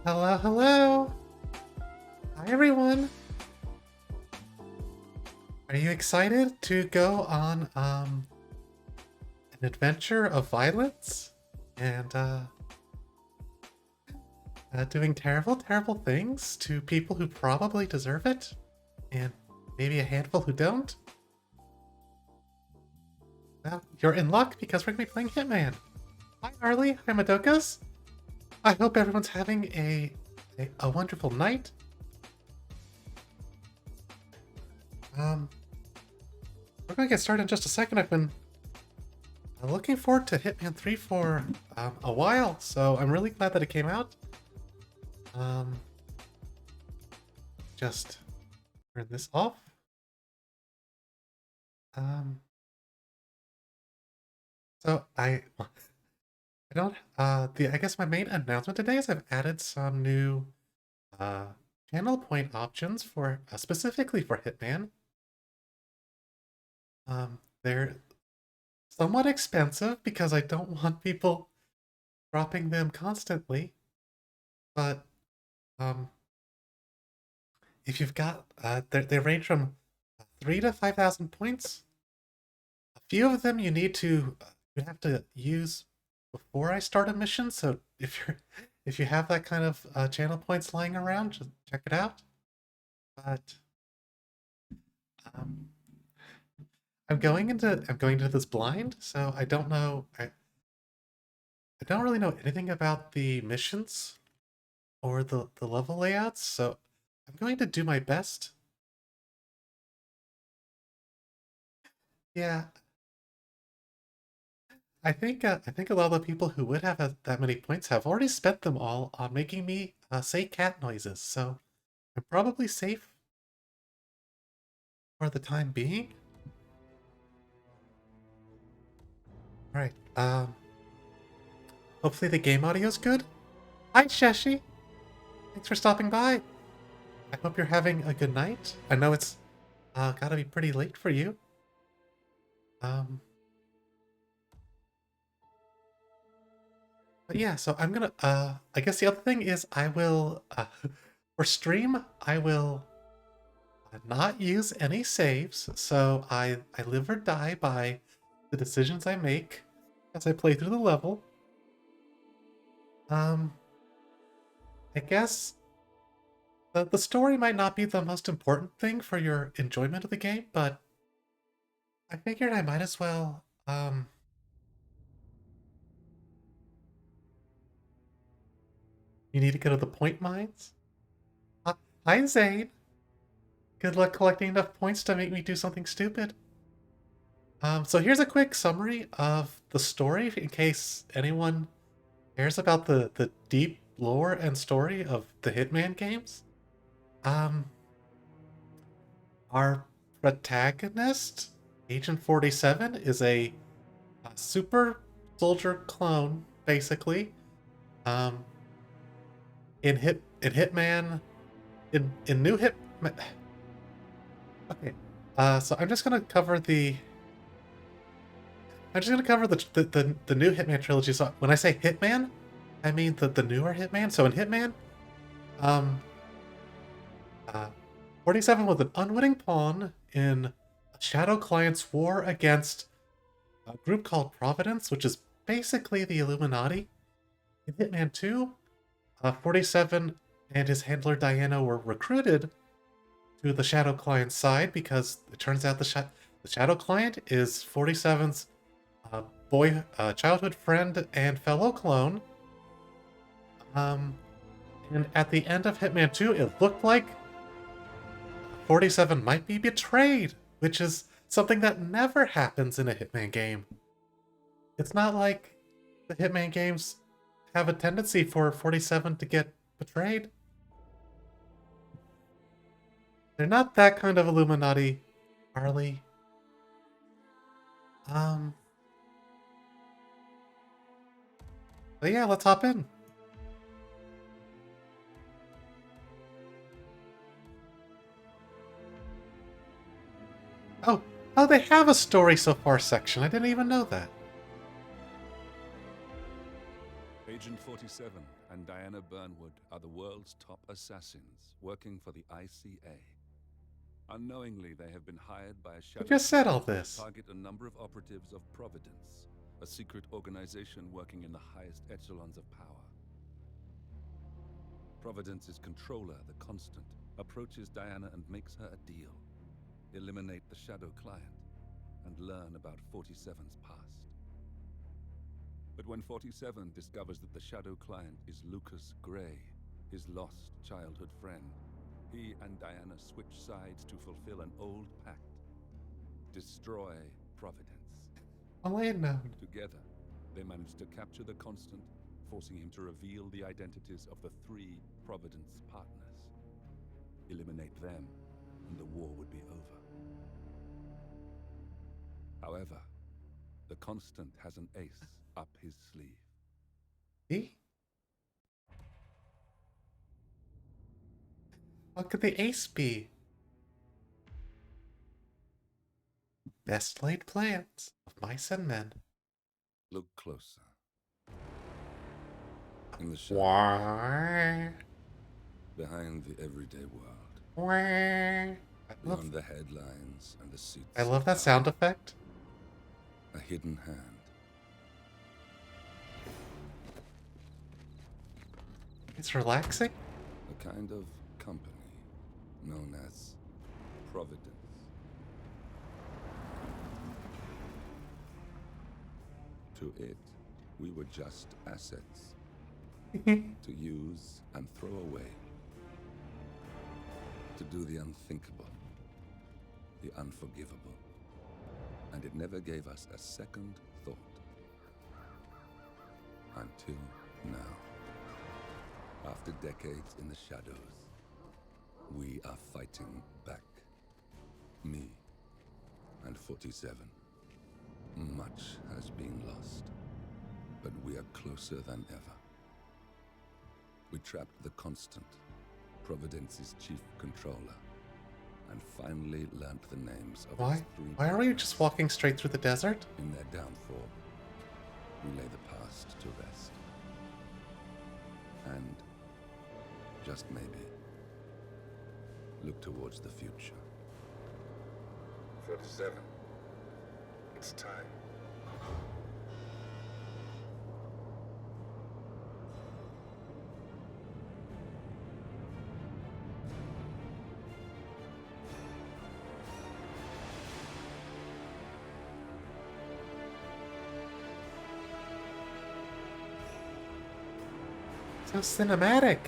Hello, hello. Hi, everyone. Are you excited to go on an adventure of violence and doing terrible, terrible things to people who probably deserve it, and maybe a handful who don't? Well, you're in luck because we're gonna be playing Hitman. Hi, Harley. Hi, Madokas. I hope everyone's having a wonderful night. Um, we're gonna get started in just a second. I've been looking forward to Hitman 3 for a while, so I'm really glad that it came out. Um, just turn this off. Um, so I don't I guess my main announcement today is I've added some new uh channel point options for specifically for Hitman. They're somewhat expensive because I don't want people dropping them constantly, but um if you've got they range from 3 to 5,000 points. A few of them you have to use before I start a mission. So if you have that kind of channel points lying around, just check it out. But um, I'm going into this blind, so I don't know. I don't really know anything about the missions or the level layouts. So I'm going to do my best. Yeah, I think a lot of the people who would have that many points have already spent them all on making me say cat noises, so I'm probably safe for the time being. All right. Hopefully the game audio is good. Hi, Shashi. Thanks for stopping by. I hope you're having a good night. I know it's gotta be pretty late for you. Um, but yeah, so I'm gonna I guess the other thing is I will for stream I will not use any saves, so I live or die by the decisions I make as I play through the level. Um, I guess the story might not be the most important thing for your enjoyment of the game, but I figured I might as well. You need to go to the point mines. Hi, Zane. Good luck collecting enough points to make me do something stupid. So here's a quick summary of the story in case anyone cares about the deep lore and story of the Hitman games. Um, our protagonist, Agent 47, is a super soldier clone, basically. Um, in Hitman, in new Hitman. Okay, so I'm just gonna cover the new Hitman trilogy. So when I say Hitman, I mean the newer Hitman. So in Hitman, um, uh, 47 was an unwitting pawn in a Shadow Client's war against a group called Providence, which is basically the Illuminati. In Hitman 2, 47 and his handler Diana were recruited to the Shadow Client's side because it turns out the Shadow Client is 47's childhood friend and fellow clone. Um, and at the end of Hitman 2, it looked like 47 might be betrayed, which is something that never happens in a Hitman game. It's not like the Hitman games have a tendency for 47 to get betrayed. They're not that kind of Illuminati, Harley. Um, but yeah, let's hop in. Oh, oh, they have a story so far section. I didn't even know that. Agent 47 and Diana Burnwood are the world's top assassins working for the ICA. Unknowingly, they have been hired by a shadow just said all company this. to target a number of operatives of Providence, a secret organization working in the highest echelons of power. Providence's controller, the Constant, approaches Diana and makes her a deal. Eliminate the shadow client and learn about 47's past. But when 47 discovers that the shadow client is Lucas Gray, his lost childhood friend, he and Diana switch sides to fulfill an old pact. Destroy Providence. Well, I had known. Together, they manage to capture the Constant, forcing him to reveal the identities of the 3 Providence partners. Eliminate them, and the war would be over. However, the Constant has an ace up his sleeve. See? What could the ace be? Best laid plans of mice and men. Look closer. In the shadow, Why? behind the everyday world, Why? beyond the headlines and the suits. I love that sound effect. A hidden hand. It's relaxing. A kind of company known as Providence. To it, we were just assets to use and throw away. To do the unthinkable, the unforgivable. And it never gave us a second thought. Until now. After decades in the shadows, we are fighting back. Me and 47. Much has been lost, but we are closer than ever. We trapped the Constant, Providence's chief controller, and finally learnt the names of its 3 Why are we partners. just walking straight through the desert? In their downfall, we lay the past to rest. And, just maybe, look towards the future. 47. It's time. So cinematic.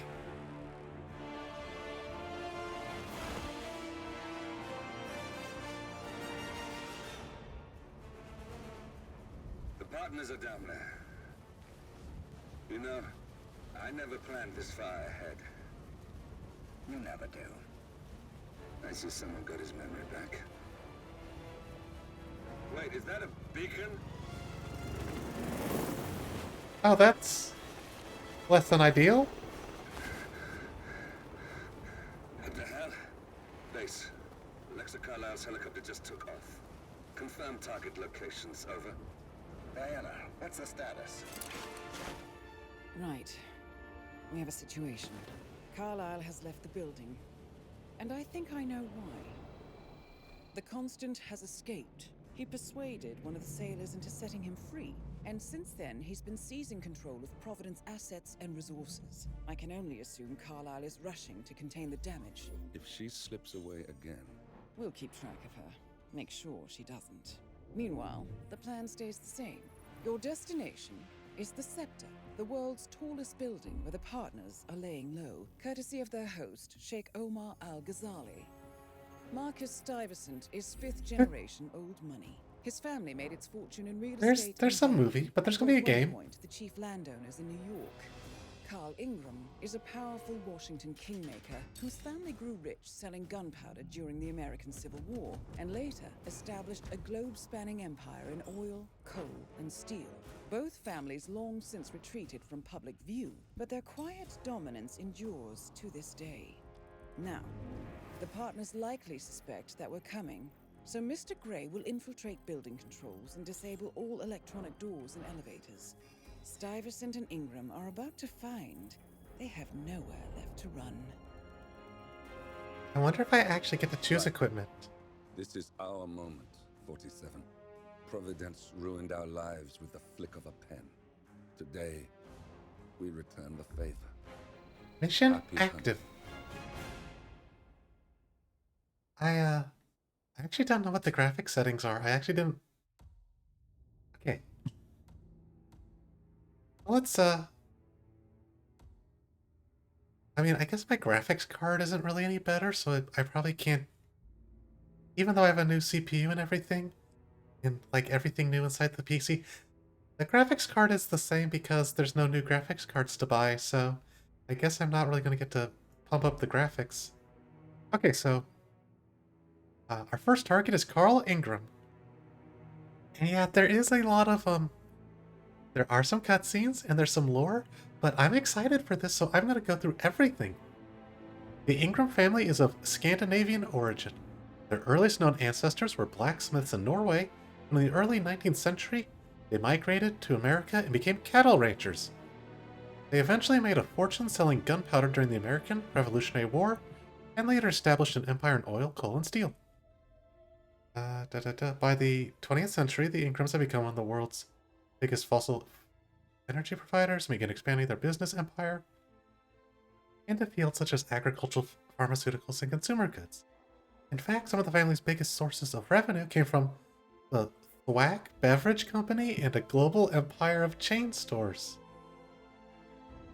The partners are down there. You know, I never planned this far ahead. You never do. I see someone got his memory back. Wait, is that a beacon? Oh, that's less than ideal. What the hell? Base. Alexa Carlisle's helicopter just took off. Confirm target locations, over. Diana, what's the status? Right. We have a situation. Carlisle has left the building. And I think I know why. The Constant has escaped. He persuaded one of the sailors into setting him free. And since then, he's been seizing control of Providence assets and resources. I can only assume Carlisle is rushing to contain the damage. If she slips away again, We'll keep track of her. Make sure she doesn't. Meanwhile, the plan stays the same. Your destination is the Scepter, the world's tallest building where the partners are laying low, courtesy of their host, Sheikh Omar Al-Ghazali. Marcus Stuyvesant is 5th generation old money. His family made its fortune in real estate. There's some and movie, but there's gonna be a at one game. point, the chief landowners in New York. Carl Ingram is a powerful Washington kingmaker whose family grew rich selling gunpowder during the American Civil War, and later established a globe-spanning empire in oil, coal, and steel. Both families long since retreated from public view, but their quiet dominance endures to this day. Now, the partners likely suspect that we're coming, so Mr. Gray will infiltrate building controls and disable all electronic doors and elevators. Stuyvesant and Ingram are about to find they have nowhere left to run. I wonder if I actually get to choose Right. equipment. This is our moment, 47. Providence ruined our lives with the flick of a pen. Today, we return the favor. Mission Happy active. hunting. I actually don't know what the graphic settings are. I actually didn't. Okay. Well, let's I mean, I guess my graphics card isn't really any better, so I probably can't. Even though I have a new CPU and everything, and like everything new inside the PC, the graphics card is the same because there's no new graphics cards to buy, so I guess I'm not really going to get to pump up the graphics. Okay, so our first target is Carl Ingram. And yeah, there is a lot of there are some cutscenes and there's some lore, but I'm excited for this, so I'm going to go through everything. The Ingram family is of Scandinavian origin. Their earliest known ancestors were blacksmiths in Norway, and in the early 19th century, they migrated to America and became cattle ranchers. They eventually made a fortune selling gunpowder during the American Revolutionary War, and later established an empire in oil, coal, and steel. By the 20th century, the Ingrams have become one of the world's biggest fossil energy providers and began expanding their business empire into fields such as agricultural, pharmaceuticals, and consumer goods. In fact, some of the family's biggest sources of revenue came from the Thwack Beverage Company and a global empire of chain stores.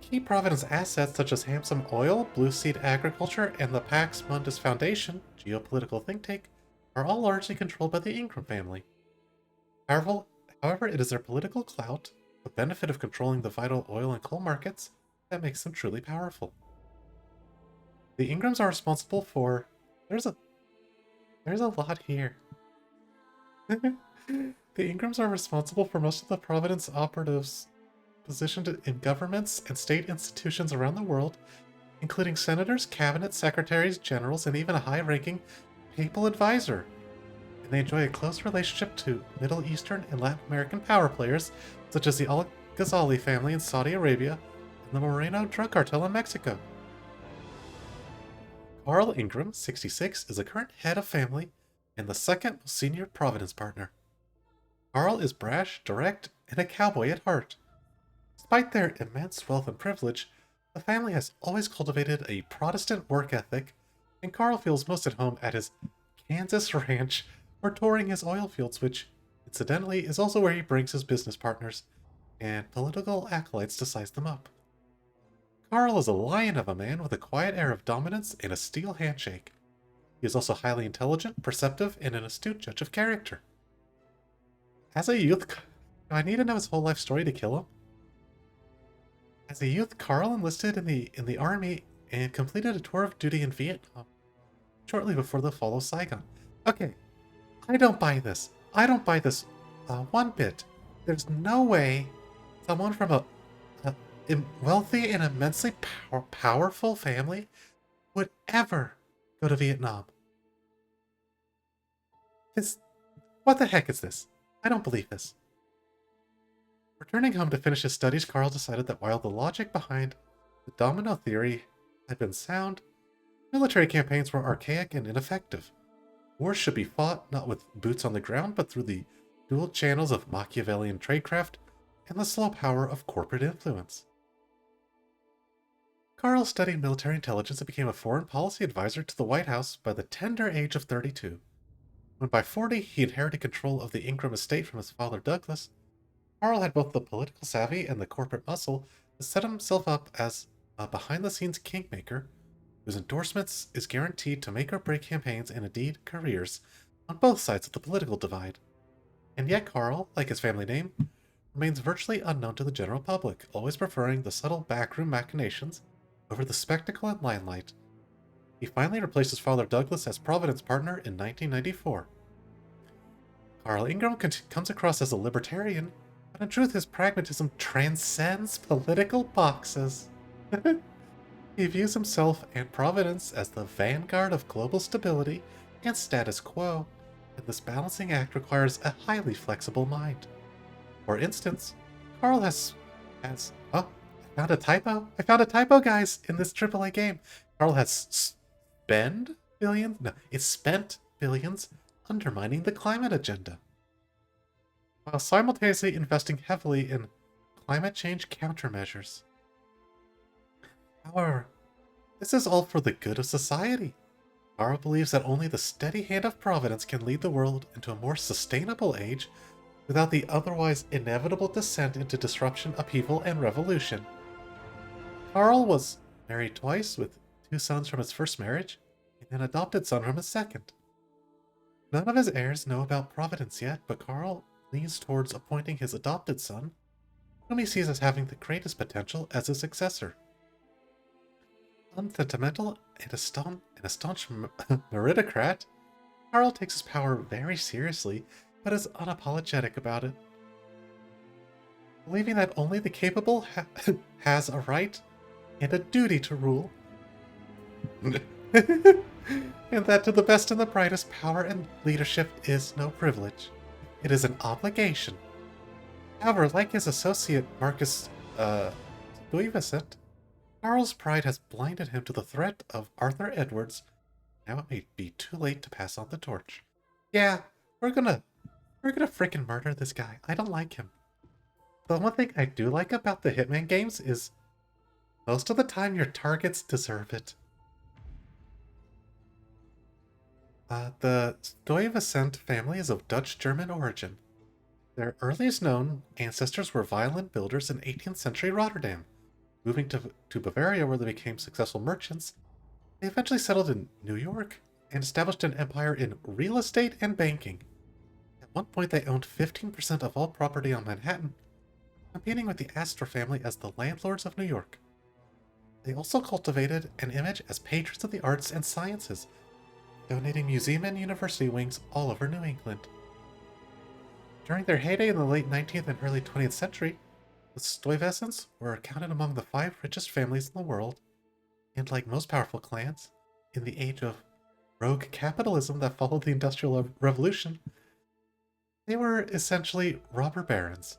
Key Providence assets such as Handsome Oil, Blue Seed Agriculture, and the Pax Mundus Foundation, geopolitical think tank, are all largely controlled by the Ingram family. However, it is their political clout, the benefit of controlling the vital oil and coal markets, that makes them truly powerful. The Ingrams are responsible for... There's a lot here. The Ingrams are responsible for most of the Providence operatives positioned in governments and state institutions around the world, including senators, cabinet secretaries, generals, and even a high-ranking papal advisor. And they enjoy a close relationship to Middle Eastern and Latin American power players, such as the Al-Ghazali family in Saudi Arabia and the Moreno drug cartel in Mexico. Carl Ingram, 66, is the current head of family and the second most senior Providence partner. Carl is brash, direct, and a cowboy at heart. Despite their immense wealth and privilege, the family has always cultivated a Protestant work ethic, and Carl feels most at home at his Kansas ranch or touring his oil fields, which, incidentally, is also where he brings his business partners and political acolytes to size them up. Carl is a lion of a man with a quiet air of dominance and a steel handshake. He is also highly intelligent, perceptive, and an astute judge of character. As a youth, do I need to know his whole life story to kill him? As a youth, Carl enlisted in the army and completed a tour of duty in Vietnam shortly before the fall of Saigon. Okay, I don't buy this. I don't buy this one bit. There's no way someone from a wealthy and immensely powerful family would ever go to Vietnam. What the heck is this? I don't believe this. Returning home to finish his studies, Carl decided that while the logic behind the domino theory had been sound, military campaigns were archaic and ineffective. Wars should be fought not with boots on the ground, but through the dual channels of Machiavellian tradecraft and the slow power of corporate influence. Carl studied military intelligence and became a foreign policy advisor to the White House by the tender age of 32. When by 40 he inherited control of the Ingram estate from his father Douglas, Carl had both the political savvy and the corporate muscle to set himself up as a behind-the-scenes kingmaker whose endorsements is guaranteed to make or break campaigns and indeed careers on both sides of the political divide. And yet Carl, like his family name, remains virtually unknown to the general public, always preferring the subtle backroom machinations over the spectacle and limelight. He finally replaced his father Douglas as Providence partner in 1994. Carl Ingram comes across as a libertarian, but in truth his pragmatism transcends political boxes. He views himself and Providence as the vanguard of global stability and status quo, and this balancing act requires a highly flexible mind. For instance, Carl has has... Oh, I found a typo. I found a typo, guys, in this AAA game. Carl has spent billions? No, it's spent billions undermining the climate agenda, while simultaneously investing heavily in climate change countermeasures. However, this is all for the good of society. Carl believes that only the steady hand of Providence can lead the world into a more sustainable age without the otherwise inevitable descent into disruption, upheaval, and revolution. Carl was married twice, with 2 sons from his first marriage and an adopted son from his second. None of his heirs know about Providence yet, but Carl leans towards appointing his adopted son, whom he sees as having the greatest potential, as his successor. Unsentimental and a staunch meritocrat, Carl takes his power very seriously, but is unapologetic about it. Believing that only the capable has a right and a duty to rule, and that to the best and the brightest, power and leadership is no privilege. It is an obligation. However, like his associate Marcus Stuyvesant, Carl's pride has blinded him to the threat of Arthur Edwards. Now it may be too late to pass on the torch. Yeah, we're gonna frickin' murder this guy. I don't like him. The one thing I do like about the Hitman games is most of the time your targets deserve it. The Stuyvesant family is of Dutch-German origin. Their earliest known ancestors were violin builders in 18th century Rotterdam. Moving to Bavaria, where they became successful merchants, they eventually settled in New York and established an empire in real estate and banking. At one point, they owned 15% of all property on Manhattan, competing with the Astor family as the landlords of New York. They also cultivated an image as patrons of the arts and sciences, donating museum and university wings all over New England. During their heyday in the late 19th and early 20th century, the Stuyvesants were counted among the 5 richest families in the world, and like most powerful clans, in the age of rogue capitalism that followed the Industrial Revolution, they were essentially robber barons.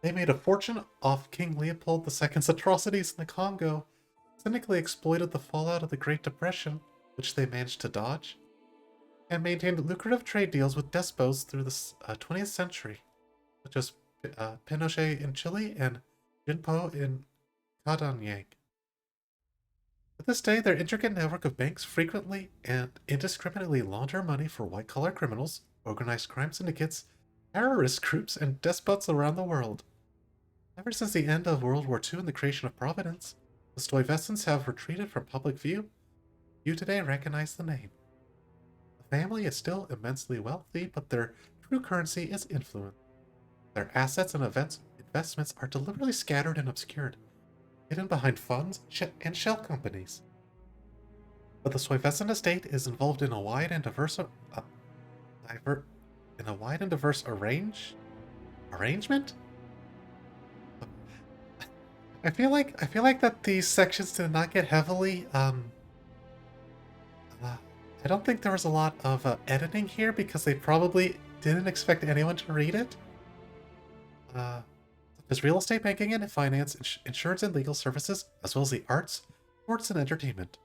They made a fortune off King Leopold II's atrocities in the Congo, cynically exploited the fallout of the Great Depression, which they managed to dodge, and maintained lucrative trade deals with despots through the 20th century, such as Pinochet in Chile and Jinpo in Kadanyang. To this day, their intricate network of banks frequently and indiscriminately launder money for white-collar criminals, organized crime syndicates, terrorist groups, and despots around the world. Ever since the end of World War II and the creation of Providence, the Stuyvesants have retreated from public view. Few today recognize the name. The family is still immensely wealthy, but their true currency is influence. Their assets and investments are deliberately scattered and obscured, hidden behind funds and shell companies. But the Stuyvesant estate is involved in a wide and diverse arrangement. I feel like that these sections did not get heavily. I don't think there was a lot of editing here because they probably didn't expect anyone to read it. There's real estate, banking and finance, insurance and legal services, as well as the arts, sports, and entertainment.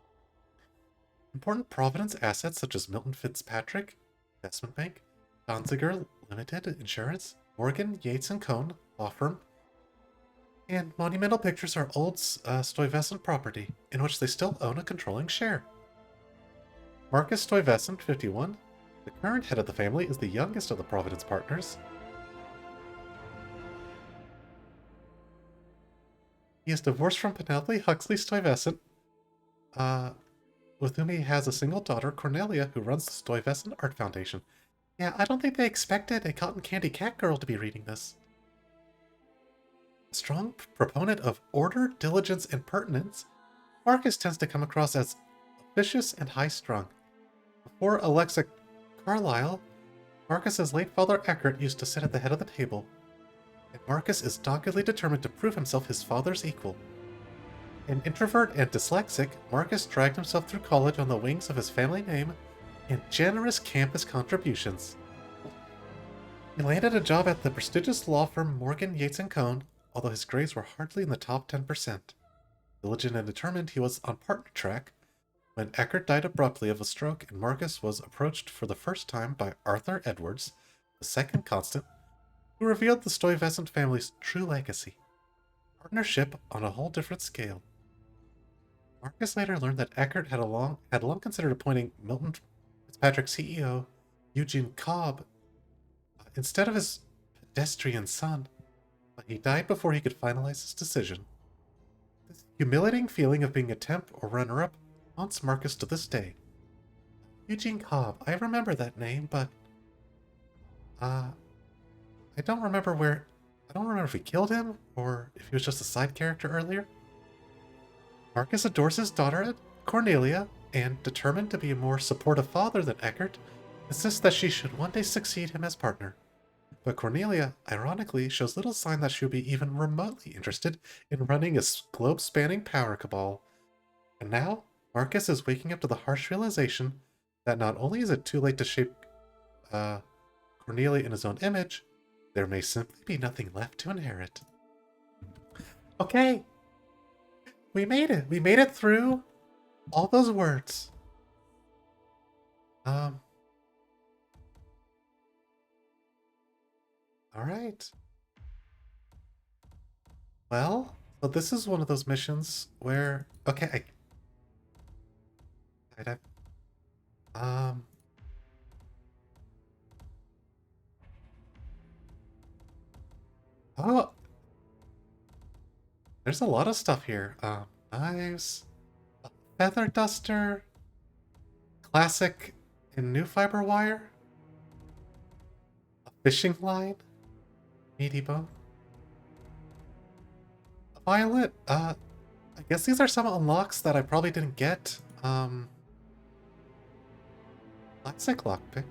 Important Providence assets such as Milton Fitzpatrick Investment Bank, Donziger Limited Insurance, Morgan, Yates & Cohn Law Firm, and Monumental Pictures are old Stuyvesant property, in which they still own a controlling share. Marcus Stuyvesant, 51, the current head of the family, is the youngest of the Providence partners. He is divorced from Penelope Huxley Stuyvesant, with whom he has a single daughter, Cornelia, who runs the Stuyvesant Art Foundation. Yeah, I don't think they expected a cotton candy cat girl to be reading this. A strong proponent of order, diligence, and pertinence, Marcus tends to come across as officious and high-strung. Before Alexa Carlyle, Marcus's late father Eckert used to sit at the head of the table, and Marcus is doggedly determined to prove himself his father's equal. An introvert and dyslexic, Marcus dragged himself through college on the wings of his family name and generous campus contributions. He landed a job at the prestigious law firm Morgan, Yates & Cohn, although his grades were hardly in the top 10%. Diligent and determined, he was on partner track when Eckert died abruptly of a stroke and Marcus was approached for the first time by Arthur Edwards, the second constant, who revealed the Stuyvesant family's true legacy. Partnership on a whole different scale. Marcus later learned that Eckert had long considered appointing Milton Fitzpatrick CEO Eugene Cobb instead of his pedestrian son, but he died before he could finalize his decision. This humiliating feeling of being a temp or runner-up haunts Marcus to this day. Eugene Cobb, I remember that name, but I don't remember if we killed him or if he was just a side character earlier. Marcus adores his daughter Cornelia and, determined to be a more supportive father than Eckert, insists that she should one day succeed him as partner. But Cornelia, ironically, shows little sign that she would be even remotely interested in running a globe-spanning power cabal. And now, Marcus is waking up to the harsh realization that not only is it too late to shape Cornelia in his own image, there may simply be nothing left to inherit. Okay. We made it. We made it through all those words. Alright. Well, so this is one of those missions where... Okay, Oh! There's a lot of stuff here. Knives, a feather duster, classic and new fiber wire, a fishing line, meaty bone, a violet. I guess these are some unlocks that I probably didn't get. Classic lockpick.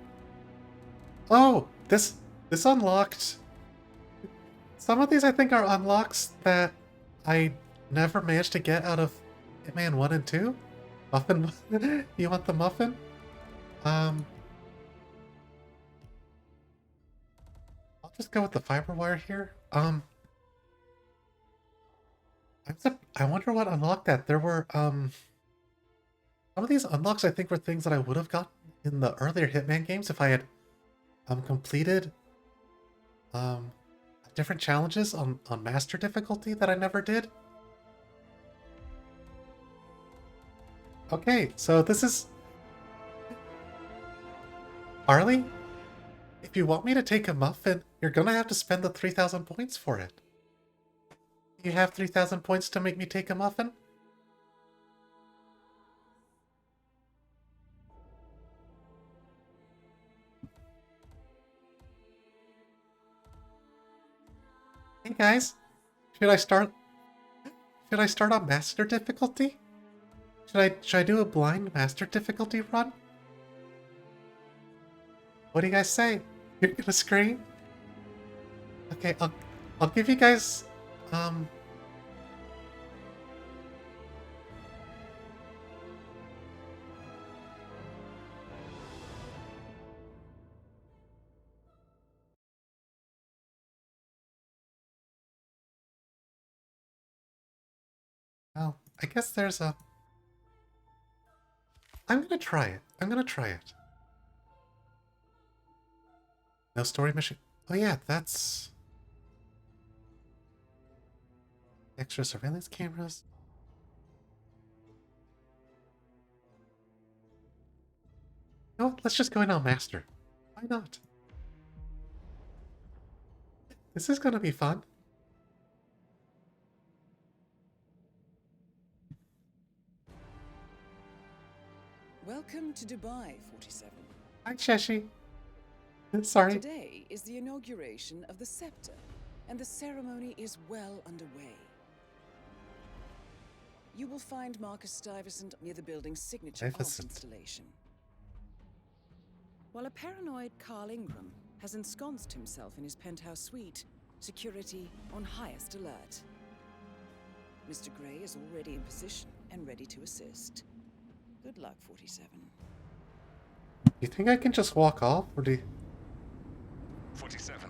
Oh, this unlocked. Some of these I think are unlocks that I never managed to get out of Hitman 1 and 2. Muffin? You want the muffin? I'll just go with the fiber wire here. I wonder what unlocked that. There were, some of these unlocks I think were things that I would have gotten in the earlier Hitman games if I had, completed, different challenges on master difficulty that I never did. Okay, so this is... Harley? If you want me to take a muffin, you're gonna have to spend the 3,000 points for it. You have 3,000 points to make me take a muffin? Hey guys, should I start on master difficulty? Should I do a blind master difficulty run? What do you guys say? You're gonna scream? Okay, I'll give you guys well, I guess there's a... I'm gonna try it. No story mission. Oh yeah, that's... Extra surveillance cameras. You know what? Let's just go in on master. Why not? This is gonna be fun. Welcome to Dubai, 47. Hi, Shashi. Sorry. Today is the inauguration of the scepter, and the ceremony is well underway. You will find Marcus Stuyvesant near the building's signature art installation. While a paranoid Carl Ingram has ensconced himself in his penthouse suite, security on highest alert. Mr. Gray is already in position and ready to assist. Good luck, 47. You think I can just walk off, or do you... 47.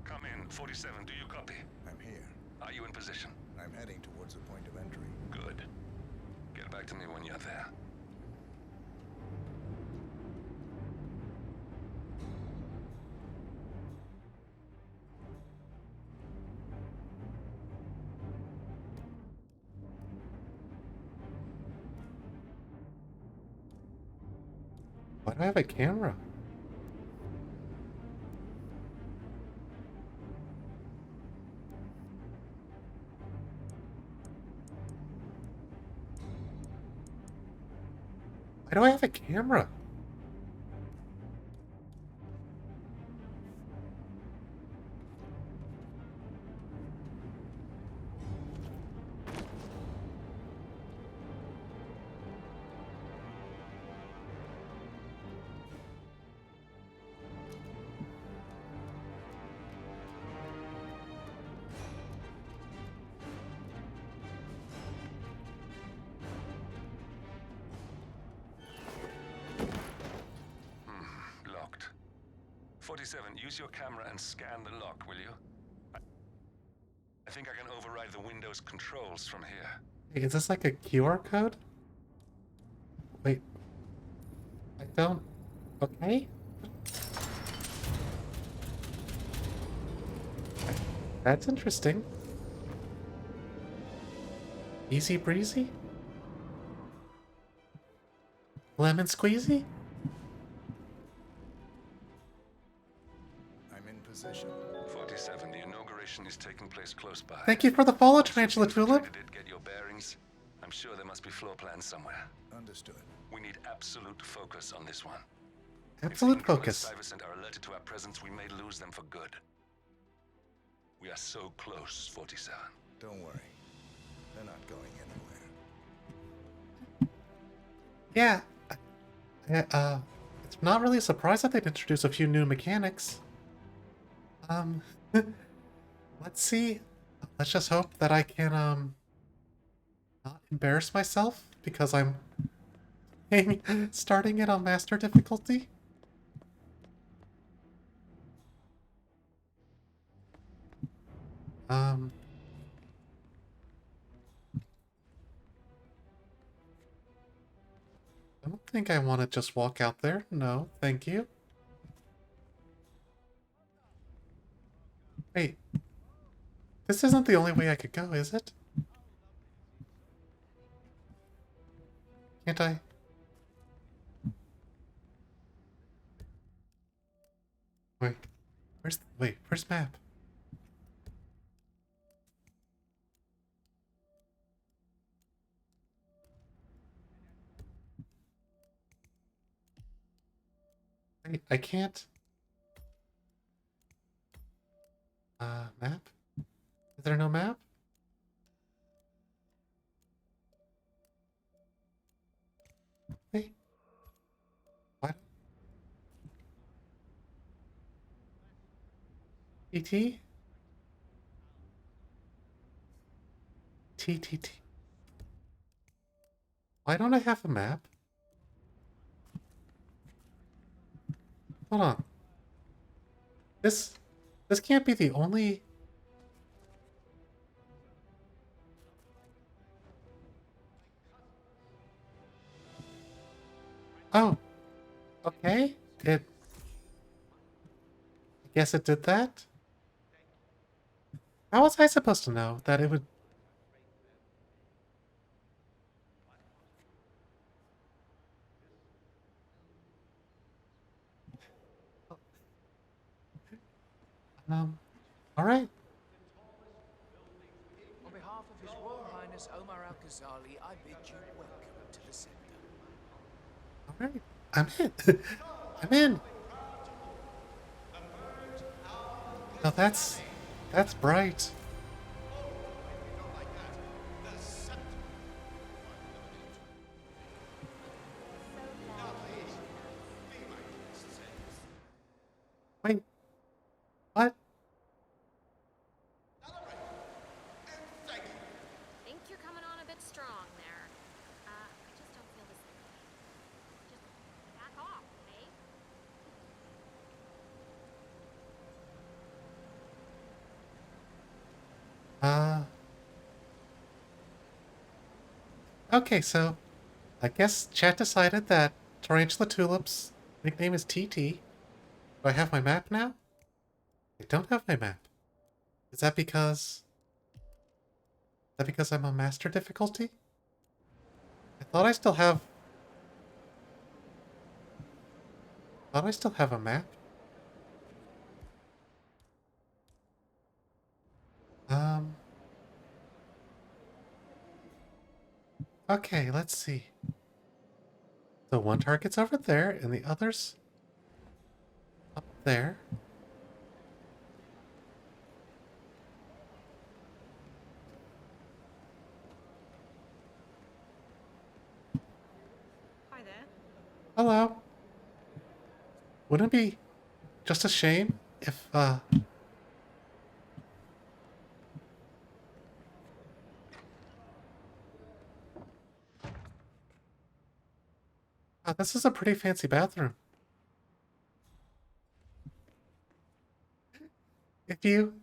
Come in. 47, do you copy? I'm here. Are you in position? I'm heading towards the point of entry. Good. Get back to me when you're there. Why do I have a camera? Why do I have a camera? Locked. 47, use your camera and scan the lock, will you? I think I can override the Windows controls from here. Hey, is this like a QR code? Wait. I don't... Okay. That's interesting. Easy breezy? Lemon squeezy? I'm in position. 47, the inauguration is taking place close by. Thank you for the follow, Tarantula Tulip. Get your bearings. I'm sure there must be floor plans somewhere. Understood. We need absolute focus on this one. Absolute If Ingram focus. and Stuyvesant are alerted to our presence, we may lose them for good. We are so close, 47. Don't worry. They're not going anywhere. Yeah. It's not really a surprise that they'd introduce a few new mechanics. Let's see. Let's just hope that I can, not embarrass myself because I'm starting it on master difficulty. I don't think I want to just walk out there. No, thank you. Wait. This isn't the only way I could go, is it? Can't I? Where's map? I can't. Map? Is there no map? Wait. What? TT? TTT. Why don't I have a map? Hold on. This can't be the only... Oh. Okay. I guess it did that? How was I supposed to know that it would... Alright. On behalf of His Royal Highness Omar Al-Ghazali, I bid you welcome to the sector. Alright. I'm in. I'm in. Now that's bright. Wait. What? Think you're coming on a bit strong there. I just don't feel the same way. Just back off, eh? Uh, okay, so I guess chat decided that Tarantula Tulip's nickname is TT. Do I have my map now? I don't have my map. Is that because... I'm on master difficulty? I thought I still have... a map. Okay, let's see. So one target's over there, and the other's up there. Hi there. Hello. Wouldn't it be just a shame if, this is a pretty fancy bathroom. If you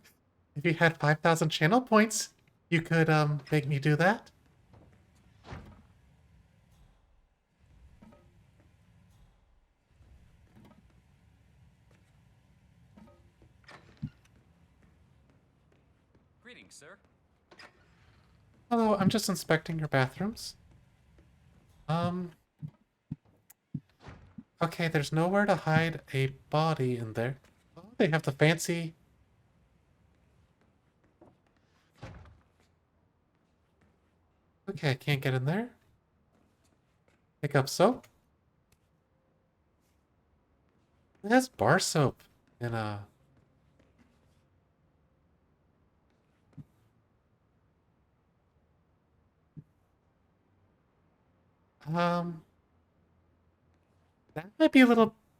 had 5,000 channel points, you could, make me do that. Greetings, sir. Hello, I'm just inspecting your bathrooms. Okay, there's nowhere to hide a body in there. Oh, they have the fancy... Okay, I can't get in there. Pick up soap. It has bar soap in a...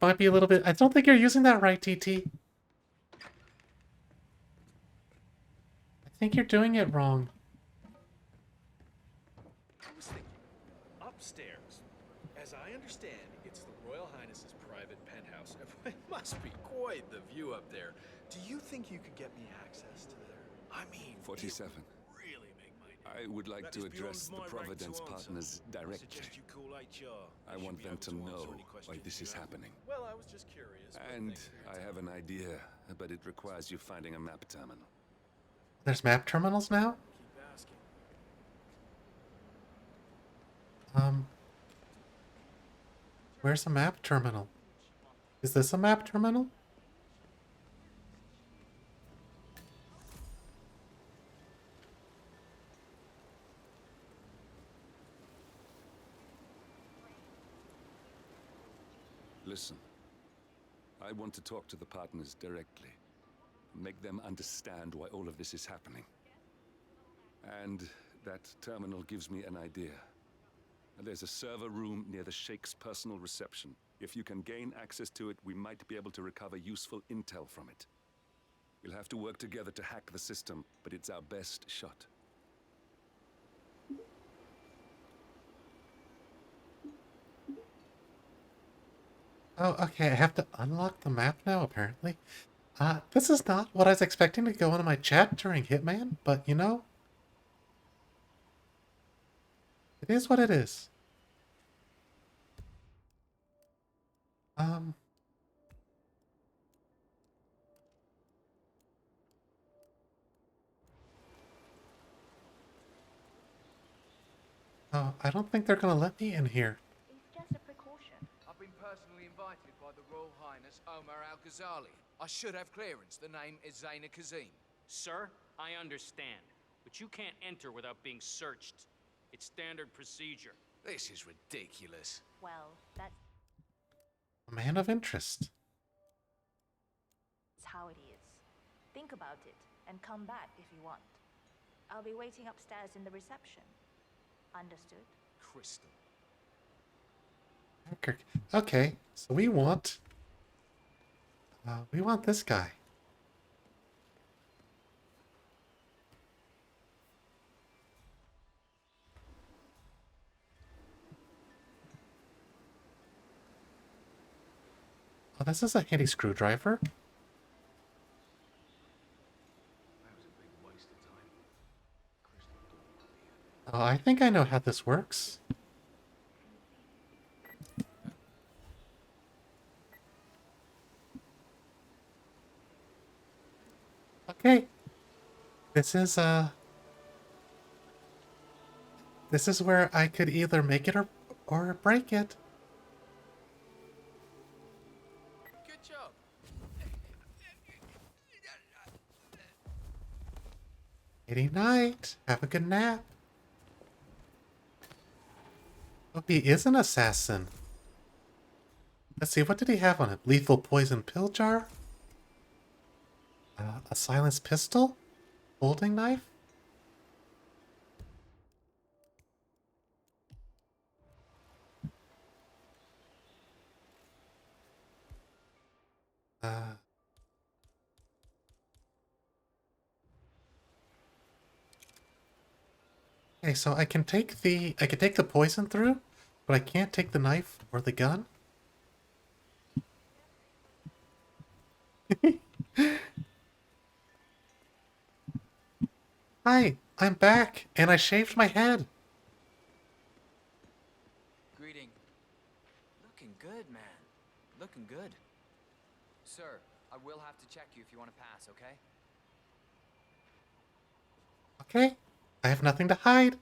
That might be a little bit... I don't think you're using that right, TT. I think you're doing it wrong. I was thinking, upstairs. As I understand, it's the Royal Highness's private penthouse. It must be quite the view up there. Do you think you could get me access to there? I mean, 47. Really make my day. I would like That to is address the beyond my rank Providence to answer. partners I directly. suggest you call HR. I They want should be them able to answer know any why questions this you is have. happening. Well, I was just curious. but And thanks for your I time. have an idea, but it requires you finding a map terminal. There's map terminals now? Keep asking. Where's a map terminal? Is this a map terminal? Listen, I want to talk to the partners directly. Make them understand why all of this is happening. And that terminal gives me an idea. There's a server room near the Sheikh's personal reception. If you can gain access to it, we might be able to recover useful intel from it. We'll have to work together to hack the system, but it's our best shot. Oh, okay, I have to unlock the map now, apparently. This is not what I was expecting to go into my chat during Hitman, but you know, it is what it is. Oh, I don't think they're gonna let me in here. It's just a precaution. I've been personally invited by the Royal Highness Omar Al-Ghazali. I should have clearance. The name is Zaina Kazim. Sir, I understand, but you can't enter without being searched. It's standard procedure. This is ridiculous. Well, that's A man of interest. how it is. Think about it and come back if you want. I'll be waiting upstairs in the reception. Understood? Crystal. Okay, so we want this guy. Oh, this is a handy screwdriver. That was a big waste of time. Oh, I think I know how this works. Okay. This is where I could either make it or break it. Good job. Nighty night. Have a good nap. Oh, he is an assassin. Let's see, what did he have on him? Lethal poison pill jar? A silenced pistol? Folding knife? Okay, so I can take the poison through, but I can't take the knife or the gun. Hi, I'm back, and I shaved my head. Greeting. Looking good, man. Looking good. Sir, I will have to check you if you want to pass, okay? Okay, I have nothing to hide.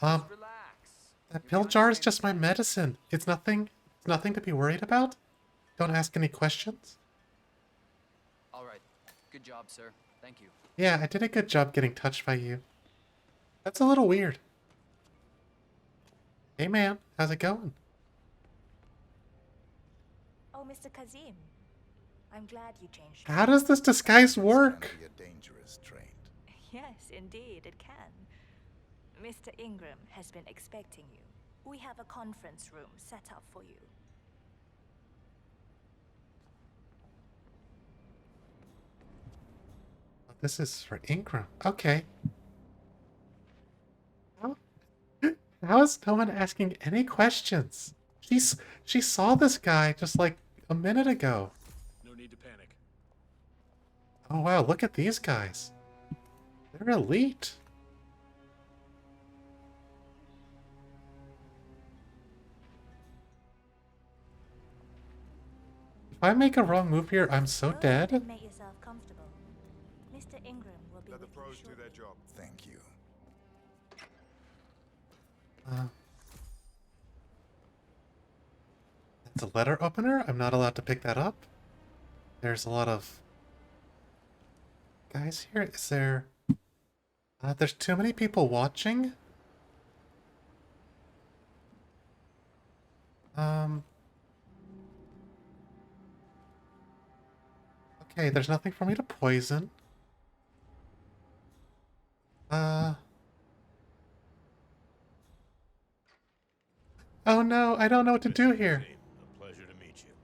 Just relax. That pill jar is just my medicine. It's nothing to be worried about. Don't ask any questions. All right. Good job, sir. Thank you. Yeah, I did a good job getting touched by you. That's a little weird. Hey man, how's it going? Oh, Mr. Kazim. I'm glad you changed. How does this disguise work? This can be a dangerous trait. Yes, indeed, it can. Mr. Ingram has been expecting you. We have a conference room set up for you. This is for Ingram. Okay. How is no one asking any questions? She saw this guy just like a minute ago. No need to panic. Oh wow, look at these guys. They're elite. If I make a wrong move here, I'm so dead. Make yourself comfortable. Mr. Ingram will be Let the with you pros do shortly. their job. Thank you. It's a letter opener. I'm not allowed to pick that up. There's a lot of guys here. Is there... there's too many people watching. Okay, there's nothing for me to poison. Oh no, I don't know what to do here. A pleasure to meet you.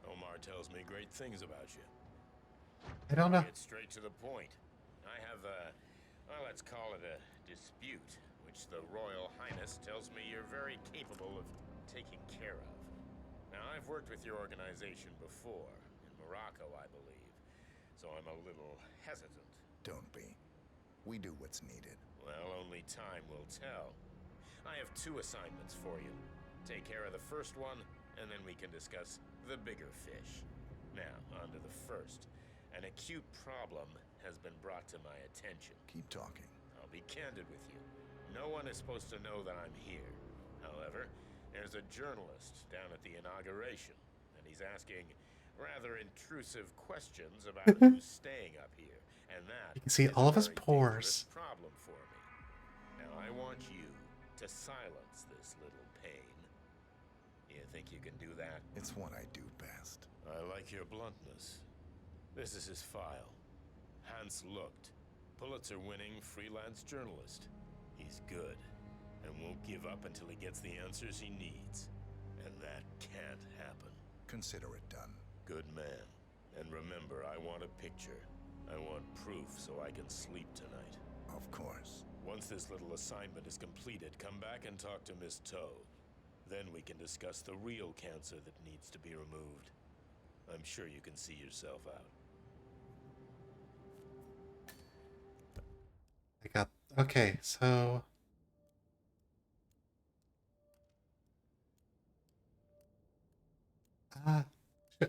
Omar tells me great things about you. I don't know. Get straight to the point. I have well, let's call it a dispute, which the Royal Highness tells me you're very capable of taking care of. Now, I've worked with your organization before, in Morocco, I believe, so I'm a little hesitant. Don't be. We do what's needed. Well, only time will tell. I have 2 assignments for you. Take care of the first one, and then we can discuss the bigger fish. Now, on to the first. An acute problem has been brought to my attention. Keep talking. I'll be candid with you. No one is supposed to know that I'm here. However, there's a journalist down at the inauguration, and he's asking rather intrusive questions about who's staying up here. And that You can see is all a of his very pores. dangerous problem for me. Now, I want you to silence this little pain. You think you can do that? It's what I do best. I like your bluntness. This is his file. Hans Lucht, Pulitzer-winning freelance journalist. He's good, and won't give up until he gets the answers he needs. And that can't happen. Consider it done. Good man. And remember, I want a picture. I want proof so I can sleep tonight. Of course. Once this little assignment is completed, come back and talk to Miss Toe. Then we can discuss the real cancer that needs to be removed. I'm sure you can see yourself out. Okay, so uh,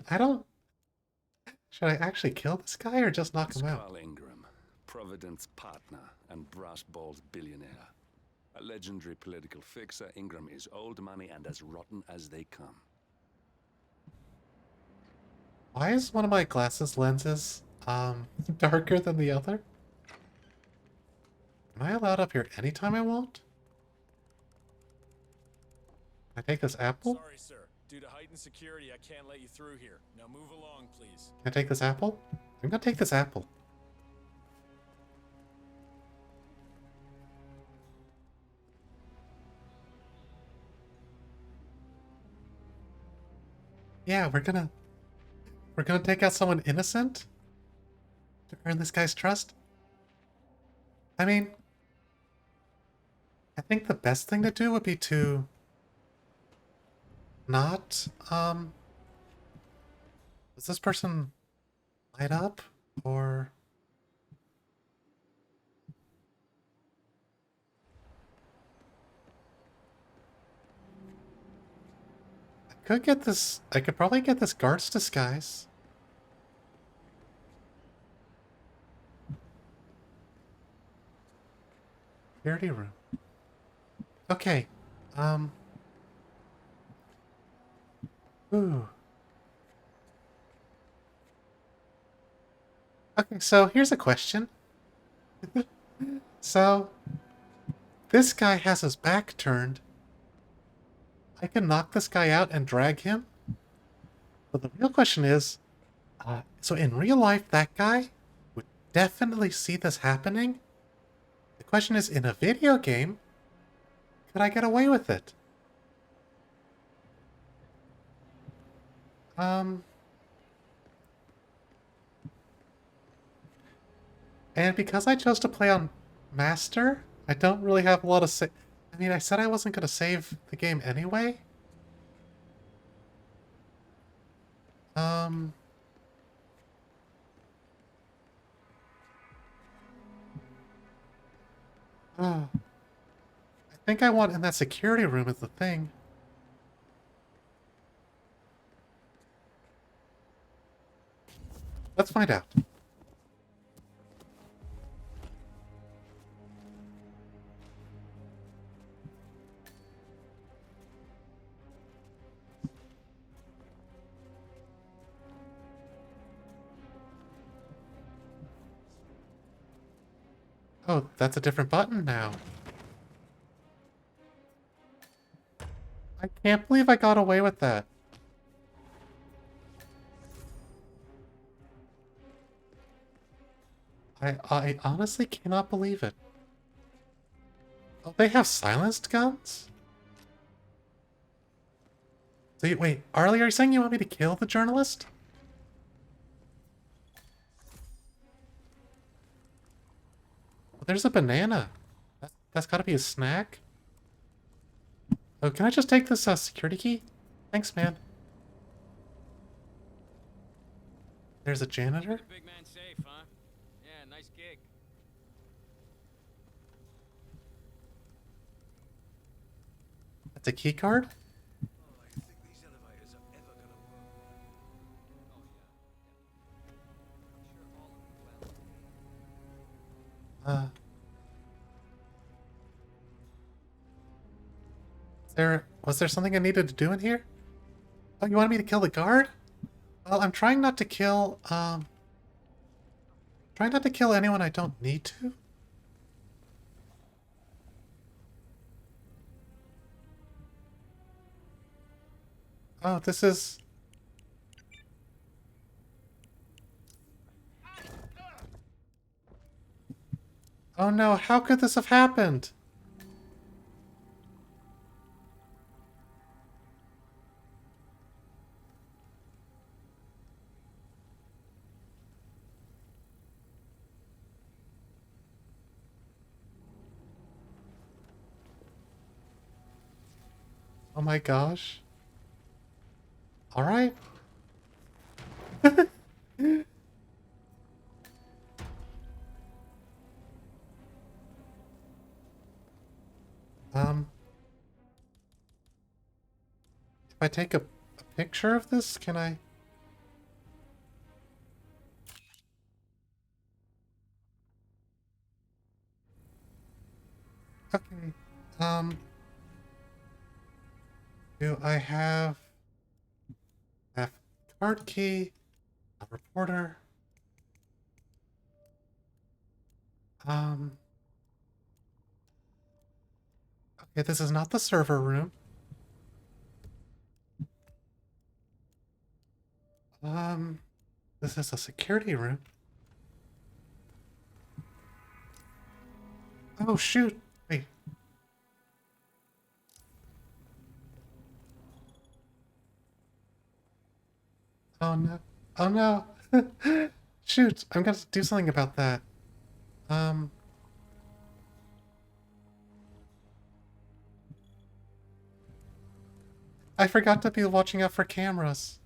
I don't. Should I actually kill this guy or just knock him out? Carl Ingram, Providence partner and brass balls billionaire. A legendary political fixer, Ingram is old money and as rotten as they come. Why is one of my glasses lenses darker than the other? Am I allowed up here anytime I want? Can I take this apple? Sorry, sir. Due to heightened security, I can't let you through here. Now move along, please. Can I take this apple? I'm gonna take this apple. Yeah, we're gonna take out someone innocent to earn this guy's trust. I mean, I think the best thing to do would be to not does this person light up or I could probably get this guard's disguise. Security room. Okay. Ooh. Okay, so here's a question. So, this guy has his back turned. I can knock this guy out and drag him? But the real question is, so in real life, that guy would definitely see this happening? The question is, in a video game, could I get away with it? And because I chose to play on Master, I don't really have a lot of I mean, I said I wasn't going to save the game anyway. Oh. I think I want in that security room is the thing. Let's find out. Oh, that's a different button now. I can't believe I got away with that. I honestly cannot believe it. Oh, they have silenced guns? So wait, Arlie, are you saying you want me to kill the journalist? Oh, there's a banana. That's gotta be a snack. Oh, can I just take this security key? Thanks, man. There's a janitor? Big man safe, huh? Yeah, nice gig. That's a key card? Was there something I needed to do in here? Oh, you wanted me to kill the guard? Well, I'm trying not to kill, trying not to kill anyone I don't need to. Oh, this is... Oh no, how could this have happened? Oh my gosh. Alright. If I take a picture of this, can I? Okay. Do I have card key, a reporter? Okay, this is not the server room. This is a security room. Oh, shoot. Wait. Oh, no. Oh, no. Shoot, I'm gonna do something about that. I forgot to be watching out for cameras.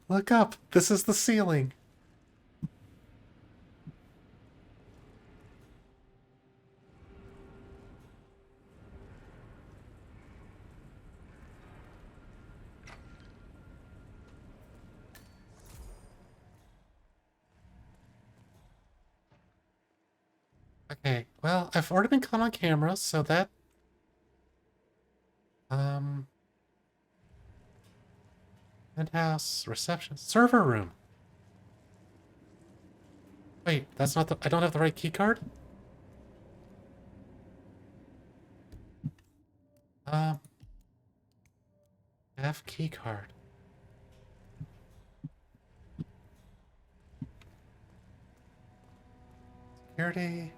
Look up. This is the ceiling. Okay, well, I've already been caught on camera, so that... Penthouse, reception, server room. Wait, that's not the... I don't have the right key card? F key card. Security.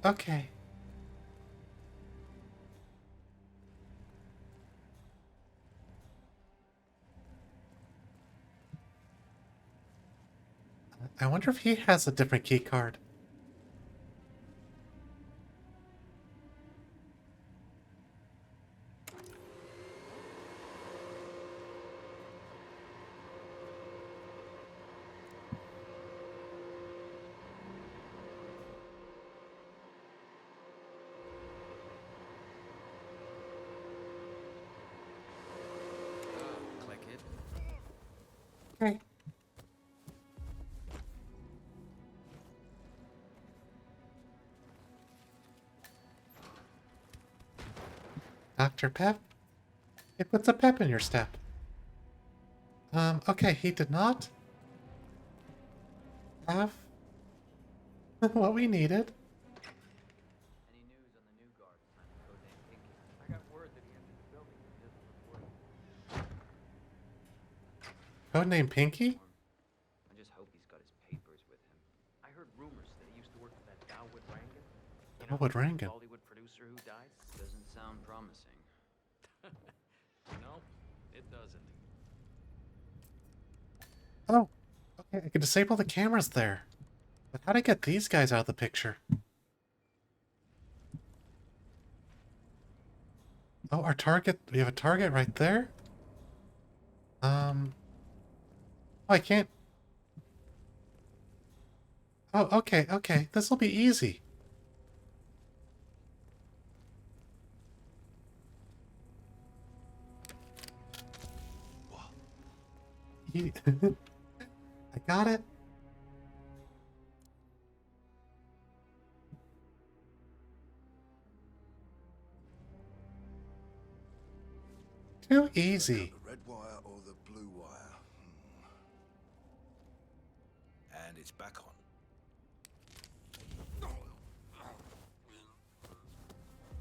Okay. I wonder if he has a different key card. Click it. Okay. Dr. Pep? It puts a pep in your step. Okay, he did not have what we needed. Any news on the new guard assigned to codename Pinky? I got word that he entered the building and isn't reporting. Codename Pinky? I just hope he's got his papers with him. I heard rumors that he used to work for that Dawood Rangan. Dawood Rangan? Hollywood producer who died? Doesn't sound promising. No, it doesn't. Oh, okay, I can disable the cameras there. But how do I get these guys out of the picture? Oh, our target, we have a target right there? Oh, I can't. Oh, okay, okay, this will be easy. I got it. Too easy. The red wire or the blue wire? And it's back on.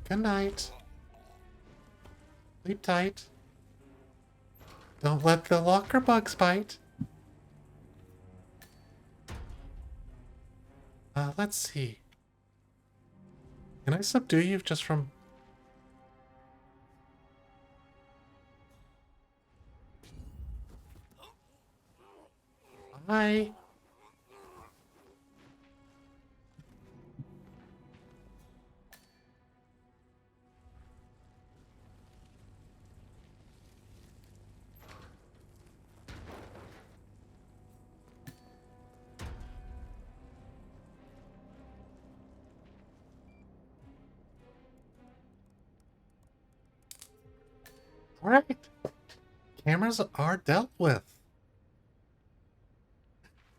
Good night. Sleep tight. Don't let the locker bugs bite. Let's see. Can I subdue you just from... Hi. Alright. Cameras are dealt with.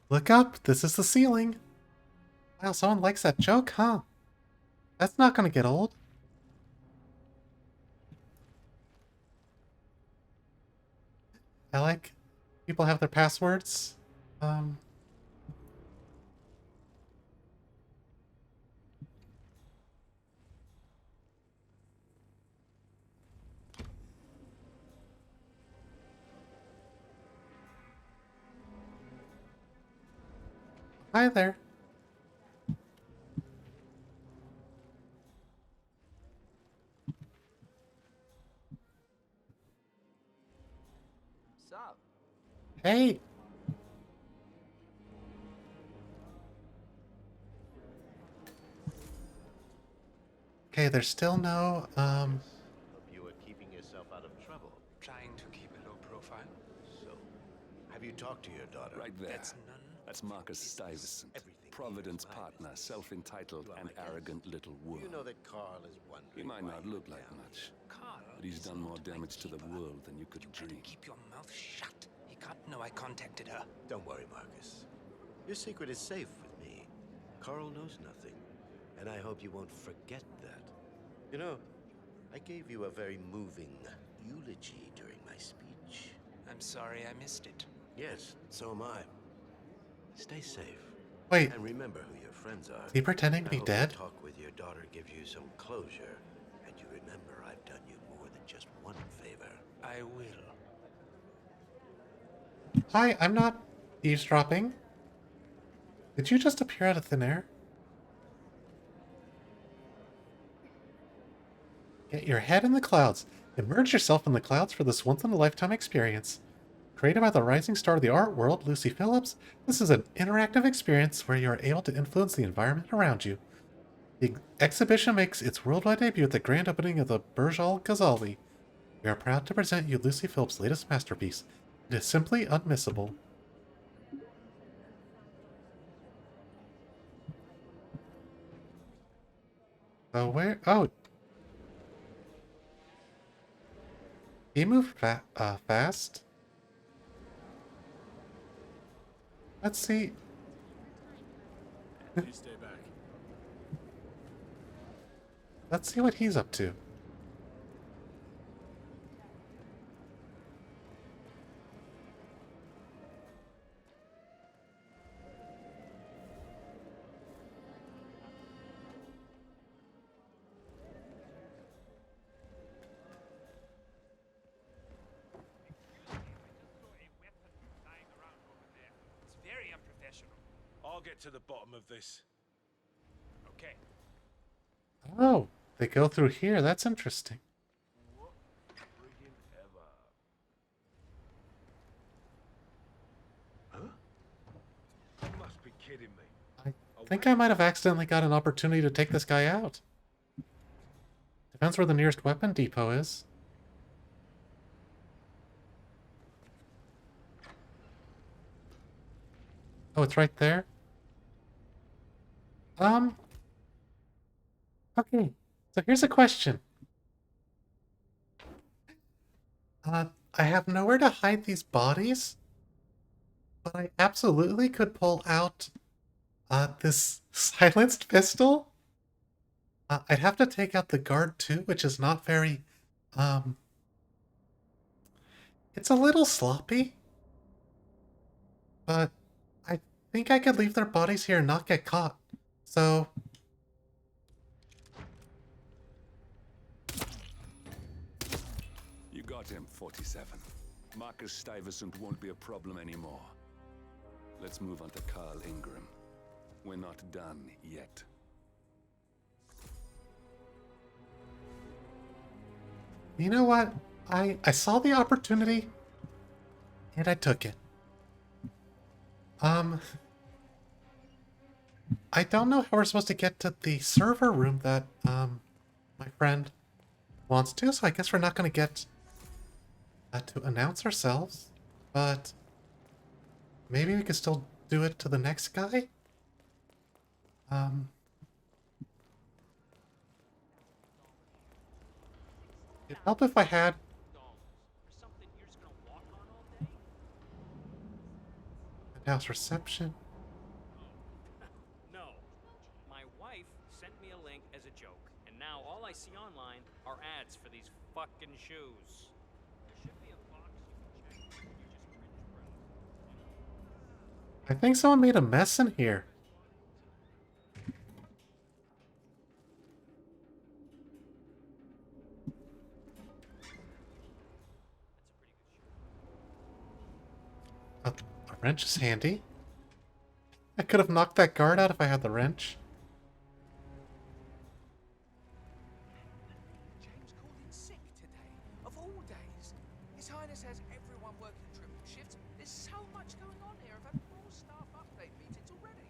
Look up, this is the ceiling. Wow, someone likes that joke, huh? That's not gonna get old. I like people have their passwords. Hi there. Sup? Hey. Okay, there's still no, Hope you are keeping yourself out of trouble. Trying to keep a low profile. So, have you talked to your daughter? Right there. That's none. That's Marcus Stuyvesant, Everything Providence is partner, Highness. self-entitled You are and my guest. arrogant little worm. You know that Carl is wondering. He might why not you're look like down much, Carl but he's is done more not my damage to the keeper. world than you could You dream. better keep your mouth shut. He can't know I contacted her. there. Don't worry, Marcus. Your secret is safe with me. Carl knows nothing, and I hope you won't forget that. You know, I gave you a very moving eulogy during my speech. I'm sorry I missed it. Yes, so am I. Stay safe. Wait, And remember who your friends are. is he pretending to I be hope dead? the talk with your daughter gives you some closure, and you remember I've done you more than just one favor. I will. Hi, I'm not eavesdropping. Did you just appear out of thin air? Get your head in the clouds. Immerse yourself in the clouds for this once-in-a-lifetime experience. Created by the rising star of the art world, Lucy Phillips, this is an interactive experience where you are able to influence the environment around you. The exhibition makes its worldwide debut at the grand opening of the Burj Ghazali. We are proud to present you Lucy Phillips' latest masterpiece. It is simply unmissable. Oh, where? Oh, he moved fast. Let's see. You stay back. Let's see what he's up to. It's very unprofessional. I'll get to the bottom of this. Okay. Oh, they go through here. That's interesting. What friggin' ever. Huh? You must be kidding me. I think I might have accidentally got an opportunity to take this guy out. Depends where the nearest weapon depot is. Oh, it's right there? Okay. So here's a question. I have nowhere to hide these bodies, but I absolutely could pull out this silenced pistol. I'd have to take out the guard too, which is not very, it's a little sloppy, but I think I could leave their bodies here and not get caught. So, You got him, 47. Marcus Stuyvesant won't be a problem anymore. Let's move on to Carl Ingram. We're not done yet. you know what? I saw the opportunity and I took it. I don't know how we're supposed to get to the server room that my friend wants to, so I guess we're not going to get to announce ourselves, but maybe we could still do it to the next guy. It'd help if I had penthouse reception. No. My wife sent me a link as a joke, and now all I see online are ads for these fucking shoes. There should be a box you can check. You just cringe browse. I think someone made a mess in here. A wrench is handy. I could have knocked that guard out if I had the wrench. James called in sick today, of all days. His Highness has everyone working triple shifts. There's so much going on here. I've had 4 staff update meetings already.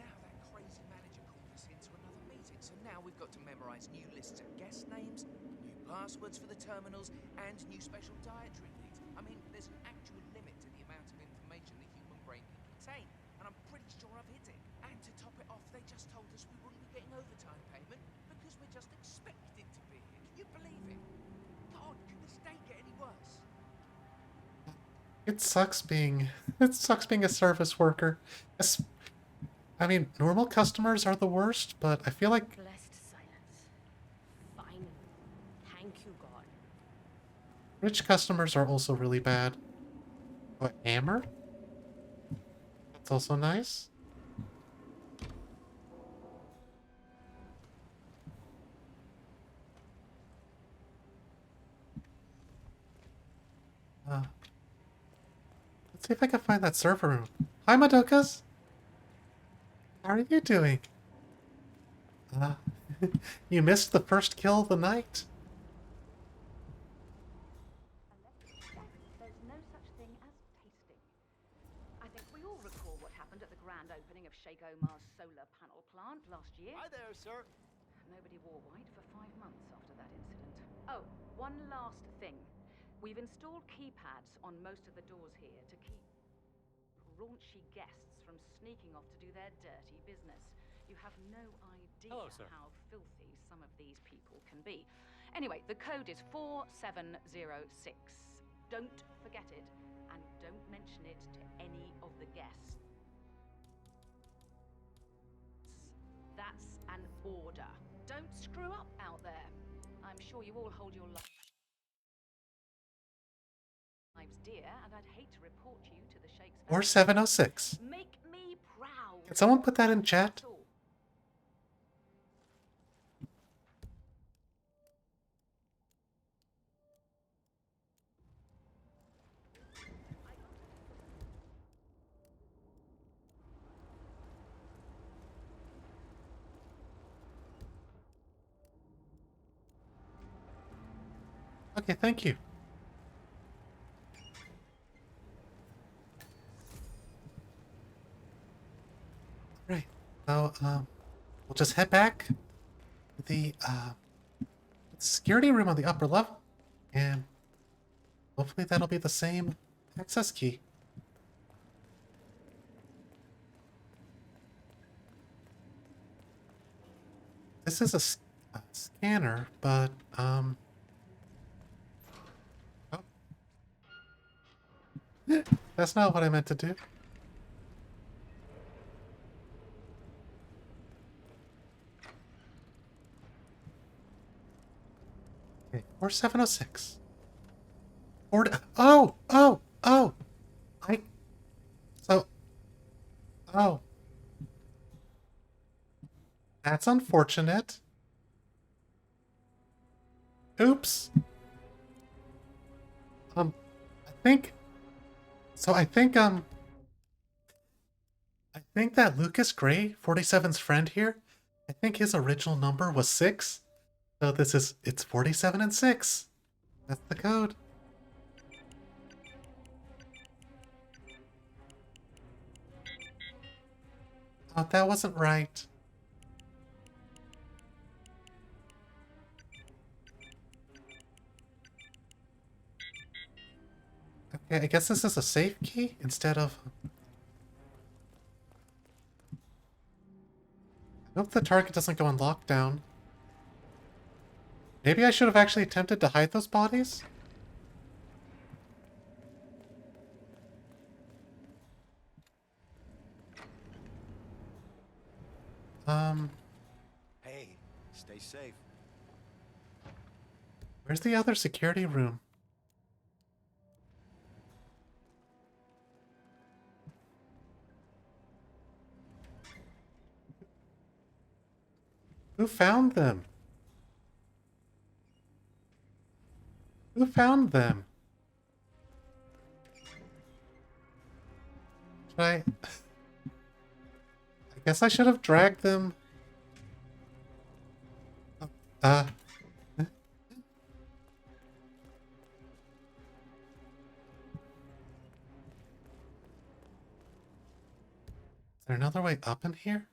Now that crazy manager called us into another meeting, so now we've got to memorize new lists of guest names, new passwords for the terminals, and new special dietary needs. I mean, there's an actual limit to the amount of information the human brain can contain, and I'm pretty sure I've hit it. And to top it off, they just told us we wouldn't be getting overtime payment because we're just expected to be here. Can you believe it? God, can this day get any worse? It sucks being a service worker. I mean, normal customers are the worst, but I feel like Blessed silence. Finally. Thank you, God. rich customers are also really bad. What, hammer? That's also nice. Let's see if I can find that server room. Hi, Madokas. How are you doing? You missed the first kill of the night. There's no such thing as tasting. I think we all recall what happened at the grand opening of Sheikh Omar's solar panel plant last year. Hi there, sir. Nobody wore white for 5 months after that incident. Oh, one last thing. We've installed keypads on most of the doors here to keep raunchy guests from sneaking off to do their dirty business. You have no idea how filthy some of these people can be. Anyway, the code is 4706. Don't forget it, and don't mention it to any of the guests. That's an order. Don't screw up out there. I'm sure you all hold your lives dear, and I'd hate to report you to the Sheikh's. Or 706. Make me proud. Can someone put that in chat? Okay, thank you. Right. So, we'll just head back to the security room on the upper level, and hopefully that'll be the same access key. This is a scanner, but oh. That's not what I meant to do. Okay, or 706. Or oh. That's unfortunate. Oops. I think that Lucas Gray, 47's friend here, I think his original number was 6. So it's 47 and 6. That's the code. Oh, that wasn't right. Okay, I guess this is a safe key instead of... I hope the target doesn't go on lockdown. Maybe I should have actually attempted to hide those bodies? Where's the other security room? Who found them? Who found them? Should I guess I should have dragged them. Is there another way up in here?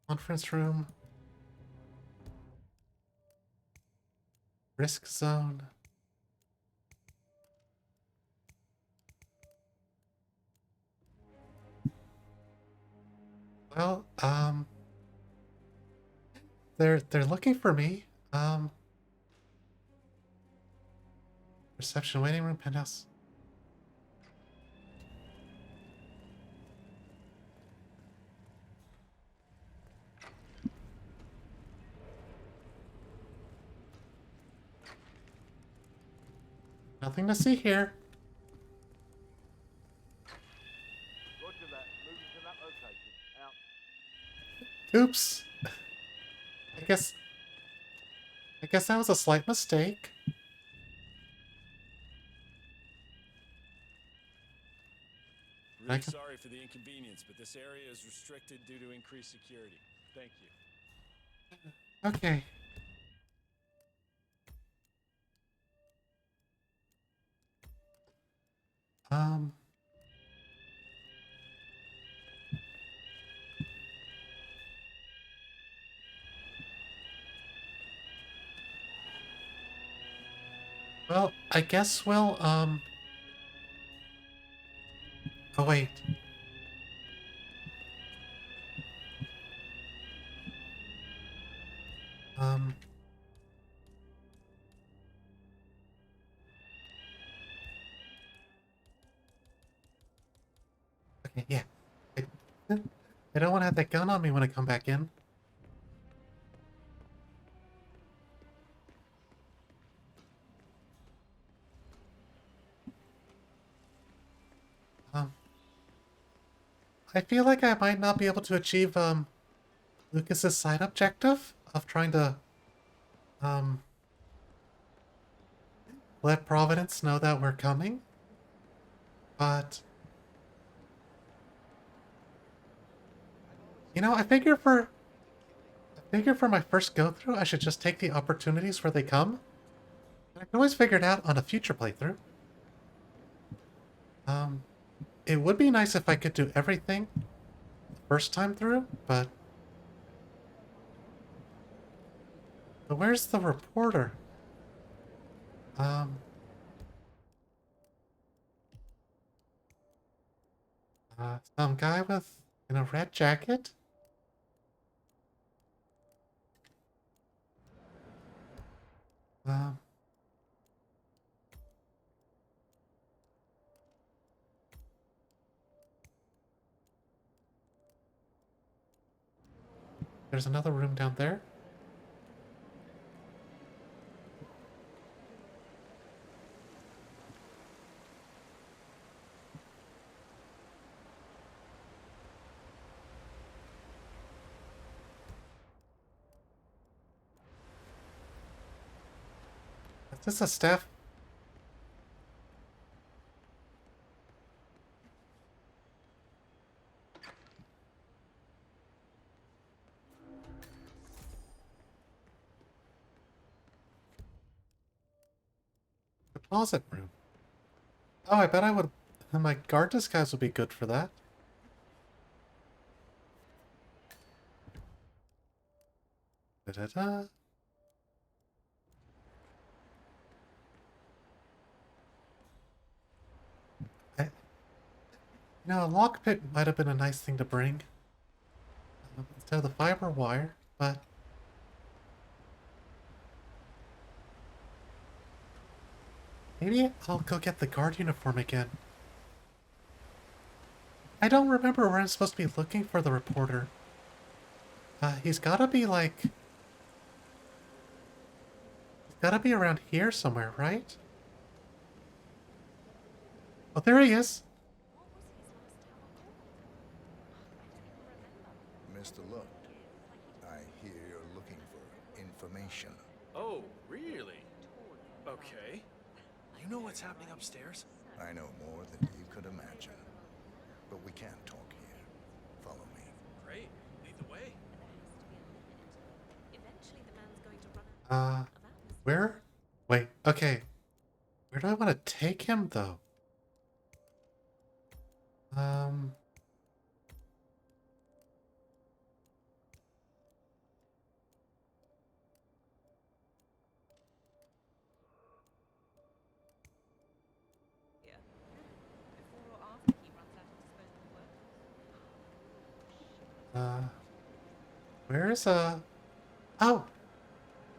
Conference room. Risk zone. Well, they're looking for me. Reception, waiting room, penthouse. Nothing to see here. Roger that. Moving to that location. Out. Oops. I guess that was a slight mistake. Really sorry for the inconvenience, but this area is restricted due to increased security. Thank you. Okay. Well, I guess we'll, oh, wait. Okay, yeah. I don't want to have that gun on me when I come back in. I feel like I might not be able to achieve, Lucas's side objective of trying to, let Providence know that we're coming. But, you know, I figure for my first go-through, I should just take the opportunities where they come. I can always figure it out on a future playthrough. It would be nice if I could do everything the first time through, but where's the reporter? Some guy with in a red jacket? There's another room down there. Is this a staff? The closet room. Oh, I bet I would. My guard disguise would be good for that. Da-da-da. You know, a lockpick might have been a nice thing to bring. Instead of the fiber wire, but... Maybe I'll go get the guard uniform again. I don't remember where I'm supposed to be looking for the reporter. He's gotta be like... He's gotta be around here somewhere, right? Oh, there he is. Mr. Lund, I hear you're looking for information. Oh, really? Okay. You know what's happening upstairs? I know more than you could imagine. But we can't talk here. Follow me. Great. Lead the way. Eventually the man's going to run Where? Wait, okay. Where do I want to take him, though? Where's, Oh!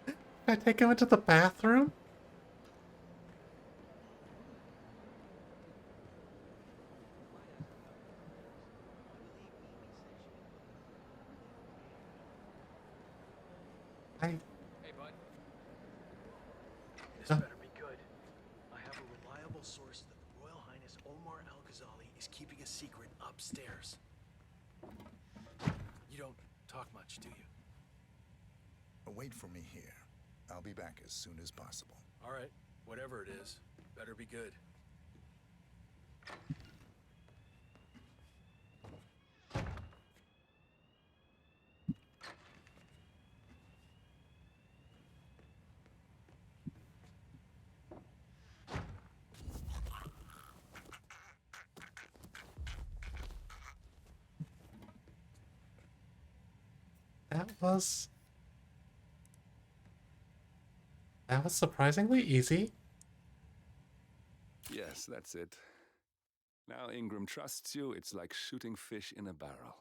Can I take him into the bathroom? Hey, bud. This better be good. I have a reliable source that the Royal Highness Omar Al-Ghazali is keeping a secret upstairs. You don't talk much, do you? Wait for me here. I'll be back as soon as possible. All right. Whatever it is, better be good. That was surprisingly easy. Yes, that's it. Now Ingram trusts you, it's like shooting fish in a barrel.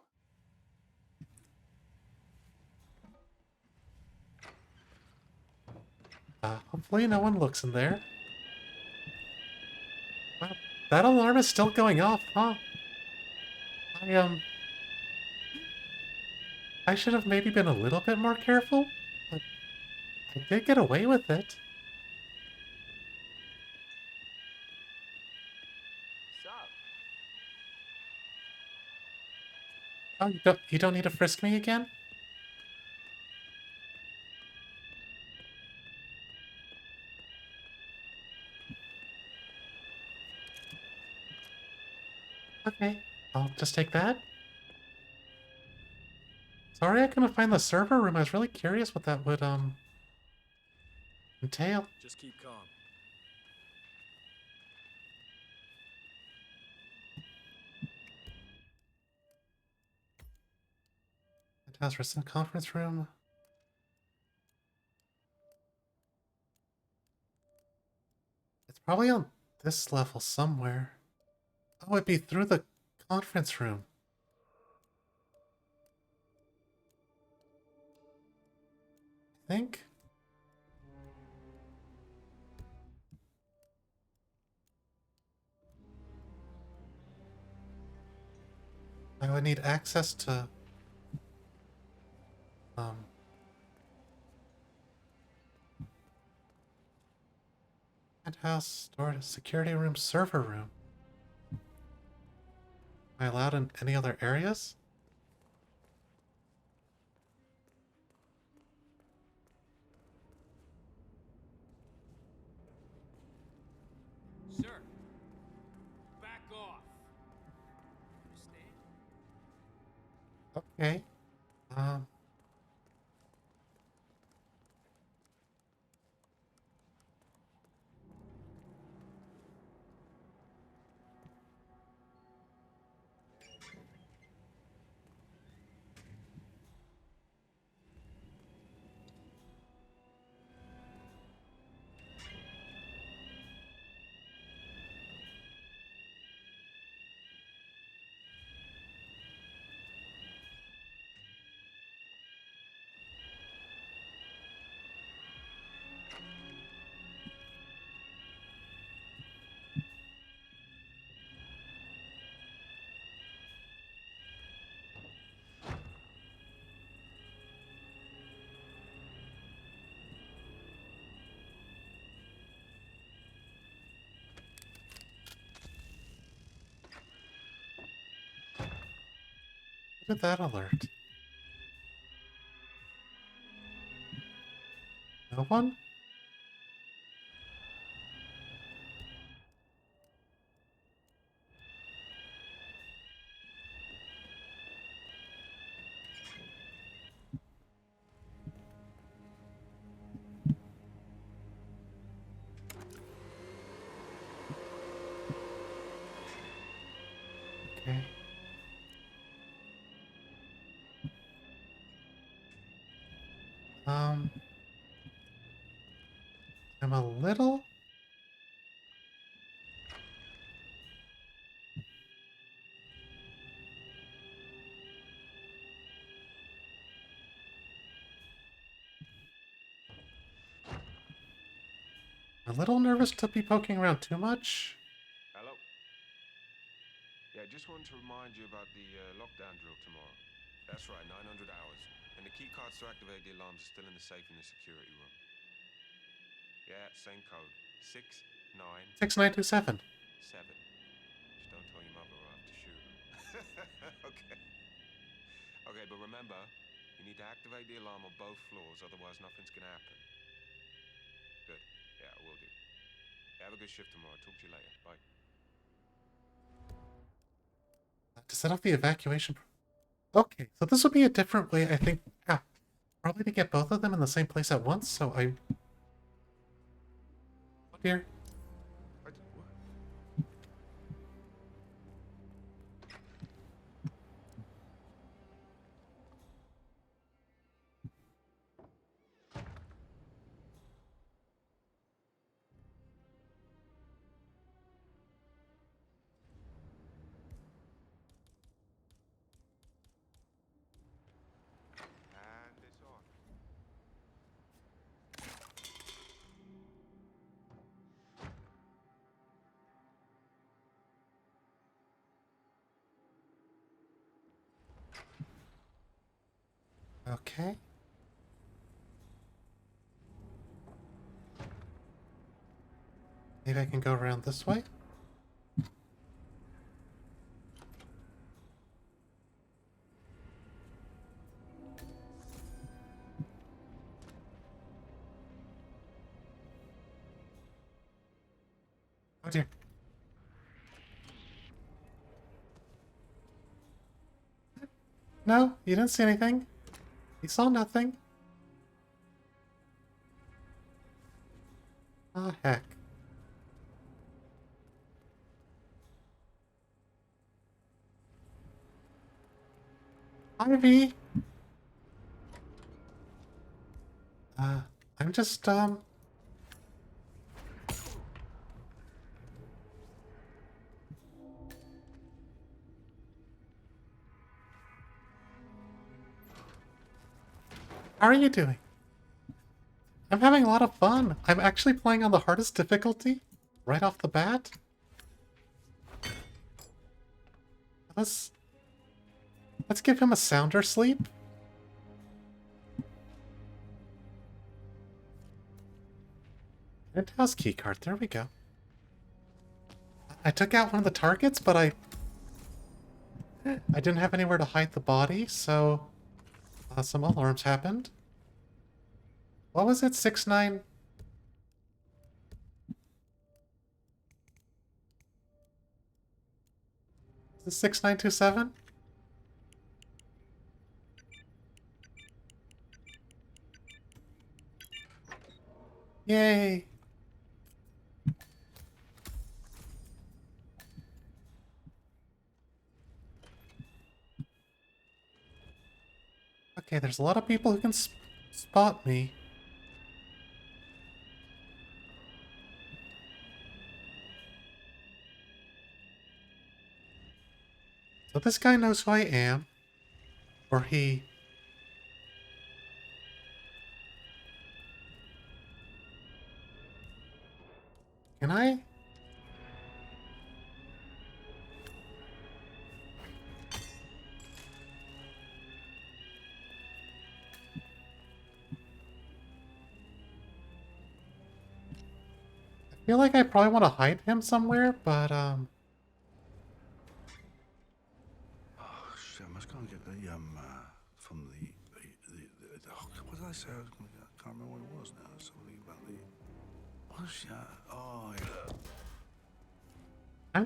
Hopefully no one looks in there. Wow, that alarm is still going off, huh? I should have maybe been a little bit more careful, but I did get away with it. Oh, you don't need to frisk me again? Okay, I'll just take that. Sorry I couldn't find the server room. I was really curious what that would, entail. Just keep calm. Penthouse Resident Conference Room. It's probably on this level somewhere. Oh, it'd be through the conference room. I think. I would need access to penthouse, storage, security room, server room. Am I allowed in any other areas? Sir, back off. Understand? Okay. Did that alert? No one? Okay. I'm a little... A little nervous to be poking around too much. Hello? Yeah, just wanted to remind you about the lockdown drill tomorrow. That's right, 900 hours. And the key cards to activate the alarms are still in the safe in the security room. Yeah, same code. 6927. 7. Just don't tell your mother or I'll have to shoot her. Okay. Okay, but remember, you need to activate the alarm on both floors, otherwise nothing's gonna happen. Good. Yeah, I will do. Have a good shift tomorrow. Talk to you later. Bye. To set off the evacuation... Okay, so this would be a different way, I think. Yeah, probably to get both of them in the same place at once, so I... Oh dear. And it's on. Okay. Maybe I can go around this way? Oh dear. No, you didn't see anything. You saw nothing. Ah, heck. Ivy! I'm just, How are you doing? I'm having a lot of fun. I'm actually playing on the hardest difficulty right off the bat. Let's give him a sounder sleep. And house keycard, there we go. I took out one of the targets, but I didn't have anywhere to hide the body, so some alarms happened. What was it? 6-9? Is it 6927? Yay! Okay, there's a lot of people who can spot me. So this guy knows who I am. Or he... Can I? I feel like I probably want to hide him somewhere, but Oh, shit, I must go and get the I say? I can't remember what it was now. Something about the... What's that? Oh, yeah. I'm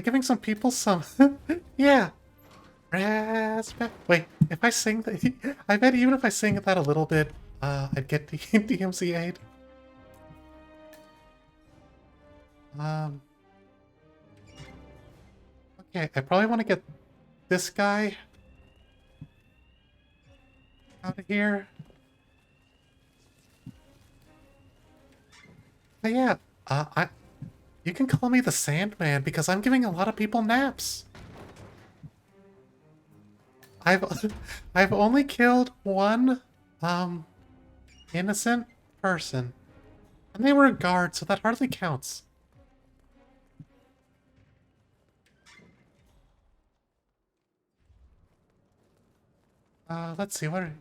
giving some people some, yeah. Wait, if I sing that, I bet even if I sing that a little bit, I'd get the DMCA'd. Okay, I probably want to get this guy out of here. But yeah, you can call me the Sandman because I'm giving a lot of people naps. I've only killed one, innocent person. And they were a guard, so that hardly counts. Let's see, what are...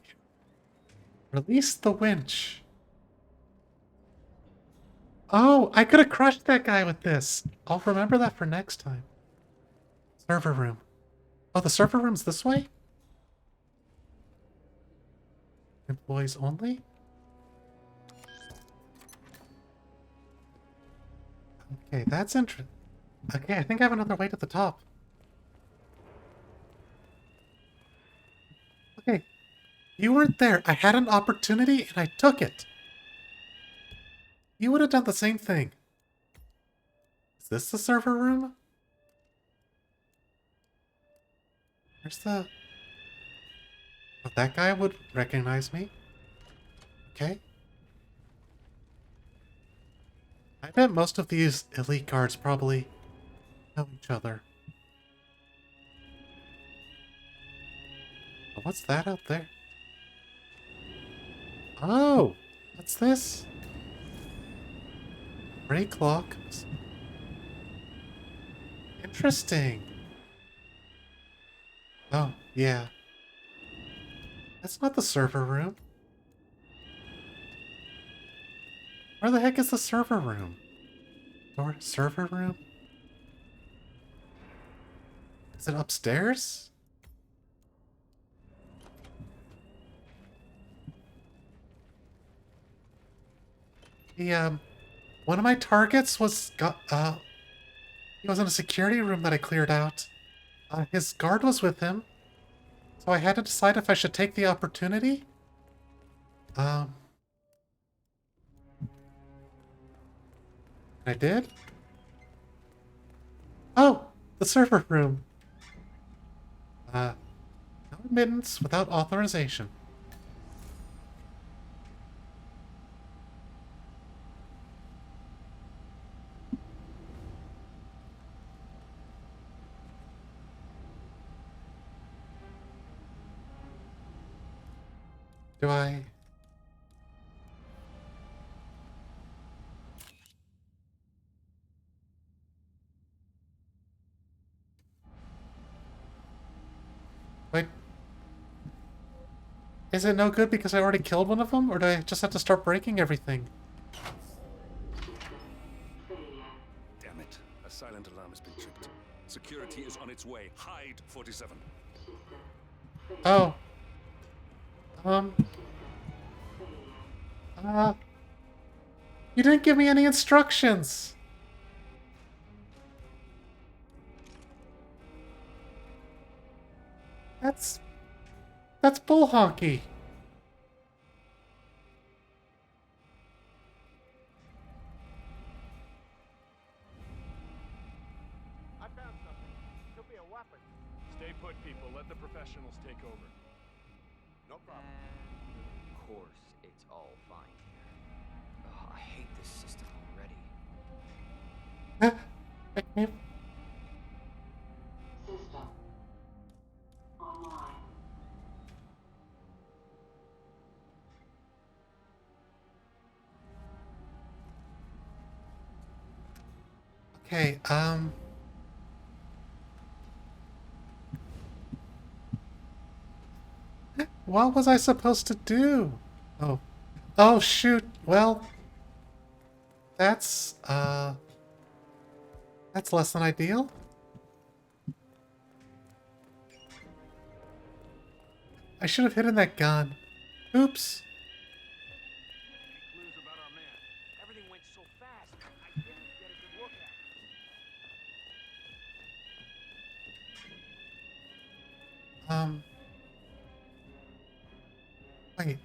Release the winch. Oh, I could have crushed that guy with this. I'll remember that for next time. Server room. Oh, the server room's this way? Employees only? Okay, that's interesting. Okay, I think I have another way to the top. Okay, you weren't there. I had an opportunity and I took it. You would have done the same thing. Is this the server room? Where's the... Oh, that guy would recognize me. Okay. I bet most of these elite guards probably know each other. Oh, what's that out there? Oh! What's this? Gray clock. Interesting. Oh, yeah. That's not the server room. Where the heck is the server room? Or server room? Is it upstairs? The, one of my targets was, he was in a security room that I cleared out. His guard was with him, so I had to decide if I should take the opportunity. I did? Oh, the server room. No admittance without authorization. Do I... Wait. Is it no good because I already killed one of them? Or do I just have to start breaking everything? Damn it. A silent alarm has been tripped. Security is on its way. Hide, 47. Oh. You didn't give me any instructions! That's bull honky. I found something. Could be a weapon. Stay put, people. Let the professionals take over. No problem. Of course, it's all fine here. Oh, I hate this system already. System online. Okay, what was I supposed to do? Oh. Oh, shoot. Well, that's less than ideal. I should have hidden that gun. Oops. Any clues about our man? Everything went so fast. I didn't get a good look at him. Wait.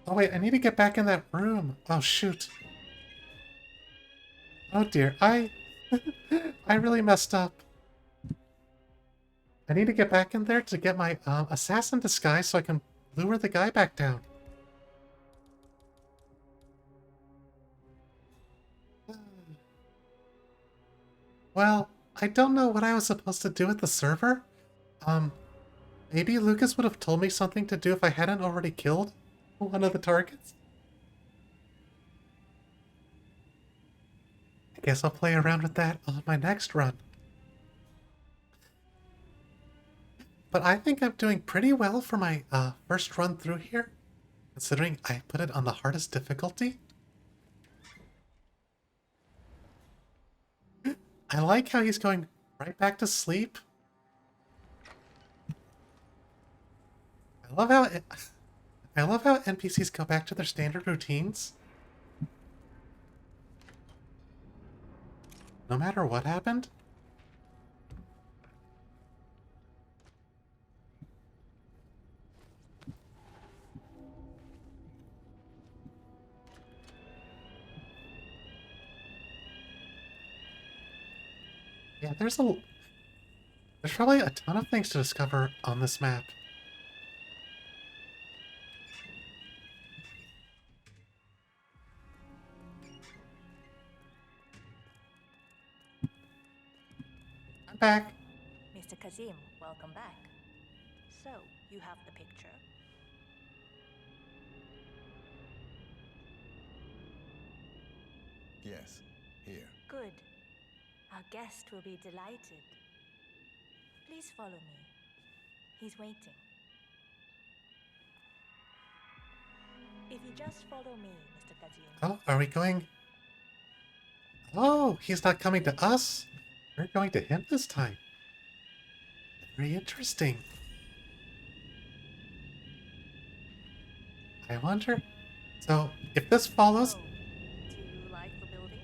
Oh wait, I need to get back in that room. Oh shoot. Oh dear, I really messed up. I need to get back in there to get my assassin disguise so I can lure the guy back down. Well, I don't know what I was supposed to do with the server. Maybe Lucas would have told me something to do if I hadn't already killed one of the targets. I guess I'll play around with that on my next run. But I think I'm doing pretty well for my first run through here, considering I put it on the hardest difficulty. I like how he's going right back to sleep. I love how NPCs go back to their standard routines. No matter what happened. Yeah, there's probably a ton of things to discover on this map. I'm back. Mr. Kazim, welcome back. So, you have the picture? Yes, here. Good. Our guest will be delighted. Please follow me. He's waiting. If you just follow me, Mr. Kazim. Oh, are we going? Oh, he's not coming to us. We're going to him this time. Very interesting. I wonder. So, if this follows. Oh, do you like the building?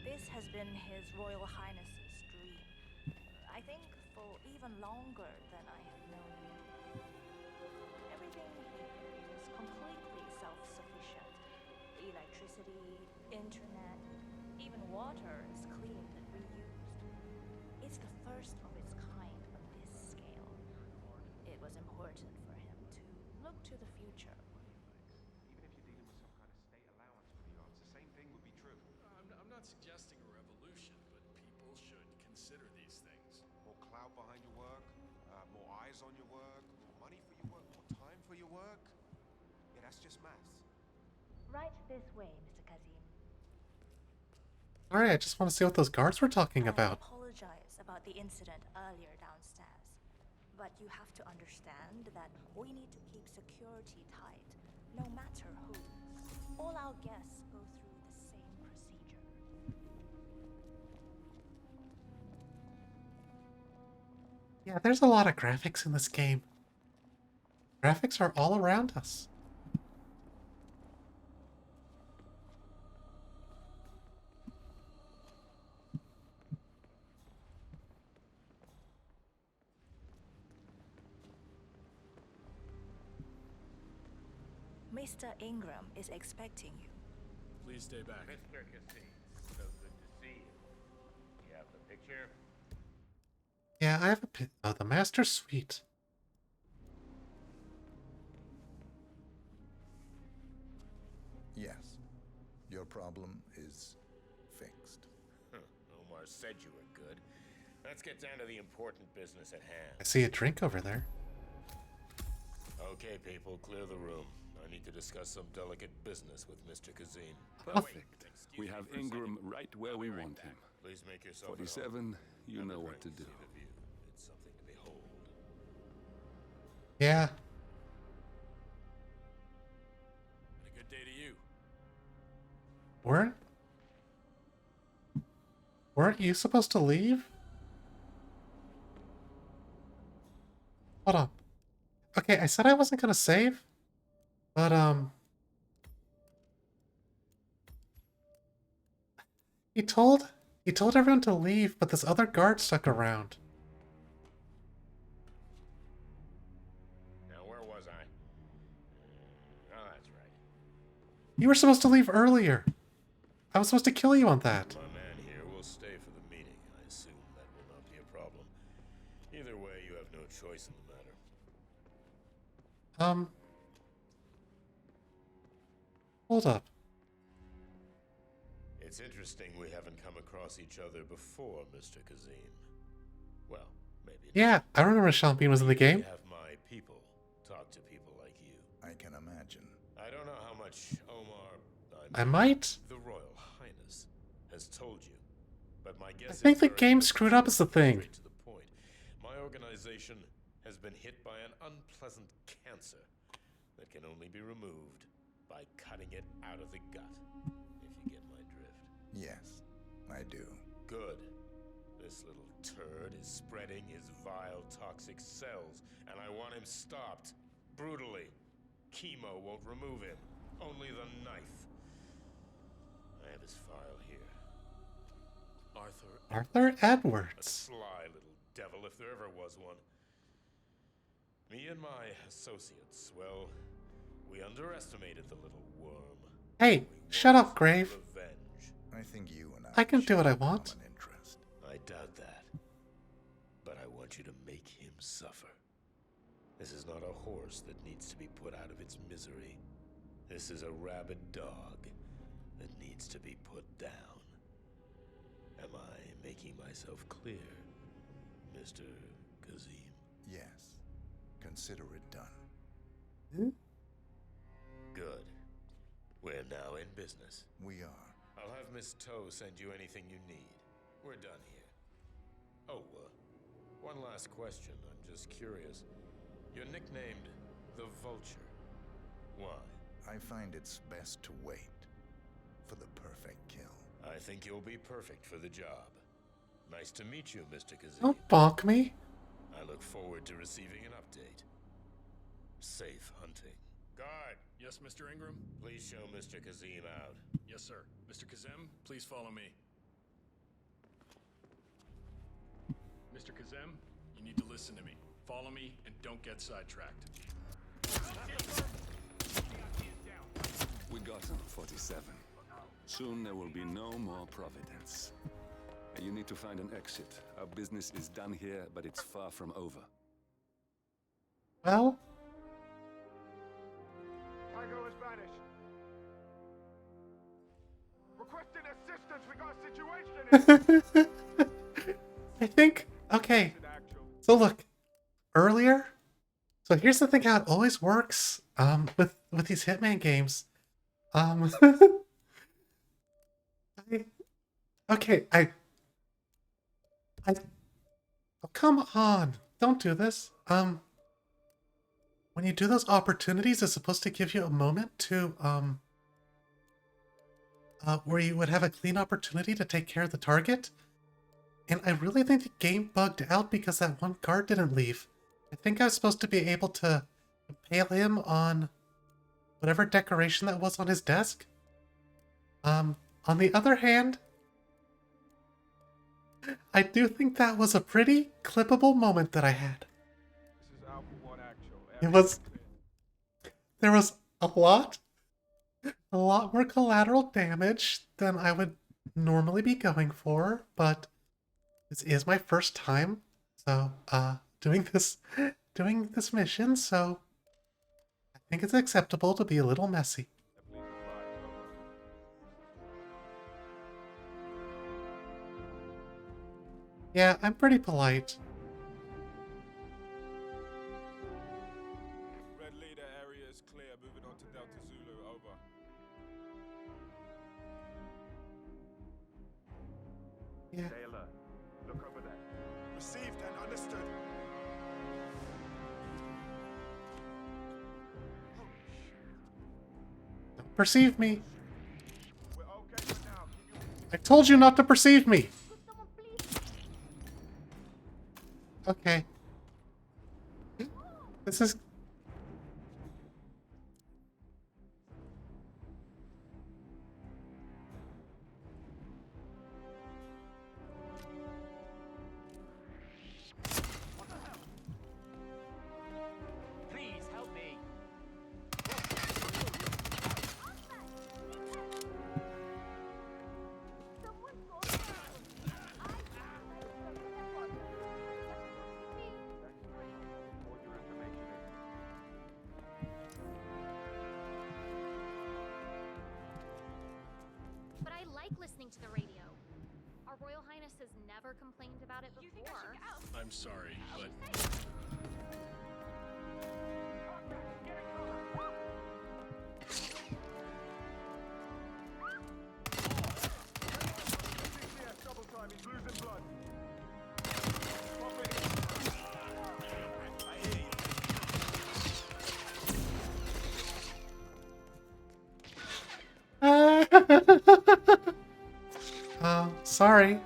This has been His Royal Highness's dream. I think for even longer than I have known you. Everything here is completely self-sufficient. Electricity, internet, even water is cleaned and reused. It's the first of its kind on this scale. It was important for him to look to the future. Even if you're dealing with some kind of state allowance for the arts, the same thing would be true. I'm not suggesting a revolution, but people should consider these things. More clout behind your work, more eyes on your work, more money for your work, more time for your work. Yeah, that's just maths. Right this way, Mr. Kazim. Alright, I just want to see what those guards were talking about. I apologize about the incident earlier downstairs, but you have to understand that we need to keep security tight, no matter who. All our guests go through the same procedure. Yeah, there's a lot of graphics in this game. Graphics are all around us. Mr. Ingram is expecting you. Please stay back. Mr. Cassie, so good to see you. You have the picture? Yeah, I have the Master Suite. Yes. Your problem is fixed. Omar said you were good. Let's get down to the important business at hand. I see a drink over there. Okay, people, clear the room. I need to discuss some delicate business with Mr. Kazim. Perfect. We have Ingram right where we want him. Please make yourself 47, you know what to do. It's something to behold. Yeah. And a good day to you. Weren't you supposed to leave? Hold on. Okay, I said I wasn't gonna save. But, he told everyone to leave, but this other guard stuck around. Now, where was I? Oh, that's right. You were supposed to leave earlier. I was supposed to kill you on that. My man here will stay for the meeting. I assume that will not be a problem. Either way, you have no choice in the matter. Hold up. It's interesting we haven't come across each other before, Mr. Kazim. Well, maybe. Yeah, I remember Champagne was in the game. Have my people talk to people like you. I can imagine. I don't know how much Omar, I might. the Royal Highness, has told you, but my guess I think is the game screwed up is the thing. straight to the point. My organization has been hit by an unpleasant cancer that can only be removed by cutting it out of the gut, if you get my drift. Yes, I do. Good. This little turd is spreading his vile, toxic cells, and I want him stopped. Brutally. Chemo won't remove him. Only the knife. I have his file here. Arthur A Edwards. sly little devil, if there ever was one. Me and my associates, well, we underestimated the little worm. Hey, shut up, Grave. Revenge. I think you and I can do what I share a want. common interest. I doubt that. But I want you to make him suffer. This is not a horse that needs to be put out of its misery. This is a rabid dog that needs to be put down. Am I making myself clear, Mr. Kazim? Yes. Consider it done. Good. We're now in business. We are. I'll have Miss Toe send you anything you need. We're done here. Oh, one last question. I'm just curious. You're nicknamed the Vulture. Why? I find it's best to wait for the perfect kill. I think you'll be perfect for the job. Nice to meet you, Mr. Kazim. Don't balk me. I look forward to receiving an update. Safe hunting. Guard! Yes, Mr. Ingram? Please show Mr. Kazim out. Yes, sir. Mr. Kazim, please follow me. Mr. Kazim, you need to listen to me. Follow me and don't get sidetracked. We got him, 47. Soon there will be no more Providence. You need to find an exit. Our business is done here, but it's far from over. Well, Tango is vanished. Requesting assistance, we got a situation. I think, okay. So look, earlier, so here's the thing how it always works, with these Hitman games. Oh, come on, don't do this. When you do those opportunities, it's supposed to give you a moment to, where you would have a clean opportunity to take care of the target. And I really think the game bugged out because that one guard didn't leave. I think I was supposed to be able to impale him on whatever decoration that was on his desk. On the other hand, I do think that was a pretty clippable moment that I had. This is Alpha 1 Actual. It was... There was a lot more collateral damage than I would normally be going for, but this is my first time, so, doing this mission, so I think it's acceptable to be a little messy. Yeah, I'm pretty polite. Red leader area is clear. Moving on to Delta Zulu. Over. Yeah. Stay alert. Look over there. Received and understood. Don't perceive me. I told you not to perceive me. Okay. This is... Highness has never complained about it before. I'm sorry, but double time, he's losing blood. Sorry.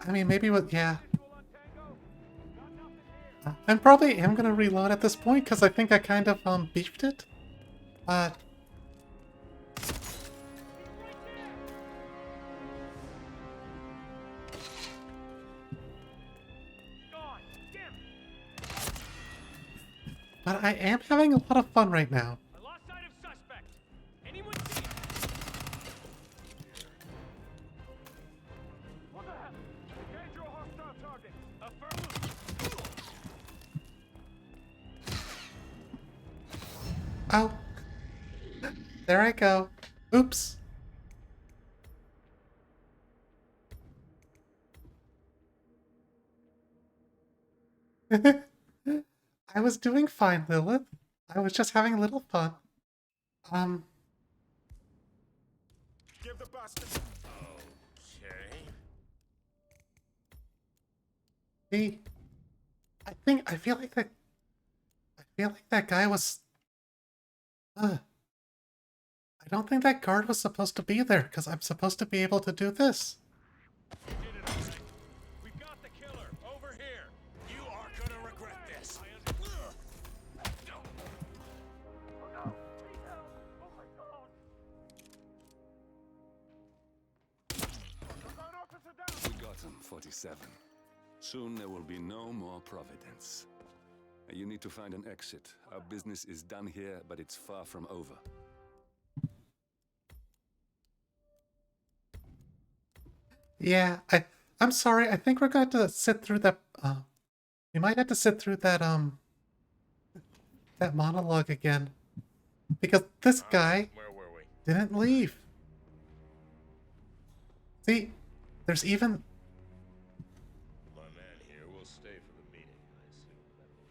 I mean, maybe with, yeah. I'm probably am gonna reload at this point, because I think I kind of, beefed it. But... But I am having a lot of fun right now. I lost sight of suspect. Anyone see? What the hell? Engage your hostile target. Oh. There I go. Oops. I was doing fine, Lilith. I was just having a little fun. Give the bastard. Okay. See, I feel like that guy was... I don't think that guard was supposed to be there, because I'm supposed to be able to do this. We got the killer over here. You are gonna regret this. We got him, 47. Soon there will be no more Providence. You need to find an exit. Our business is done here, but it's far from over. Yeah, I'm sorry. I think we're going to have to sit through that. We might have to sit through that that monologue again, because this guy didn't leave. See, there's even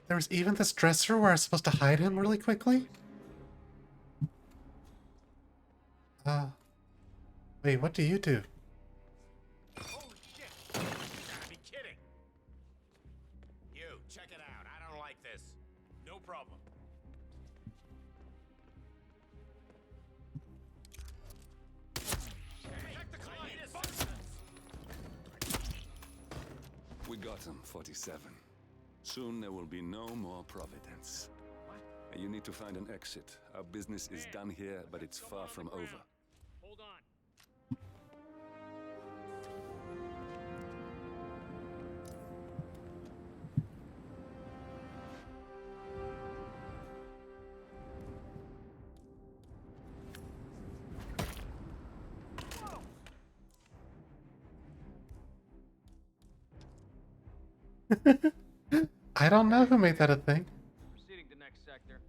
there's even this dresser where I was supposed to hide him really quickly. Wait, what do you do? Gotta be kidding. You, check it out. I don't like this. no problem. We got him, 47. Soon there will be no more Providence. You need to find an exit. Our business is done here, but it's far from over. Hold on. I don't know who made that a thing. Proceeding to next sector.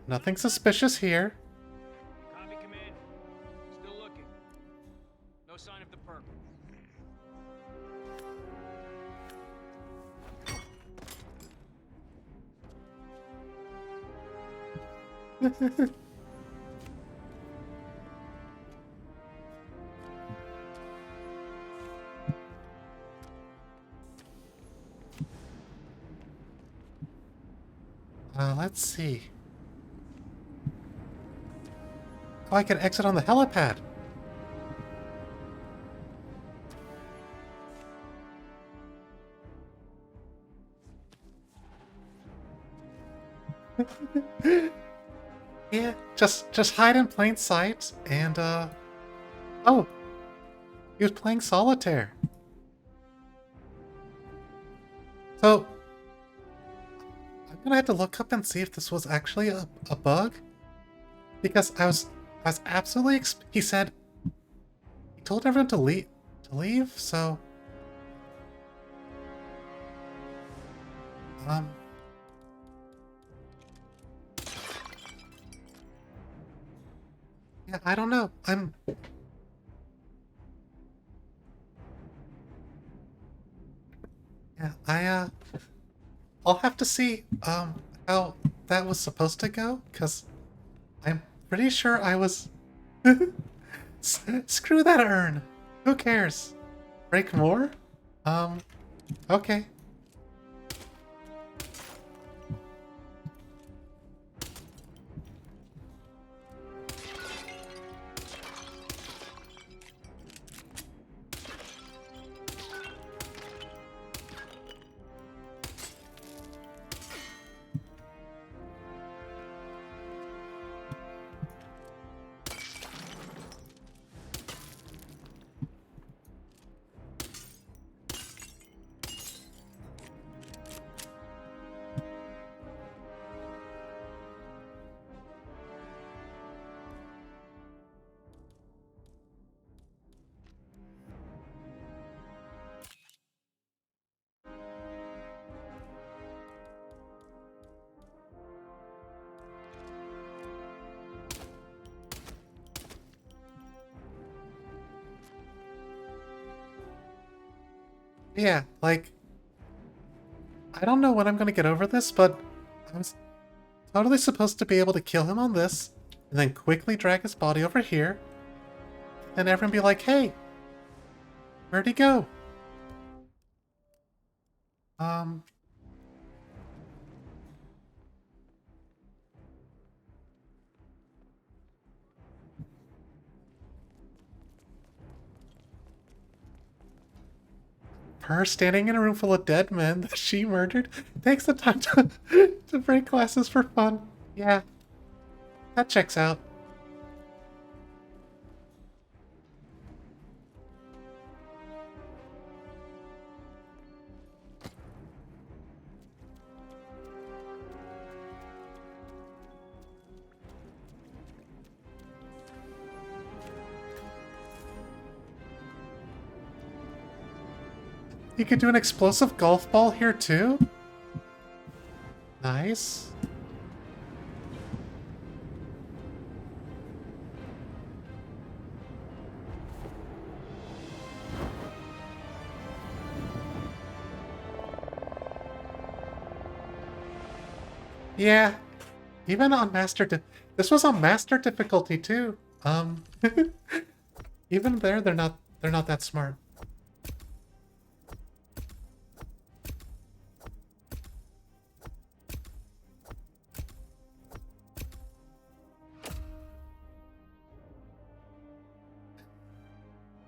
Nothing suspicious here. Copy, command. Still looking. No sign of the perp. Let's see. Oh, I can exit on the helipad. Yeah, just hide in plain sight and oh, he was playing solitaire. So I'm gonna have to look up and see if this was actually a bug, because I was absolutely he said he told everyone to leave, so Yeah, I don't know. Yeah, I'll have to see, how that was supposed to go, because I'm pretty sure I was... Screw that urn! Who cares? Break more? Okay. Yeah, like, I don't know when I'm gonna get over this, but I'm totally supposed to be able to kill him on this, and then quickly drag his body over here, and everyone be like, hey, where'd he go? Um... Her standing in a room full of dead men that she murdered takes the time to break glasses for fun. Yeah, that checks out. You could do an explosive golf ball here too? Nice. Yeah, even on this was on master difficulty too. Even there, they're not that smart.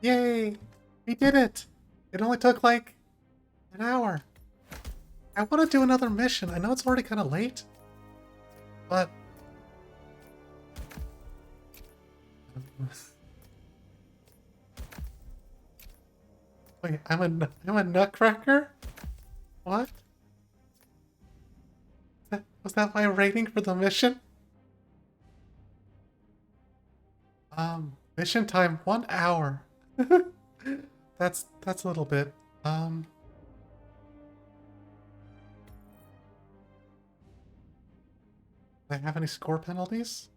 Yay! We did it! It only took like an hour. I want to do another mission. I know it's already kind of late, but wait, I'm a nutcracker? What? Was that my rating for the mission? Mission time 1 hour. That's a little bit. Do I have any score penalties?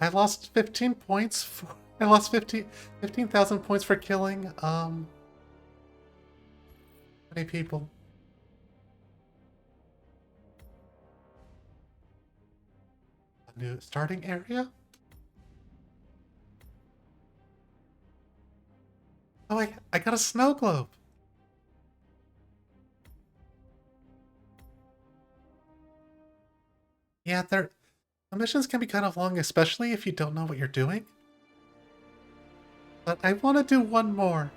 I lost 15 points for I lost 15,000 points for killing many people. A new starting area? Oh, I got a snow globe. Yeah, the missions can be kind of long, especially if you don't know what you're doing. But I want to do one more.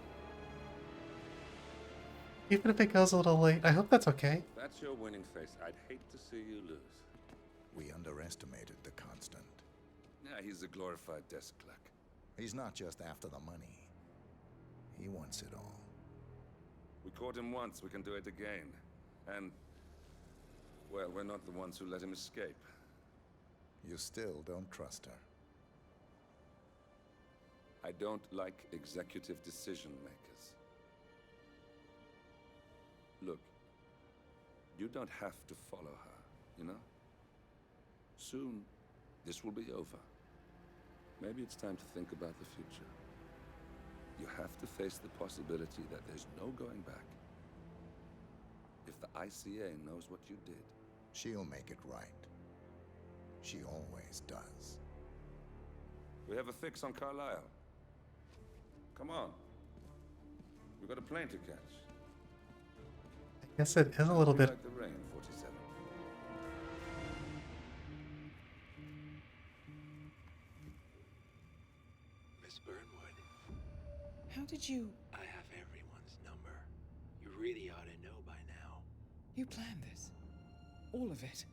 Even if it goes a little late. I hope that's okay. That's your winning face. I'd hate to see you lose. We underestimated the Constant. Yeah, he's a glorified desk clerk. He's not just after the money. He wants it all. We caught him once, we can do it again. And, well, we're not the ones who let him escape. You still don't trust her. I don't like executive decision makers. Look, you don't have to follow her, you know? Soon, this will be over. Maybe it's time to think about the future. You have to face the possibility that there's no going back. If the ICA knows what you did, she'll make it right. She always does. we have a fix on Carlisle. Come on. We've got a plane to catch. I guess it is a little bit. Like the rain, 47. Miss Burnwood, How did you... I have everyone's number. You really ought to know by now. You planned this? All of it?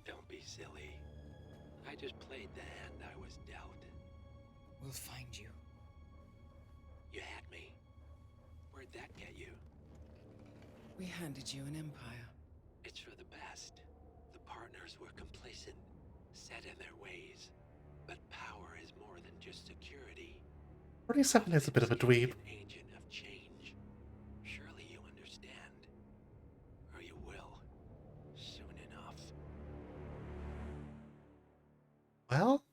Don't be silly. I just played the hand I was dealt. We'll find you. You had me. Where'd that get you? We handed you an empire. It's for the best. The partners were complacent, set in their ways. But power is more than just security. 47 is a bit of a dweeb. An agent of change. Surely you understand. Or you will. Soon enough. Well,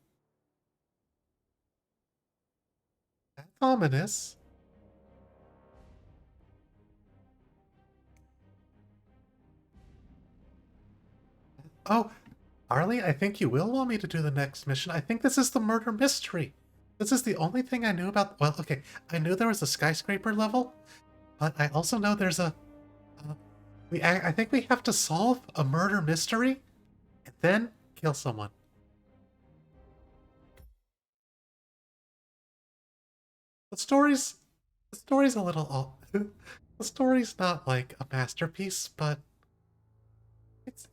that's ominous. Oh, Arlie, I think you will want me to do the next mission. I think this is the murder mystery. This is the only thing I knew about. Well, okay, I knew there was a skyscraper level, but I also know there's a. I think we have to solve a murder mystery and then kill someone. The story's a little. The story's not like a masterpiece, but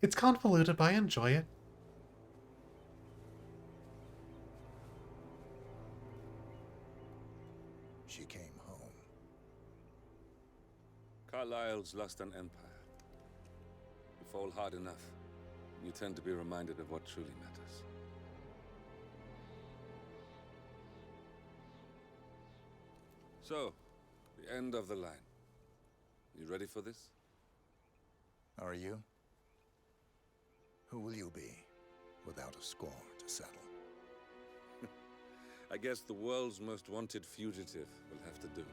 it's convoluted, but I enjoy it. She came home. Carlisle's lost an empire. You fall hard enough, you tend to be reminded of what truly matters. So, the end of the line. You ready for this? Are you? Who will you be without a score to settle? I guess the world's most wanted fugitive will have to do.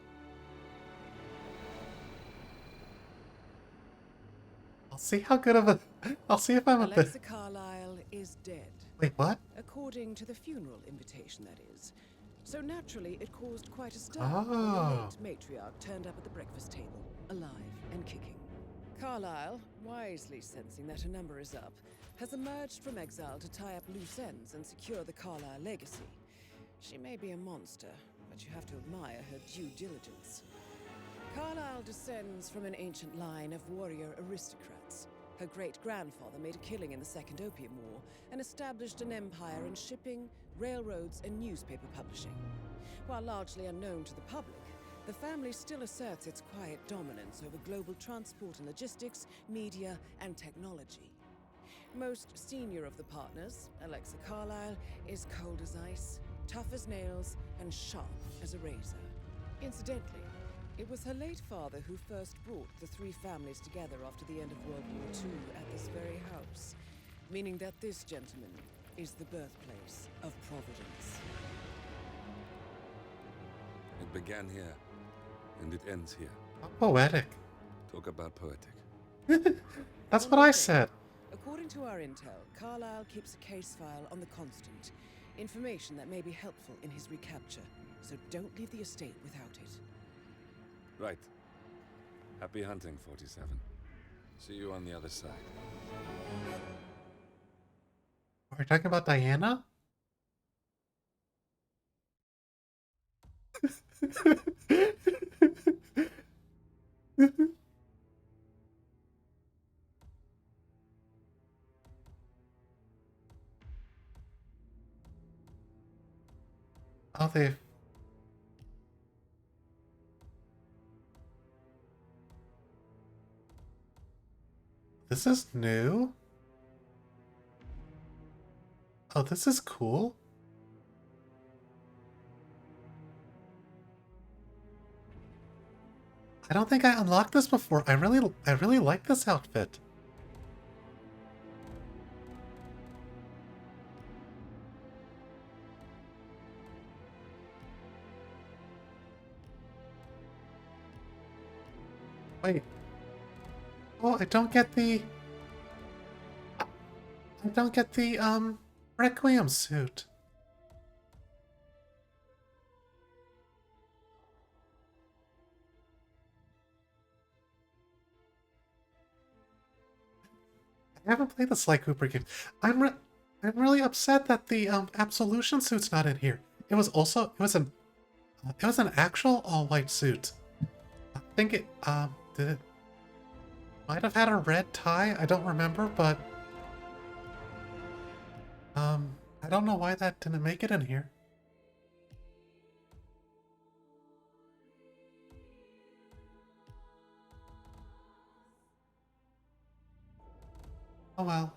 I'll see how good of a. I'll see if I'm a bit. Alexa Carlisle is dead. Wait, what? According to the funeral invitation, that is. So naturally, it caused quite a stir Oh. when the late matriarch turned up at the breakfast table, alive and kicking. Carlisle, wisely sensing that her number is up, has emerged from exile to tie up loose ends and secure the Carlisle legacy. She may be a monster, but you have to admire her due diligence. Carlisle descends from an ancient line of warrior aristocrats. Her great-grandfather made a killing in the Second Opium War and established an empire in shipping, railroads, and newspaper publishing. While largely unknown to the public, the family still asserts its quiet dominance over global transport and logistics, media, and technology. Most senior of the partners, Alexa Carlisle, is cold as ice, tough as nails, and sharp as a razor. Incidentally, it was her late father who first brought the three families together after the end of World War II at this very house, meaning that this gentleman is the birthplace of Providence. It began here, and it ends here. How poetic. Talk about poetic. That's what I said. According to our intel, Carlisle keeps a case file on the Constant, information that may be helpful in his recapture, so don't leave the estate without it. Right. Happy hunting, 47. See you on the other side. Are we talking about Diana? Oh, they've... This is new? Oh, this is cool. I don't think I unlocked this before. I really like this outfit. Wait. Oh, I don't get the... I don't get the, Requiem suit. I haven't played the Sly Cooper game. I'm really upset that the Absolution suit's not in here. It was an actual all-white suit. I think it did it might have had a red tie, I don't remember, but I don't know why that didn't make it in here. Oh well,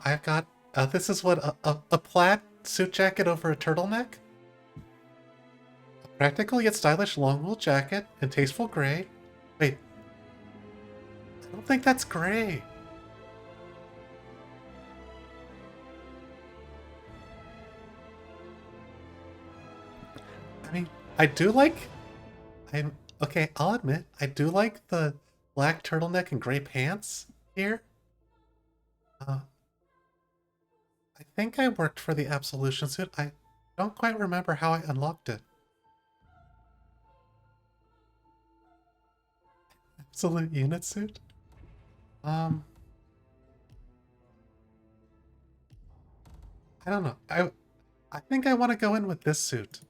I've got, this is what, a plaid suit jacket over a turtleneck? A practical yet stylish long wool jacket in tasteful gray. Wait, I don't think that's gray. I mean, I do like, okay, I'll admit, I do like the black turtleneck and gray pants here. I think I worked for the Absolution suit. I don't quite remember how I unlocked it. Absolute unit suit? I don't know. I think I want to go in with this suit.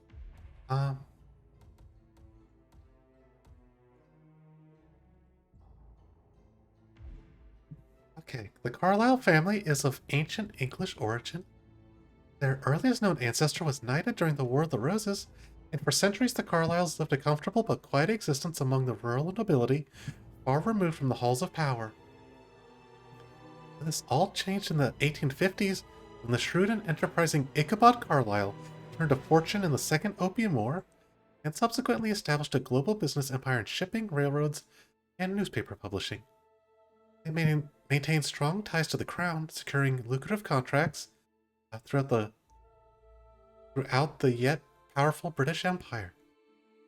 Okay, the Carlyle family is of ancient English origin. Their earliest known ancestor was knighted during the War of the Roses, and for centuries the Carlyles lived a comfortable but quiet existence among the rural nobility, far removed from the halls of power. This all changed in the 1850s when the shrewd and enterprising Ichabod Carlyle turned a fortune in the Second Opium War and subsequently established a global business empire in shipping, railroads, and newspaper publishing. They maintained strong ties to the crown, securing lucrative contracts throughout the yet powerful British Empire.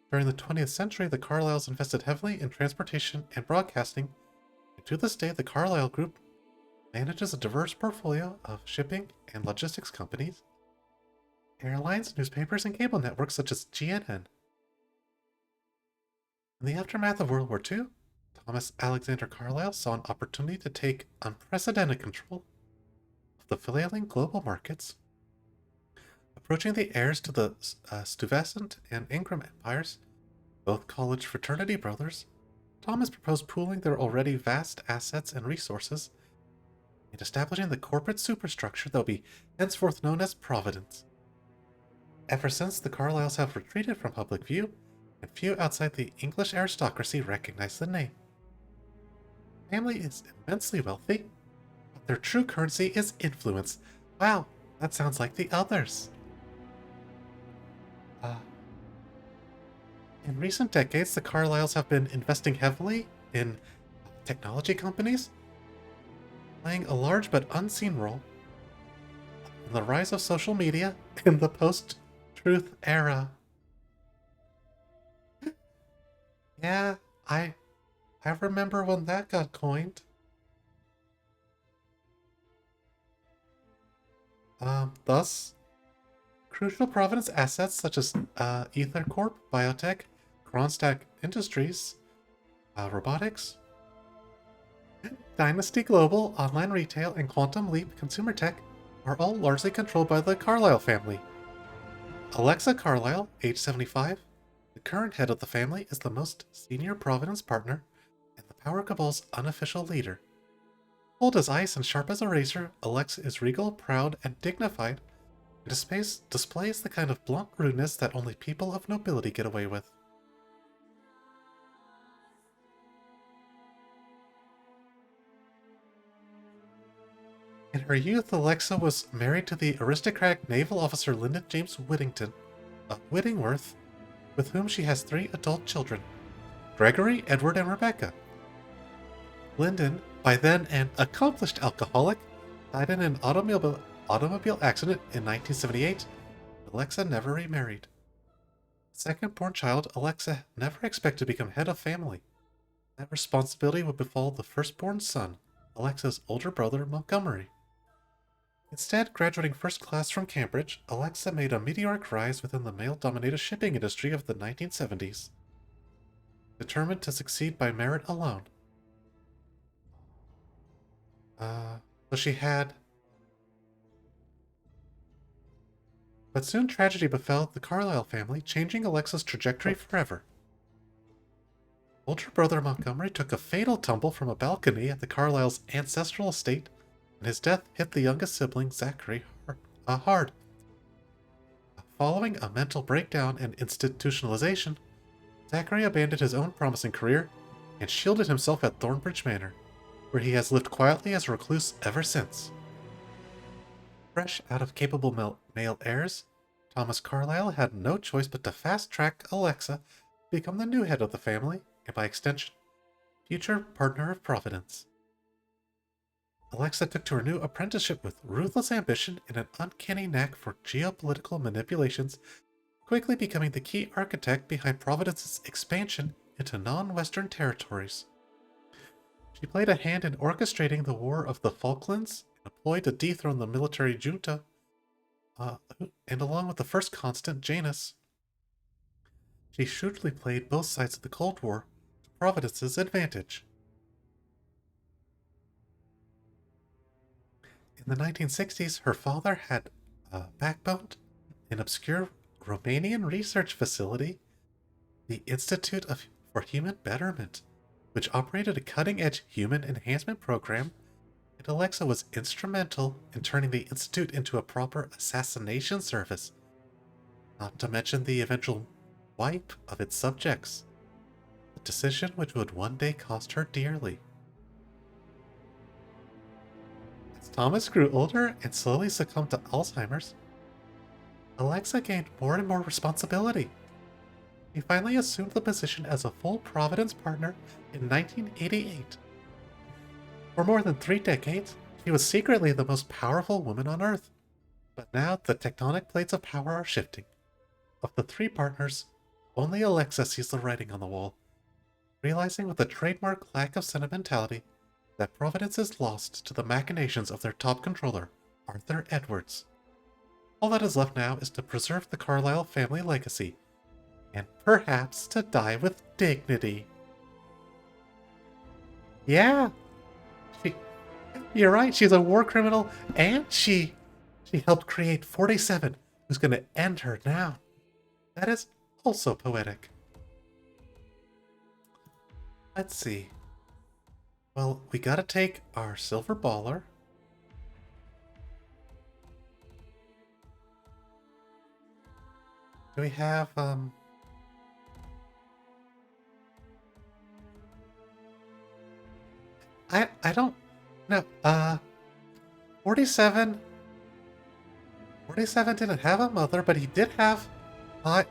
During the 20th century, the Carlyles invested heavily in transportation and broadcasting, and to this day the Carlyle Group manages a diverse portfolio of shipping and logistics companies, airlines, newspapers, and cable networks such as GNN. In the aftermath of World War II, Thomas Alexander Carlyle saw an opportunity to take unprecedented control of the flailing global markets. Approaching the heirs to the Stuyvesant and Ingram empires, both college fraternity brothers, Thomas proposed pooling their already vast assets and resources and establishing the corporate superstructure that will be henceforth known as Providence. Ever since, the Carlyles have retreated from public view, and few outside the English aristocracy recognize the name. The family is immensely wealthy, but their true currency is influence. Wow, that sounds like the others. In recent decades, the Carlyles have been investing heavily in technology companies, playing a large but unseen role in the rise of social media in the post-truth era. Yeah, I remember when that got coined. Thus, crucial Providence assets such as Ether Corp, Biotech, Kronstack Industries, Robotics, Dynasty Global, Online Retail, and Quantum Leap Consumer Tech are all largely controlled by the Carlyle family. Alexa Carlyle, age 75, the current head of the family, is the most senior Providence partner and the Power Cabal's unofficial leader. Cold as ice and sharp as a razor, Alexa is regal, proud, and dignified, and displays the kind of blunt rudeness that only people of nobility get away with. In her youth, Alexa was married to the aristocratic naval officer Lyndon James Whittingworth, with whom she has 3 adult children, Gregory, Edward, and Rebecca. Lyndon, by then an accomplished alcoholic, died in an automobile accident in 1978, Alexa never remarried. Second-born child, Alexa never expected to become head of family. That responsibility would befall the firstborn son, Alexa's older brother, Montgomery. Instead, graduating first class from Cambridge, Alexa made a meteoric rise within the male-dominated shipping industry of the 1970s. Determined to succeed by merit alone. So she had... But soon tragedy befell the Carlyle family, changing Alexa's trajectory forever. Older brother Montgomery took a fatal tumble from a balcony at the Carlyle's ancestral estate, and his death hit the youngest sibling, Zachary, hard. Following a mental breakdown and institutionalization, Zachary abandoned his own promising career and shielded himself at Thornbridge Manor, where he has lived quietly as a recluse ever since. Fresh out of capable male heirs, Thomas Carlyle had no choice but to fast-track Alexa to become the new head of the family, and by extension, future partner of Providence. Alexa took to her new apprenticeship with ruthless ambition and an uncanny knack for geopolitical manipulations, quickly becoming the key architect behind Providence's expansion into non-Western territories. She played a hand in orchestrating the War of the Falklands and employed to dethrone the military junta, and along with the first constant, Janus, she shrewdly played both sides of the Cold War to Providence's advantage. In the 1960s, her father had backboned an obscure Romanian research facility, the Institute for Human Betterment, which operated a cutting-edge human enhancement program, and Alexa was instrumental in turning the institute into a proper assassination service, not to mention the eventual wipe of its subjects, a decision which would one day cost her dearly. As Thomas grew older and slowly succumbed to Alzheimer's, Alexa gained more and more responsibility. He finally assumed the position as a full Providence partner in 1988. For more than 3 decades, she was secretly the most powerful woman on Earth. But now the tectonic plates of power are shifting. Of the 3 partners, only Alexa sees the writing on the wall, realizing with a trademark lack of sentimentality that Providence is lost to the machinations of their top controller, Arthur Edwards. All that is left now is to preserve the Carlyle family legacy, and perhaps to die with dignity. Yeah, you're right, she's a war criminal, and she helped create 47, who's going to end her now. That is also poetic. Let's see. Well, we gotta take our silver baller. Do we have, I don't know. 47 didn't have a mother, but he did have 5.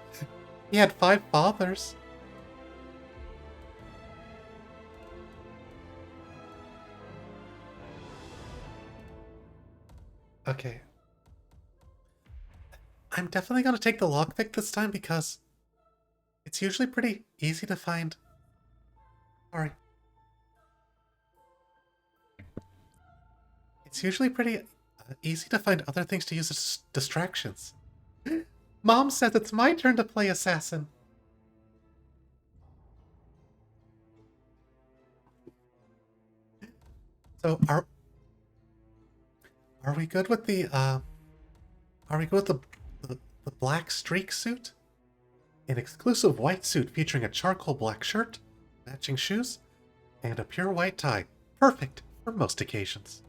He had 5 fathers. Okay. I'm definitely going to take the lockpick this time because it's usually pretty easy to find. Sorry. It's usually pretty easy to find other things to use as distractions. Mom says it's my turn to play assassin. So are we good with the the black streak suit? An exclusive white suit featuring a charcoal black shirt, matching shoes, and a pure white tie. Perfect for most occasions.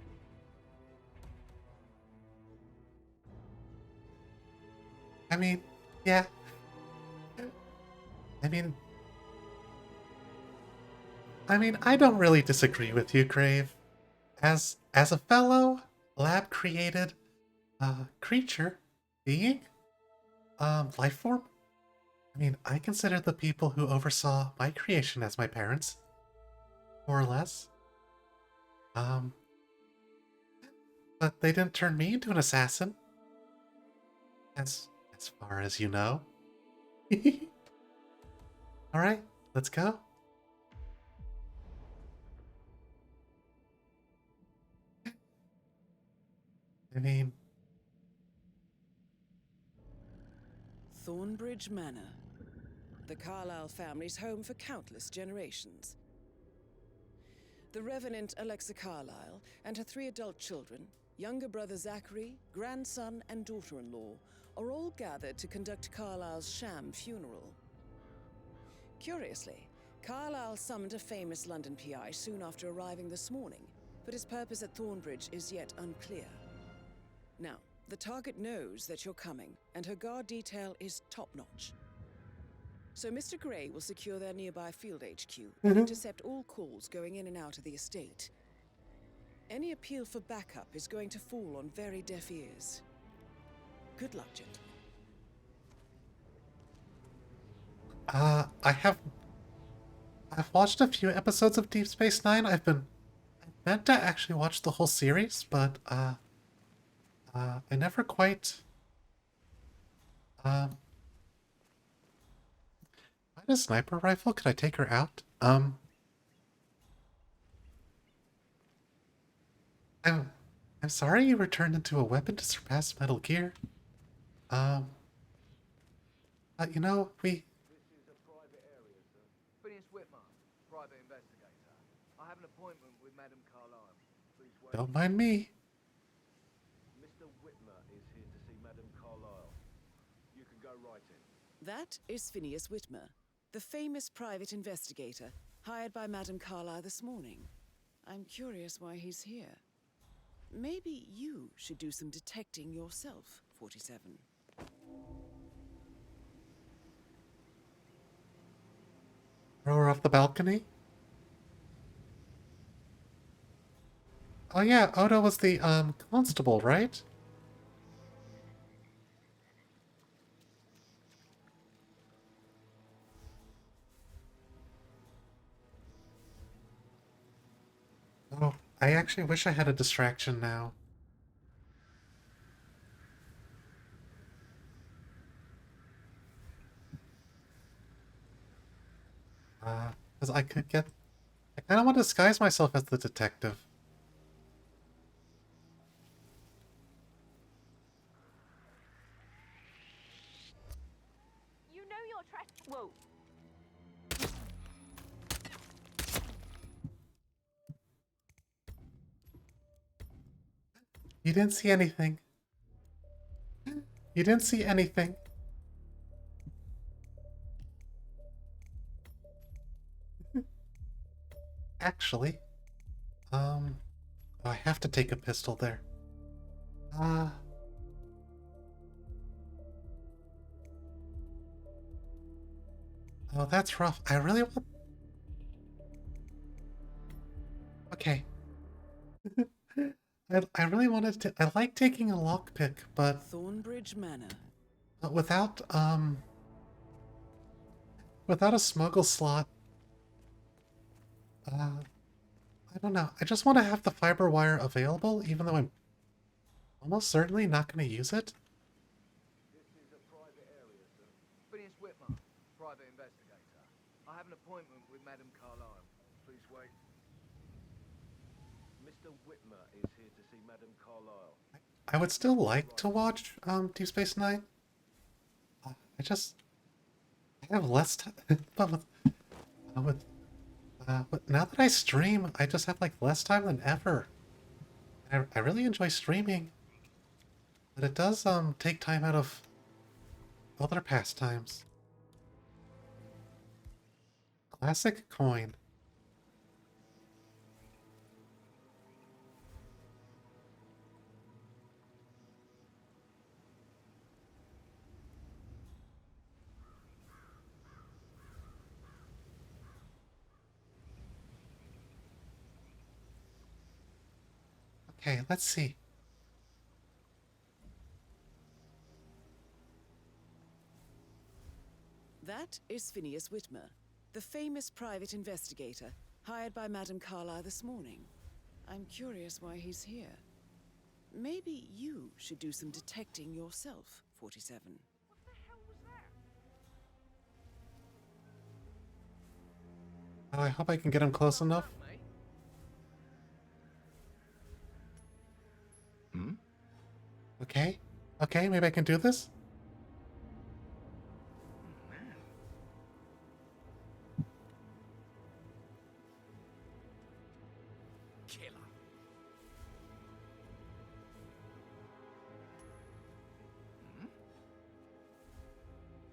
I mean, yeah. I mean, I don't really disagree with you, Crave. As a fellow lab-created creature, being, life form, I mean, I consider the people who oversaw my creation as my parents, more or less. But they didn't turn me into an assassin. As far as you know. Alright, let's go. I mean... Thornbridge Manor. The Carlyle family's home for countless generations. The Revenant Alexa Carlyle and her 3 adult children, younger brother Zachary, grandson, and daughter-in-law, are all gathered to conduct Carlyle's sham funeral. Curiously, Carlyle summoned a famous London PI soon after arriving this morning, but his purpose at Thornbridge is yet unclear. Now, the target knows that you're coming, and her guard detail is top-notch. So Mr. Gray will secure their nearby field HQ and intercept all calls going in and out of the estate. Any appeal for backup is going to fall on very deaf ears. Good luck, gentlemen. I've watched a few episodes of Deep Space Nine. I meant to actually watch the whole series, but I never quite find a sniper rifle. Could I take her out? I'm sorry you were turned into a weapon to surpass Metal Gear. You know, we... Phineas Whitmer, private investigator. I have an appointment with Madame Carlyle. Please wait. Don't mind me. Mr. Whitmer is here to see Madame Carlyle. You can go right in. That is Phineas Whitmer, the famous private investigator hired by Madame Carlyle this morning. I'm curious why he's here. Maybe you should do some detecting yourself, 47. Throw her off the balcony? Oh yeah, Odo was the, constable, right? Oh, I actually wish I had a distraction now. Because I could get... I kind of want to disguise myself as the detective. You know you're Whoa. You didn't see anything. You didn't see anything. Actually, I have to take a pistol there. Oh, that's rough. I really want... Okay. I really wanted to... I like taking a lockpick, but... Thornbridge Manor. Without a smuggle slot... I don't know. I just want to have the fiber wire available, even though I'm almost certainly not going to use it. This is a private area, sir. Phineas Whitmer, private investigator. I have an appointment with Madame Carlyle. Please wait. Mr. Whitmer is here to see Madame Carlyle. I would still like to watch Deep Space Nine. I have less time. But now that I stream, I just have like less time than ever. I really enjoy streaming, but it does take time out of other pastimes. Classic coin. Okay, let's see. That is Phineas Whitmer, the famous private investigator hired by Madame Carlyle this morning. I'm curious why he's here. maybe you should do some detecting yourself, 47. Oh, I hope I can get him close enough. Hmm? Okay. Okay, maybe I can do this? Killer.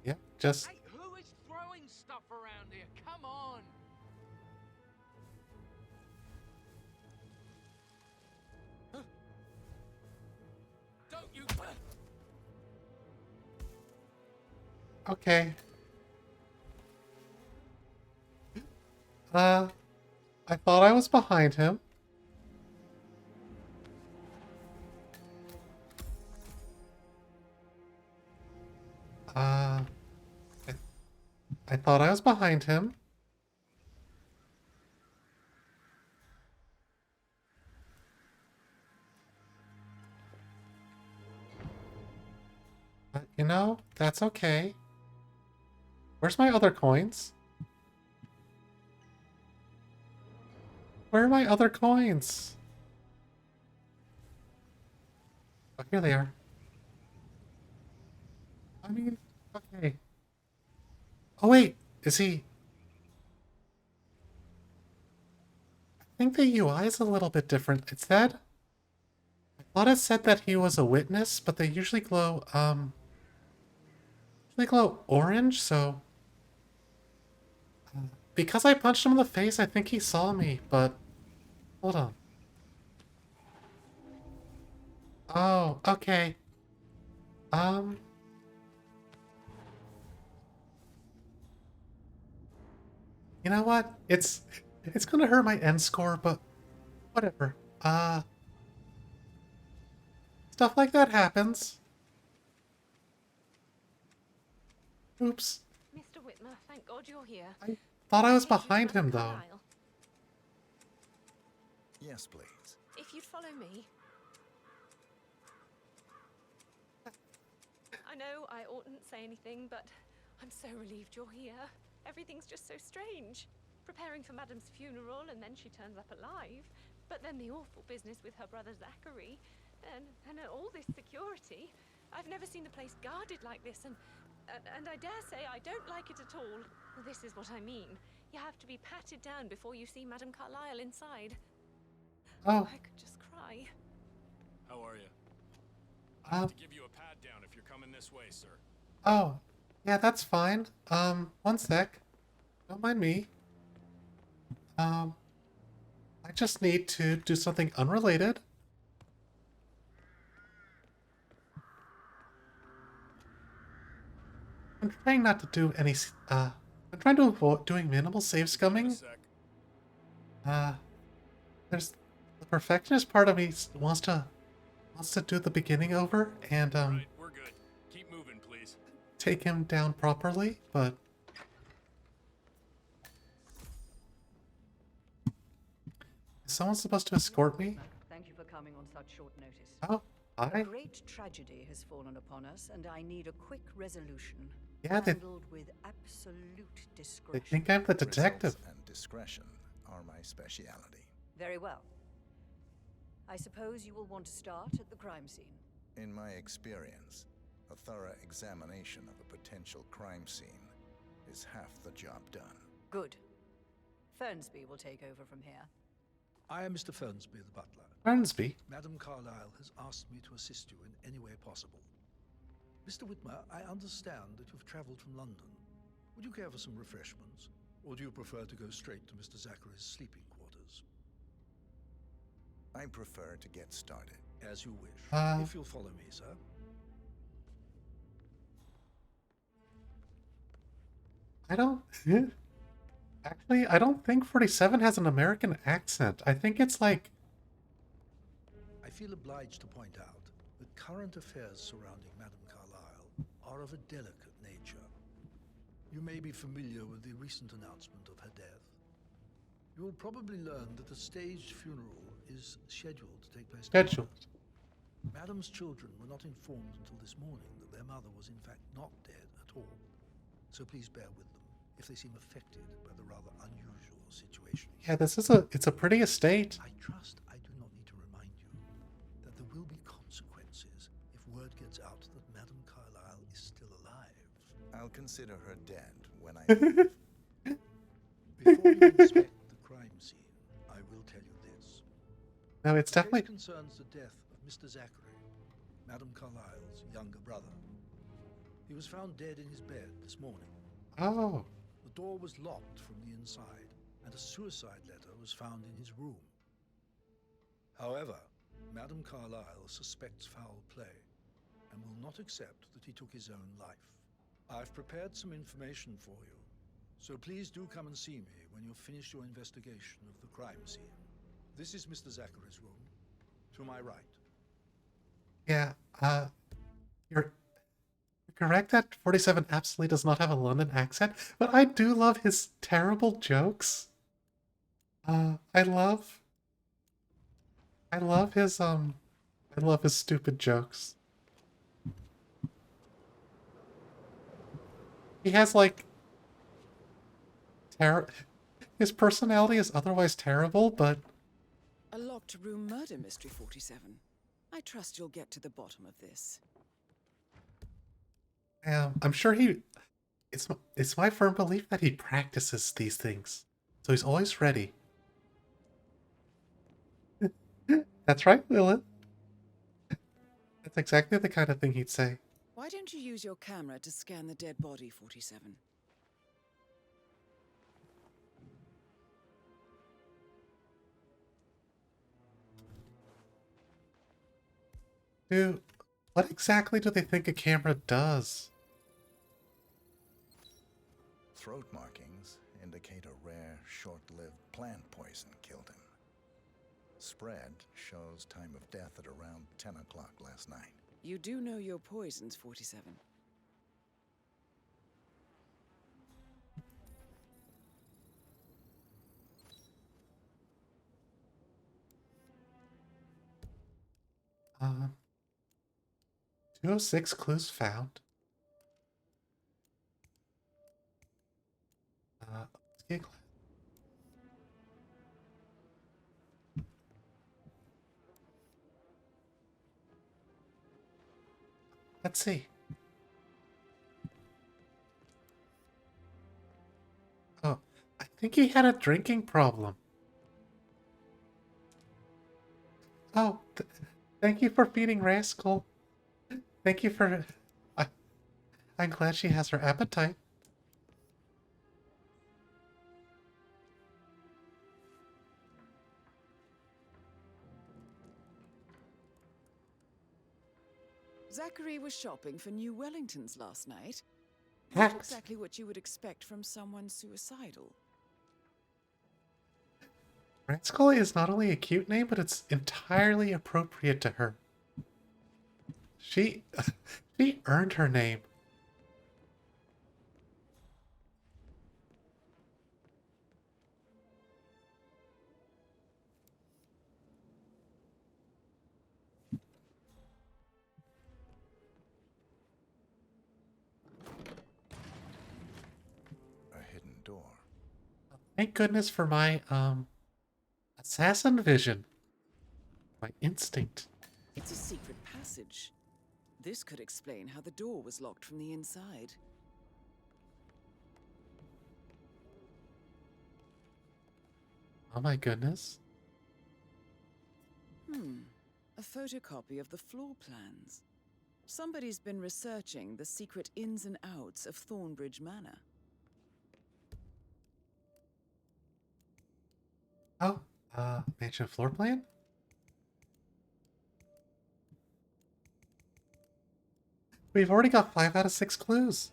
Yeah, just... Hey, who is throwing stuff around here? Come on! Huh? Don't you... Okay. I thought I was behind him. I thought I was behind him. But, you know, that's okay. Where's my other coins? Where are my other coins? Oh, here they are. I mean, okay. Oh, wait. Is he... I think the UI is a little bit different. It said... I thought it said that he was a witness, but they usually glow, orange, so... because I punched him in the face, I think he saw me, but... Hold on. Oh, okay. You know what? It's gonna hurt my end score, but whatever. Stuff like that happens. Oops. Mr. Whitmer, thank God you're here. I thought I was behind him, though. Yes, please. If you'd follow me. I know I oughtn't say anything, but I'm so relieved you're here. Everything's just so strange. Preparing for Madam's funeral, and then she turns up alive. But then the awful business with her brother Zachary, and all this security. I've never seen the place guarded like this, and I dare say I don't like it at all. This is what I mean. You have to be patted down before you see Madame Carlyle inside. Oh. I could just cry. How are you? I have to give you a pat down if you're coming this way, sir. Oh. Yeah, that's fine. One sec. Don't mind me. I just need to do something unrelated. I'm trying not to do any, I'm trying to avoid doing minimal save scumming. There's the perfectionist part of me wants to do the beginning over and, Right, we're good. Keep moving, please. Take him down properly, but... Is someone supposed to escort me? Thank you for coming on such short notice. Oh, hi. A great tragedy has fallen upon us, and I need a quick resolution. Yeah, handled with absolute they discretion. think I'm the detective. Results and discretion are my speciality. Very well. I suppose you will want to start at the crime scene. In my experience, a thorough examination of a potential crime scene is half the job done. Good. Fernsby will take over from here. I am Mr. Fernsby, the butler. Fernsby? Madam Carlyle has asked me to assist you in any way possible. Mr. Whitmer, I understand that you've traveled from London. Would you care for some refreshments? Or do you prefer to go straight to Mr. Zachary's sleeping quarters? I prefer to get started. As you wish. If you'll follow me, sir. I don't... Actually, I don't think 47 has an American accent. I think it's like... I feel obliged to point out that current affairs surrounding Madame Carlyle are of a delicate nature. You may be familiar with the recent announcement of her death. You will probably learn that a staged funeral is scheduled to take place. Scheduled. Madam's children were not informed until this morning that their mother was in fact not dead at all. So please bear with them if they seem affected by the rather unusual situation. Yeah, it's a pretty estate. I trust I do not need to remind you that there will be consequences if word gets out that Madame Carlyle is still alive. I'll consider her dead when I... Before you inspect the crime scene, I will tell you this. No, it's The definitely... case concerns the death of Mr. Zachary, Madame Carlyle's younger brother. He was found dead in his bed this morning. Oh. The door was locked from the inside, and a suicide letter was found in his room. However, Madame Carlyle suspects foul play and will not accept that he took his own life. I've prepared some information for you, so please do come and see me when you've finished your investigation of the crime scene. This is Mr. Zachary's room, to my right. Yeah, you're correct that 47 absolutely does not have a London accent, but I do love his terrible jokes. I love his stupid jokes. He has like his personality is otherwise terrible, but A locked room murder mystery, 47. I trust you'll get to the bottom of this. I'm sure it's my firm belief that he practices these things, so he's always ready. That's right, Lilith. That's exactly the kind of thing he'd say. Why don't you use your camera to scan the dead body, 47? Dude, what exactly do they think a camera does? Throat markings indicate a rare, short-lived plant poison killed him. Spread shows time of death at around 10 o'clock last night. You do know your poisons, 47. Um, 206 clues found. Let's get Let's see. Oh, I think he had a drinking problem. Oh, thank you for feeding Rascal. Thank you for... I'm glad she has her appetite. Zachary was shopping for New Wellingtons last night. What? Not exactly what you would expect from someone suicidal. Rascal is not only a cute name, but it's entirely appropriate to her. She earned her name. A hidden door. Thank goodness for my assassin vision. My instinct. It's a secret passage. This could explain how the door was locked from the inside. Oh my goodness. A photocopy of the floor plans. Somebody's been researching the secret ins and outs of Thornbridge Manor. Oh, mansion floor plan? We've already got 5 out of 6 clues.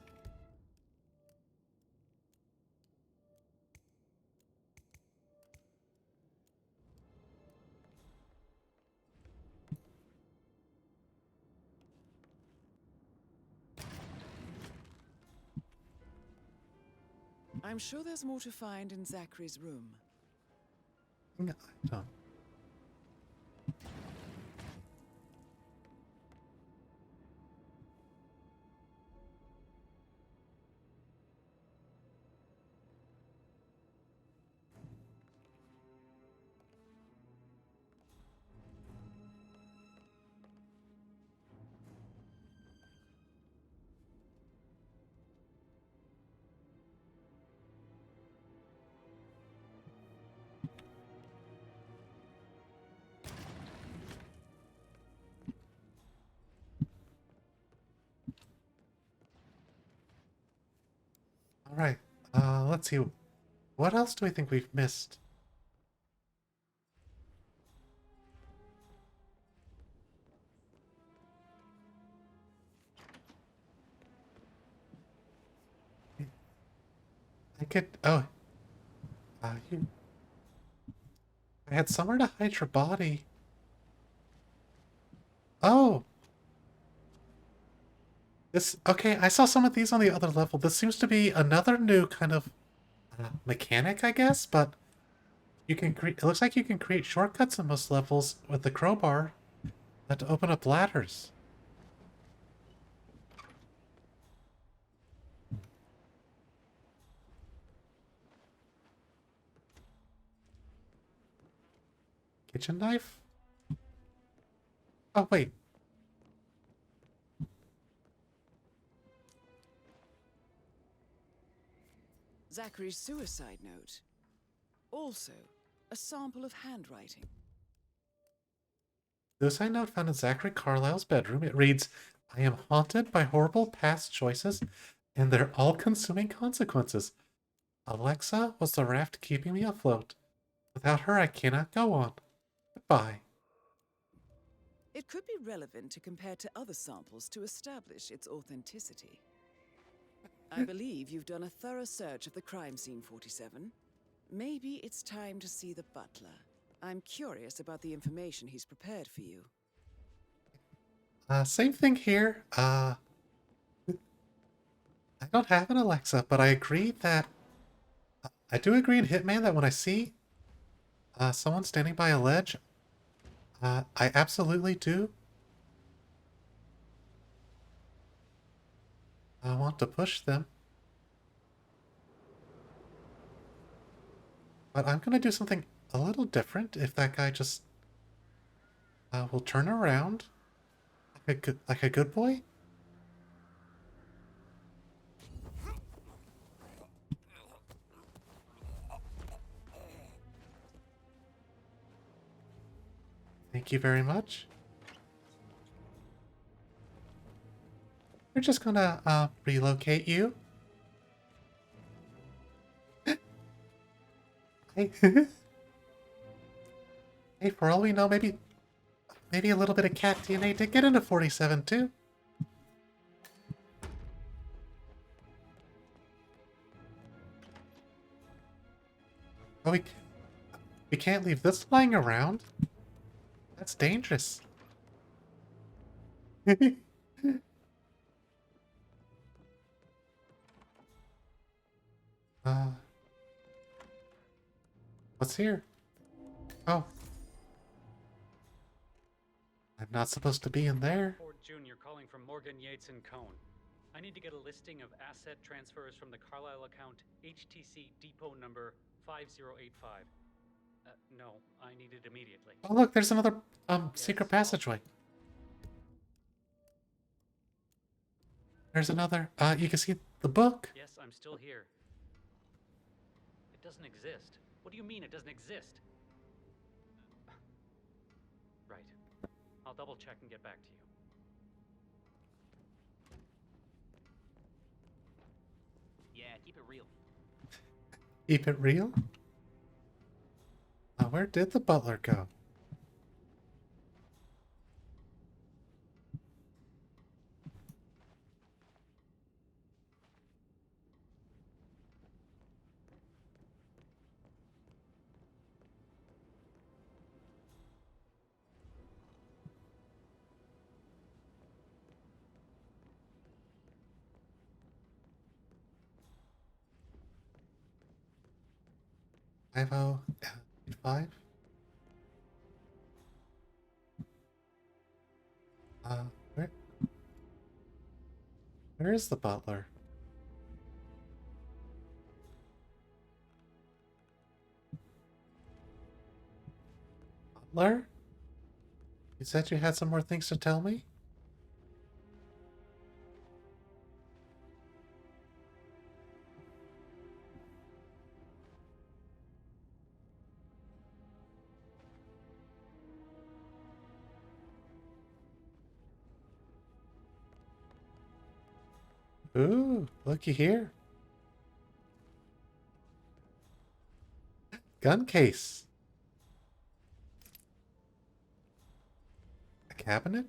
I'm sure there's more to find in Zachary's room. No, I don't. Alright, let's see. What else do we think we've missed? I could... Oh. You... I had somewhere to hide your body. Oh! This... Okay, I saw some of these on the other level. This seems to be another new kind of mechanic, I guess, but you can create... It looks like you can create shortcuts in most levels with the crowbar to open up ladders. Kitchen knife? Oh, wait. Zachary's suicide note. Also, a sample of handwriting. Suicide note found in Zachary Carlisle's bedroom. It reads, I am haunted by horrible past choices and their all-consuming consequences. Alexa was the raft keeping me afloat. Without her, I cannot go on. Goodbye. It could be relevant to compare to other samples to establish its authenticity. I believe you've done a thorough search of the crime scene, 47. Maybe it's time to see the butler. I'm curious about the information he's prepared for you. Same thing here. I don't have an Alexa, but I agree that... I do agree in Hitman that when I see someone standing by a ledge, I absolutely do. I want to push them. But I'm gonna do something a little different if that guy just will turn around like a good boy. Thank you very much. We're just gonna relocate you. Hey. Hey, for all we know, maybe a little bit of cat DNA did get into 47 too. Oh, we can't leave this lying around. That's dangerous. What's here? Oh. I'm not supposed to be in there. Ford Jr. calling from Morgan Yates and Cone. I need to get a listing of asset transfers from the Carlisle account HTC depot number 5085. No, I need it immediately. Oh look, there's another secret passageway. There's another you can see the book. Yes, I'm still here. It doesn't exist. What do you mean it doesn't exist? Right. I'll double check and get back to you. Yeah, keep it real. Keep it real? Where did the butler go? Five. Where? Where is the butler? Butler? You said you had some more things to tell me? Ooh, looky here. gun case. A cabinet?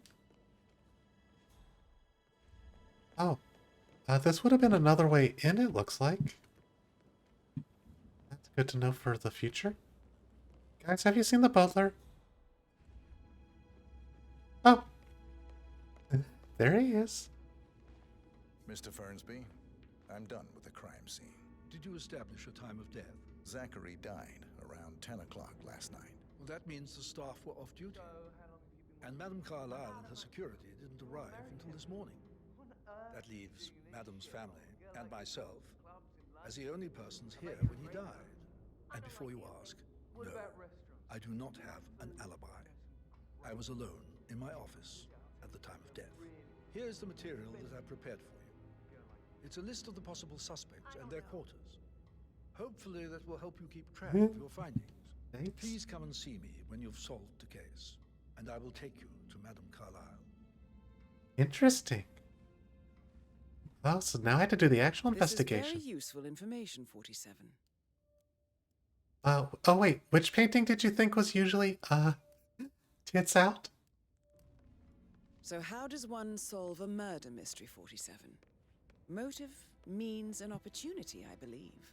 Oh, this would have been another way in, it looks like. That's good to know for the future. Guys, have you seen the butler? Oh, there he is. Mr. Fernsby, I'm done with the crime scene. Did you establish a time of death? Zachary died around 10 o'clock last night. Well, that means the staff were off duty. And Madame Carlyle and her security didn't arrive until this morning. That leaves Madame's family and myself as the only persons here when he died. And before you ask, no, I do not have an alibi. I was alone in my office at the time of death. Here's the material that I've prepared for you. It's a list of the possible suspects and their quarters. Hopefully that will help you keep track of your findings. Thanks. Please come and see me when you've solved the case, and I will take you to Madame Carlyle. Interesting. Well, so now I have to do the actual investigation. This is very useful information, 47. Oh wait, which painting did you think was usually, tits out? So how does one solve a murder mystery, 47? Motive, means, and opportunity, I believe.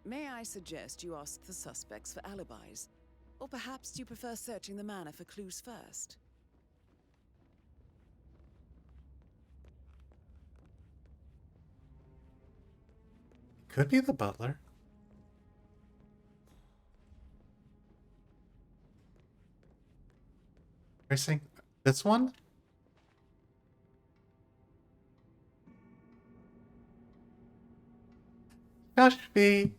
May I suggest you ask the suspects for alibis? Or perhaps do you prefer searching the manor for clues first? Could be the butler. Racing this one? Gosh, be.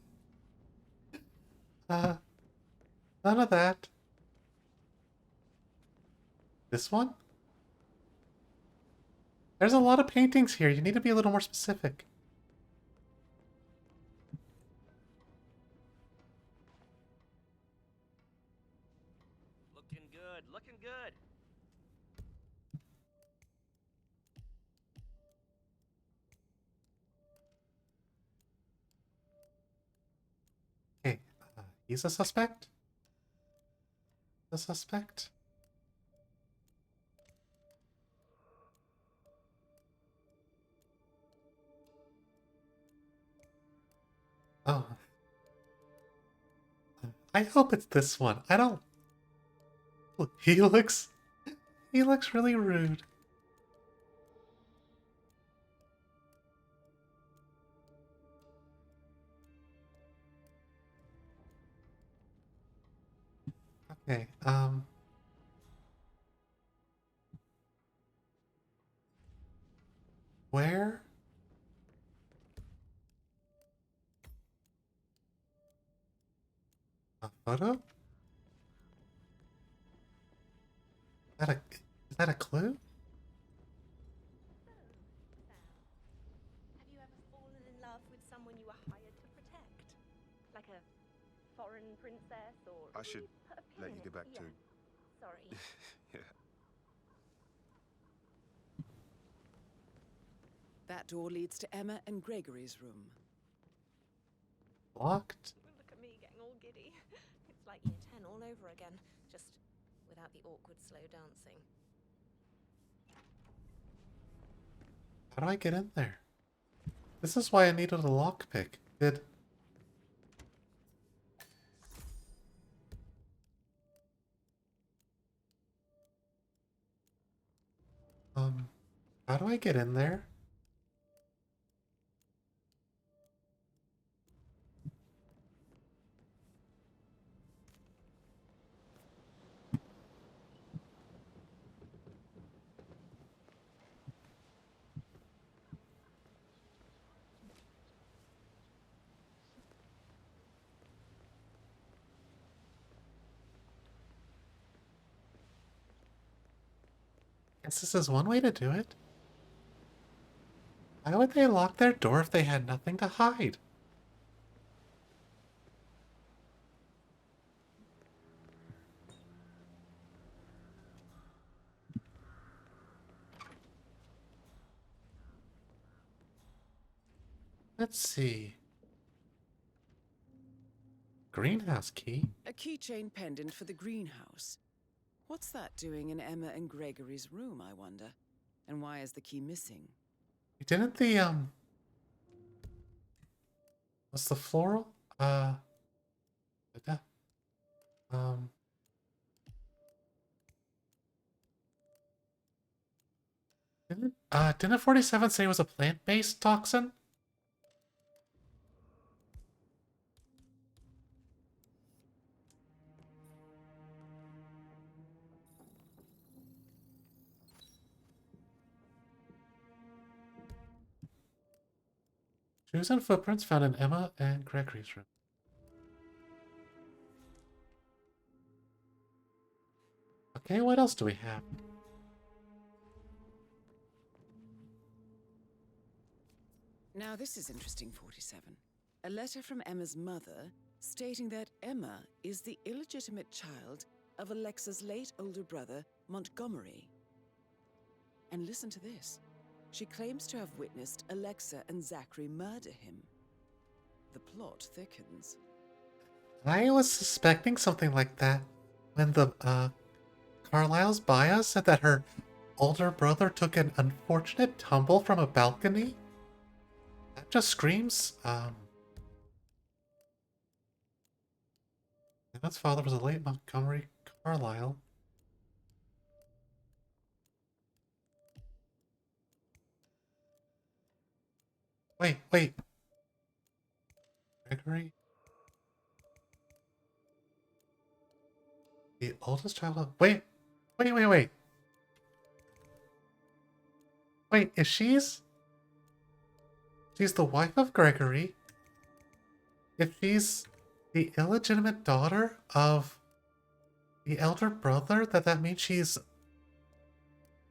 None of that. This one? There's a lot of paintings here. You need to be a little more specific. Looking good, looking good. Okay, he's a suspect? A suspect? Oh. I hope it's this one. I don't... He looks really rude. Okay, where? A photo? Is that a clue? Have you ever fallen in love with someone you were hired to protect? Like a foreign princess or... I should Put a pin let in you it. get back Yeah. to... Sorry. Yeah. That door leads to Emma and Gregory's room. Locked? Look at me getting all giddy. It's like year 10 all over again, just without the awkward slow dancing. How do I get in there? This is why I needed a lockpick. Good. How do I get in there? Guess this is one way to do it. Why would they lock their door if they had nothing to hide? Let's see. greenhouse key. A keychain pendant for the greenhouse. What's that doing in Emma and Gregory's room, I wonder? And why is the key missing? Didn't the was the floral um didn't 47 say it was a plant-based toxin? Shoes and footprints found in Emma and Gregory's room. Okay, what else do we have? Now this is interesting, 47. A letter from Emma's mother stating that Emma is the illegitimate child of Alexa's late older brother, Montgomery. And listen to this. She claims to have witnessed Alexa and Zachary murder him. The plot thickens. I was suspecting something like that when the Carlisle's bio said that her older brother took an unfortunate tumble from a balcony. That just screams, Emma's father was a late Montgomery Carlisle. Wait. Gregory? The oldest child of... Wait, is she's the wife of Gregory. If she's the illegitimate daughter of the elder brother, that means she's...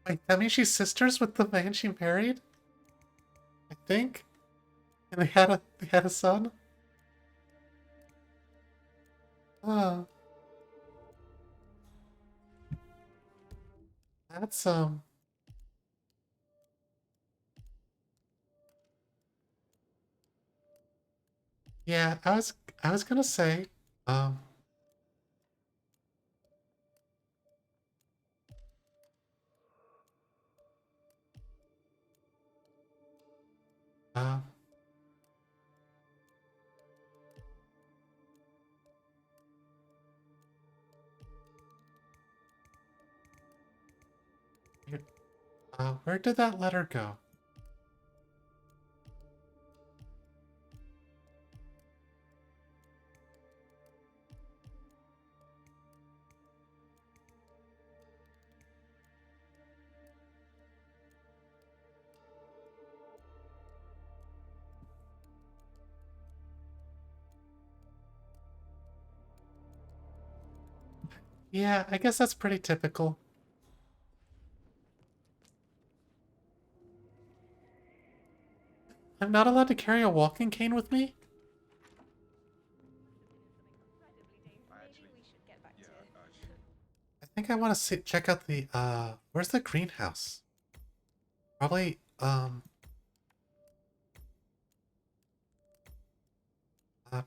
Wait, that means she's sisters with the man she married? I think? And they had a son? Oh. That's, yeah, I was gonna say, um... where did that letter go? Yeah, I guess that's pretty typical. I'm not allowed to carry a walking cane with me? I think I want to check out the, where's the greenhouse? Probably,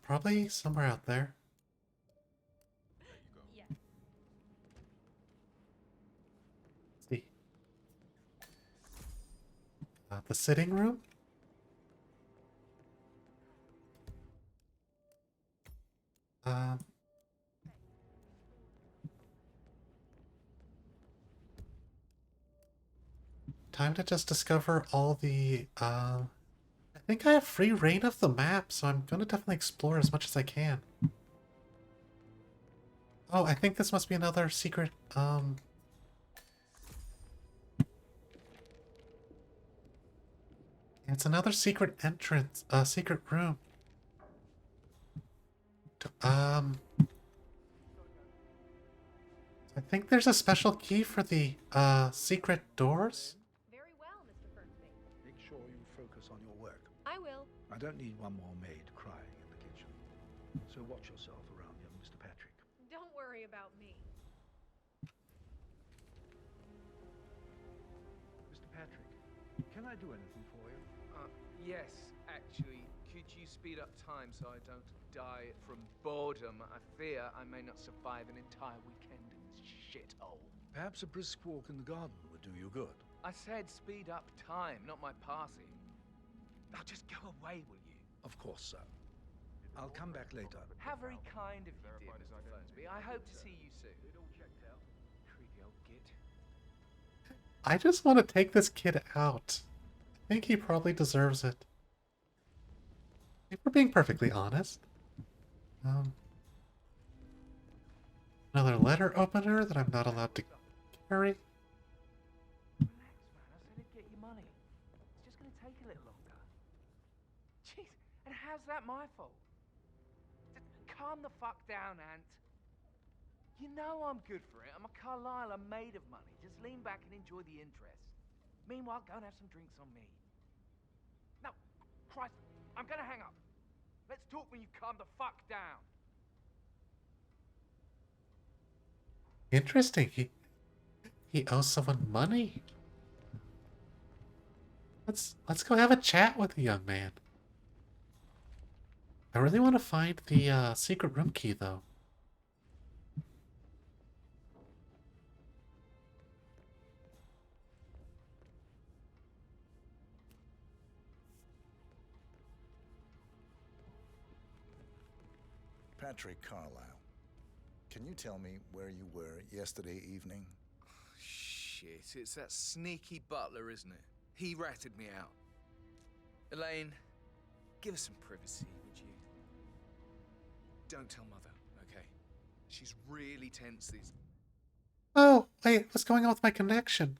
probably somewhere out there. Let's see. The sitting room? Time to just discover all the, I think I have free reign of the map, so I'm gonna definitely explore as much as I can. Oh, I think this must be another secret, it's another secret entrance, secret room. I think there's a special key for the, secret doors. Very well, Mr. Purrsephone. Make sure you focus on your work. I will. I don't need one more maid crying in the kitchen. So watch yourself around young Mr. Patrick. Don't worry about me. Mr. Patrick, can I do anything for you? Yes, actually. Could you speed up time so I don't die from boredom, I fear I may not survive an entire weekend in this shithole. Perhaps a brisk walk in the garden would do you good. I said speed up time, not my passing. Now just go away, will you? Of course, sir. I'll come back later. How very kind of you, dear Mr. Fernsby. I hope to see you soon. Creepy old git. I just want to take this kid out. I think he probably deserves it. If we're being perfectly honest. Another letter opener that I'm not allowed to carry. Relax, man. I said it'd get you money. It's just gonna take a little longer. Jeez, and how's that my fault? Calm the fuck down, Ant. You know I'm good for it. I'm a Carlisle. I'm made of money. Just lean back and enjoy the interest. Meanwhile, go and have some drinks on me. No, Christ, I'm gonna hang up. Let's talk when you calm the fuck down. Interesting. He owes someone money. Let's go have a chat with the young man. I really want to find the secret room key though. Patrick Carlisle, can you tell me where you were yesterday evening? Shit, it's that sneaky butler, isn't it? He ratted me out. Elaine, give us some privacy, would you? Don't tell Mother, okay? She's really tense these... Oh, wait, what's going on with my connection?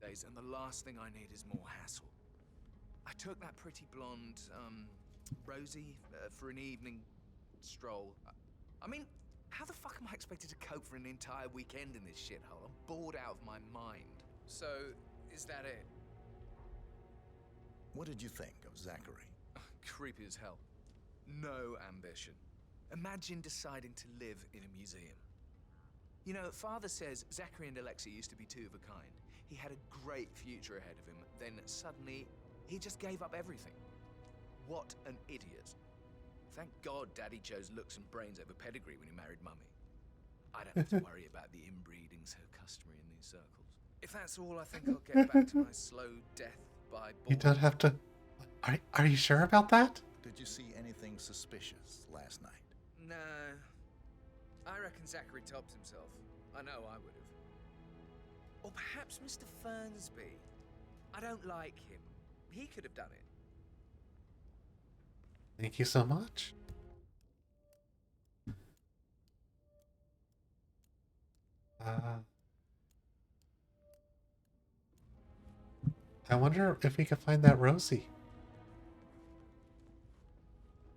days, and the last thing I need is more hassle. I took that pretty blonde, Rosie, for an evening stroll. I mean, how the fuck am I expected to cope for an entire weekend in this shithole? I'm bored out of my mind. So, is that it? What did you think of Zachary? Creepy as hell. No ambition. Imagine deciding to live in a museum. You know, Father says Zachary and Alexei used to be two of a kind. He had a great future ahead of him, then suddenly, he just gave up everything. What an idiot. Thank God Daddy chose looks and brains over pedigree when he married Mummy. I don't have to worry about the inbreeding so customary in these circles. If that's all, I think I'll get back to my slow death by boredom. You don't have to... Are you sure about that? Did you see anything suspicious last night? No. I reckon Zachary topped himself. I know I would have. Or perhaps Mr. Fernsby. I don't like him. He could have done it. Thank you so much. I wonder if we can find that Rosie.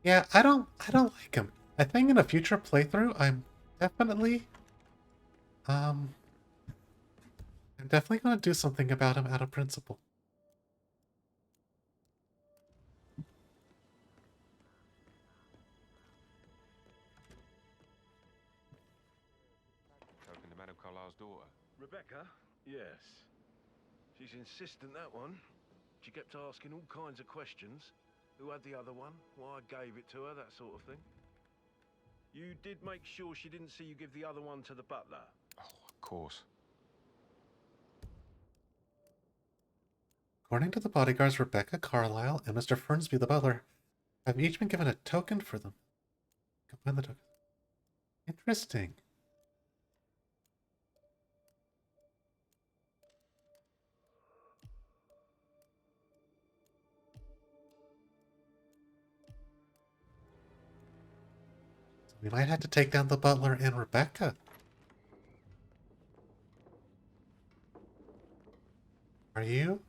Yeah, I don't like him. I think in a future playthrough, I'm definitely gonna do something about him out of principle. Talking to Madame Carlisle's daughter. Rebecca? Yes. She's insistent, that one. She kept asking all kinds of questions. Who had the other one? Why I gave it to her, that sort of thing. You did make sure she didn't see you give the other one to the butler? Oh, of course. According to the bodyguards, Rebecca Carlisle and Mr. Fernsby the butler have each been given a token for them. Combine the tokens. Interesting. So we might have to take down the butler and Rebecca. Are you?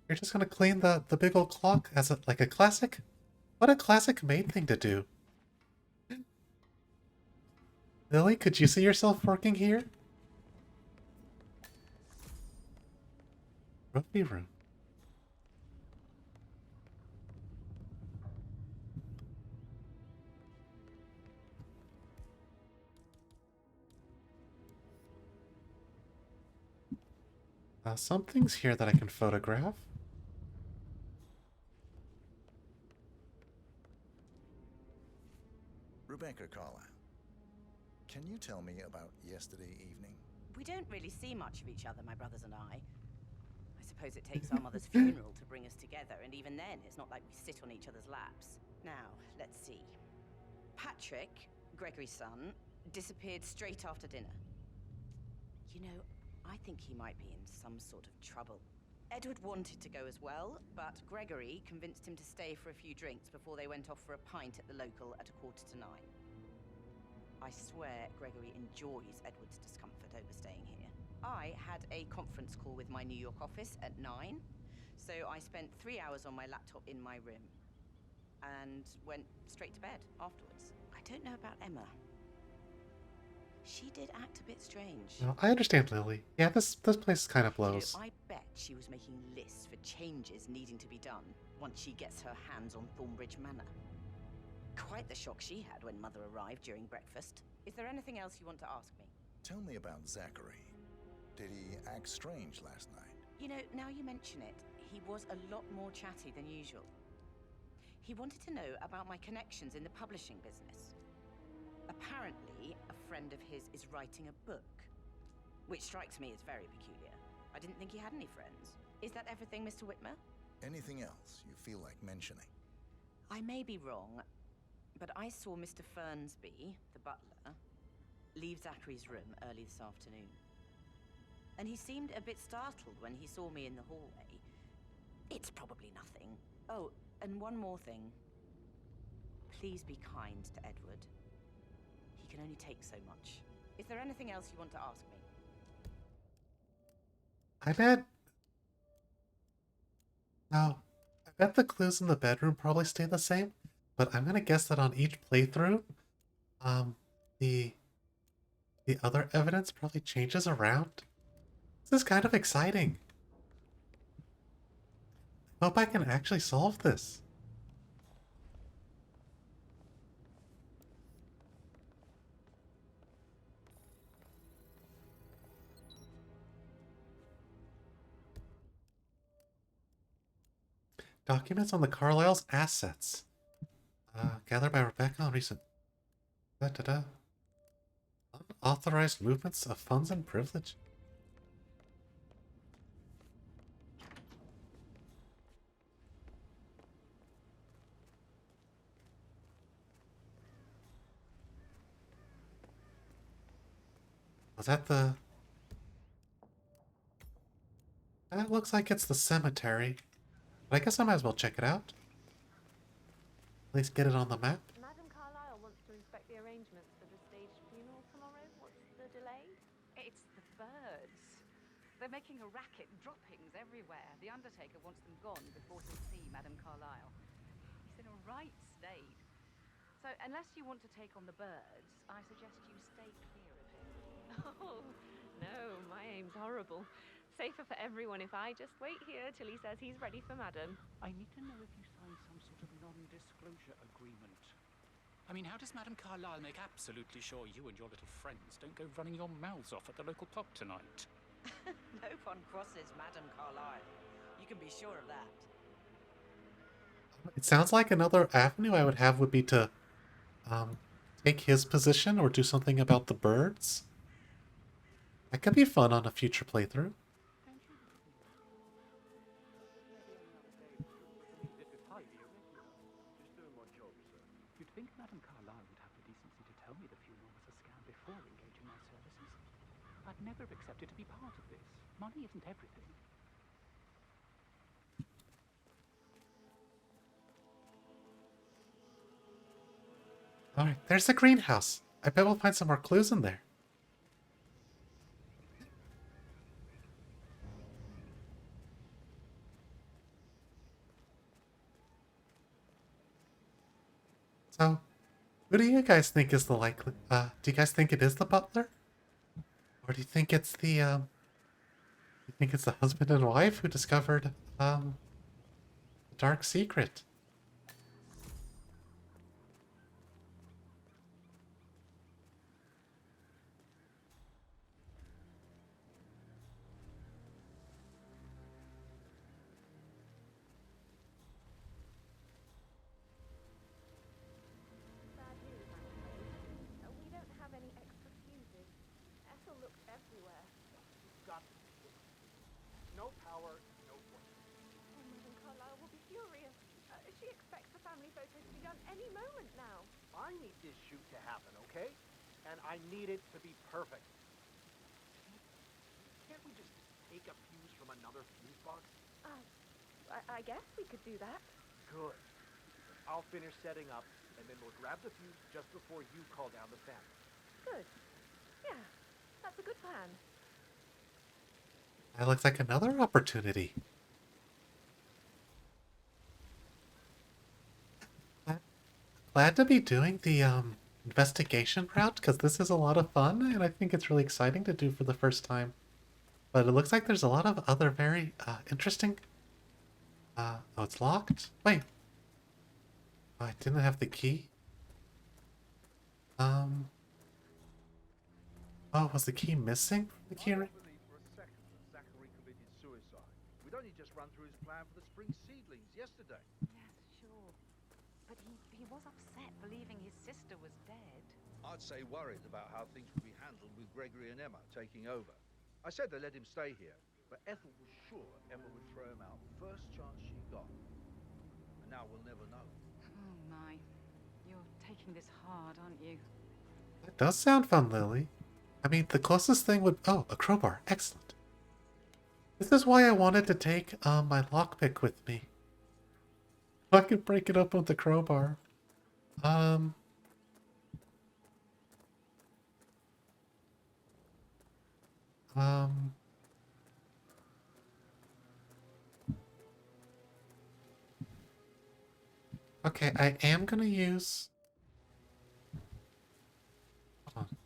You're just gonna clean the big old clock as like a classic? What a classic maid thing to do. Lily, could you see yourself working here? Rugby room. Something's here that I can photograph. Rebecca Carlyle, can you tell me about yesterday evening? We don't really see much of each other, my brothers and I. I suppose it takes our mother's funeral to bring us together, and even then, it's not like we sit on each other's laps. Now, let's see. Patrick, Gregory's son, disappeared straight after dinner. You know, I think he might be in some sort of trouble. Edward wanted to go as well, but Gregory convinced him to stay for a few drinks before they went off for a pint at the local at 9:15. I swear Gregory enjoys Edward's discomfort over staying here. I had a conference call with my New York office at 9, so I spent 3 hours on my laptop in my room and went straight to bed afterwards. I don't know about Emma. She did act a bit strange. No, I understand Lily. Yeah, this place kind of blows. You know, I bet she was making lists for changes needing to be done once she gets her hands on Thornbridge Manor. Quite the shock she had when Mother arrived during breakfast. Is there anything else you want to ask me? Tell me about Zachary. Did he act strange last night? You know, now you mention it, he was a lot more chatty than usual. He wanted to know about my connections in the publishing business. Apparently, a friend of his is writing a book, which strikes me as very peculiar. I didn't think he had any friends. Is that everything, Mr. Whitmer? Anything else you feel like mentioning? I may be wrong, but I saw Mr. Fernsby, the butler, leave Zachary's room early this afternoon. And he seemed a bit startled when he saw me in the hallway. It's probably nothing. Oh, and one more thing. Please be kind to Edward. He can only take so much. Is there anything else you want to ask me? I bet... No. I bet the clues in the bedroom probably stay the same, but I'm gonna guess that on each playthrough, the other evidence probably changes around. This is kind of exciting. I hope I can actually solve this. Documents on the Carlyle's assets. Gathered by Rebecca on recent... Da-da-da. Unauthorized movements of funds and privilege. Was that the... That looks like it's the cemetery. But I guess I might as well check it out. At least get it on the map. Madam Carlyle wants to inspect the arrangements for the staged funeral tomorrow. What's the delay? It's the birds. They're making a racket, droppings everywhere. The Undertaker wants them gone before he'll see Madam Carlyle. He's in a right state. So, unless you want to take on the birds, I suggest you stay clear of him. Oh, no, my aim's horrible. Safer for everyone if I just wait here till he says he's ready for Madam. I need to know if you signed some sort of non-disclosure agreement. I mean, how does Madame Carlyle make absolutely sure you and your little friends don't go running your mouths off at the local pub tonight? No one crosses Madam Carlyle. You can be sure of that. It sounds like another avenue I would have would be to take his position or do something about the birds. That could be fun on a future playthrough. You'd think Madame Carlyle would have the decency to tell me the funeral was a scam before engaging my services. I'd never have accepted to be part of this. Money isn't everything. Alright, there's the greenhouse. I bet we'll find some more clues in there. So, who do you guys think is the likely... do you guys think it is the butler? Or do you think it's the, you think it's the husband and wife who discovered, the dark secret? any moment now. I need this shoot to happen, okay? And I need it to be perfect. Can't we just take a fuse from another fuse box? I guess we could do that. Good. I'll finish setting up, and then we'll grab the fuse just before you call down the fan. Good. Yeah, that's a good plan. That looks like another opportunity. I'm glad to be doing the investigation route, because this is a lot of fun, and I think it's really exciting to do for the first time. But it looks like there's a lot of other very interesting... oh, it's locked? Wait. Oh, I didn't have the key? Oh, was the key missing from the key ring? Zachary committed suicide. We'd only just run through his plan for the spring seedlings yesterday. Yes, sure. But he was upset believing his sister was dead. I'd say worried about how things would be handled with Gregory and Emma taking over. I said they let him stay here, but Ethel was sure Emma would throw him out first chance she got. And now we'll never know. Oh my. You're taking this hard, aren't you? That does sound fun, Lily. I mean, the closest thing would... Oh, a crowbar. Excellent. This is why I wanted to take my lockpick with me. I could break it open with the crowbar. Okay, I am gonna use... Hold on.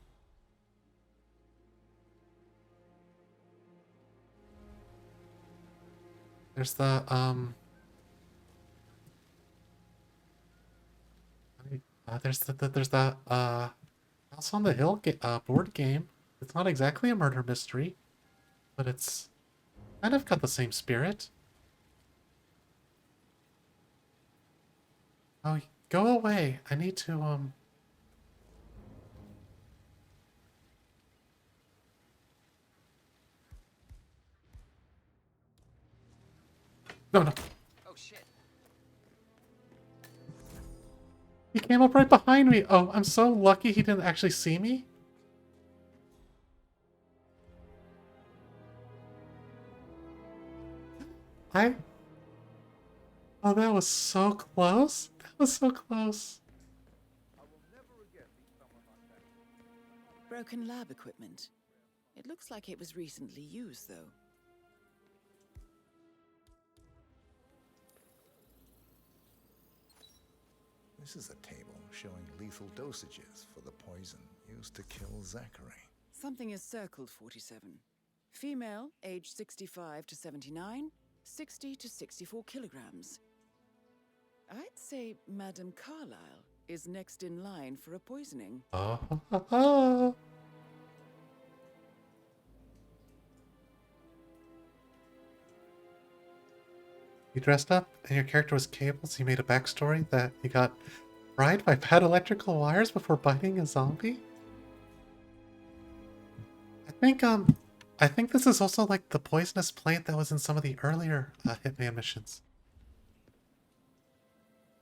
There's the, there's the, House on the Hill board game. It's not exactly a murder mystery, but it's kind of got the same spirit. Oh, go away. I need to, No. Oh shit. He came up right behind me. Oh, I'm so lucky he didn't actually see me. Oh, that was so close. That was so close. Broken lab equipment. It looks like it was recently used, though. This is a table showing lethal dosages for the poison used to kill Zachary. Something is circled, 47. Female, age 65 to 79, 60 to 64 kilograms. I'd say Madame Carlyle is next in line for a poisoning. You dressed up and your character was Cable, so you made a backstory that you got fried by bad electrical wires before biting a zombie? I think this is also like the poisonous plant that was in some of the earlier Hitman missions.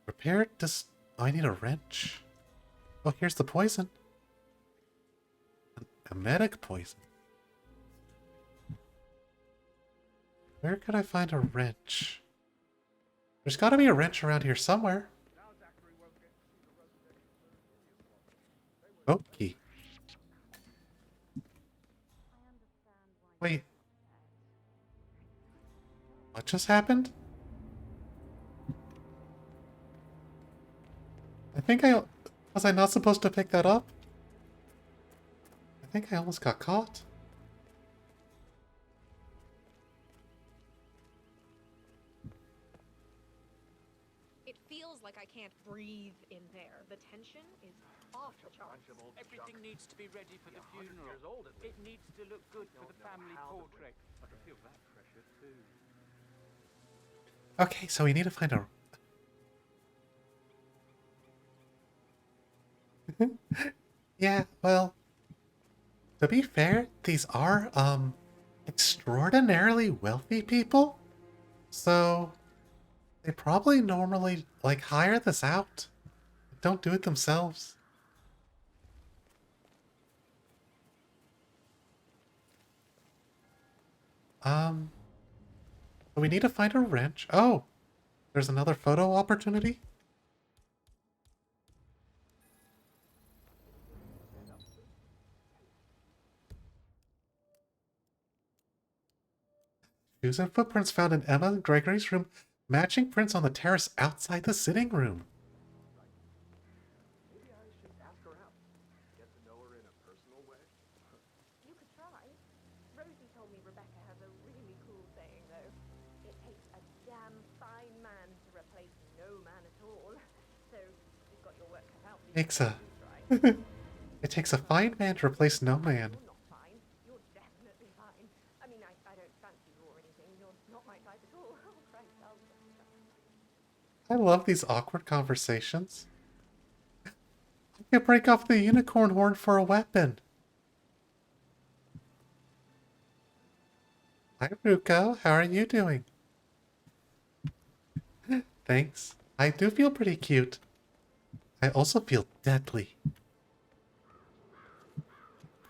Repair this. Oh, I need a wrench. Oh, here's the poison. A medic poison. Where could I find a wrench? There's got to be a wrench around here somewhere. Oh, key. Wait. What just happened? Was I not supposed to pick that up? I think I almost got caught. It feels like I can't breathe in there. The tension is off the charts. Everything needs to be ready for the funeral. It needs to look good for the family portrait. I can feel that pressure too. Okay, so we need to find a... Yeah, well, to be fair, these are, extraordinarily wealthy people. So, they probably normally, like, hire this out. don't do it themselves. We need to find a wrench. Oh, there's another photo opportunity. Shoes and footprints found in Emma and Gregory's room, matching prints on the terrace outside the sitting room. Maybe I should ask her out. Get to know her in a personal way. You could try. Rosie told me Rebecca has a really cool saying, though. It takes a damn fine man to replace no man at all. So you've got your work cut out. It takes a fine man to replace no man. You're not fine. You're definitely fine. I mean, I don't fancy you or anything. You're not my type at all. Oh, Christ, I love these awkward conversations. I can break off the unicorn horn for a weapon. Hi, Ruko. How are you doing? Thanks. I do feel pretty cute. I also feel deadly.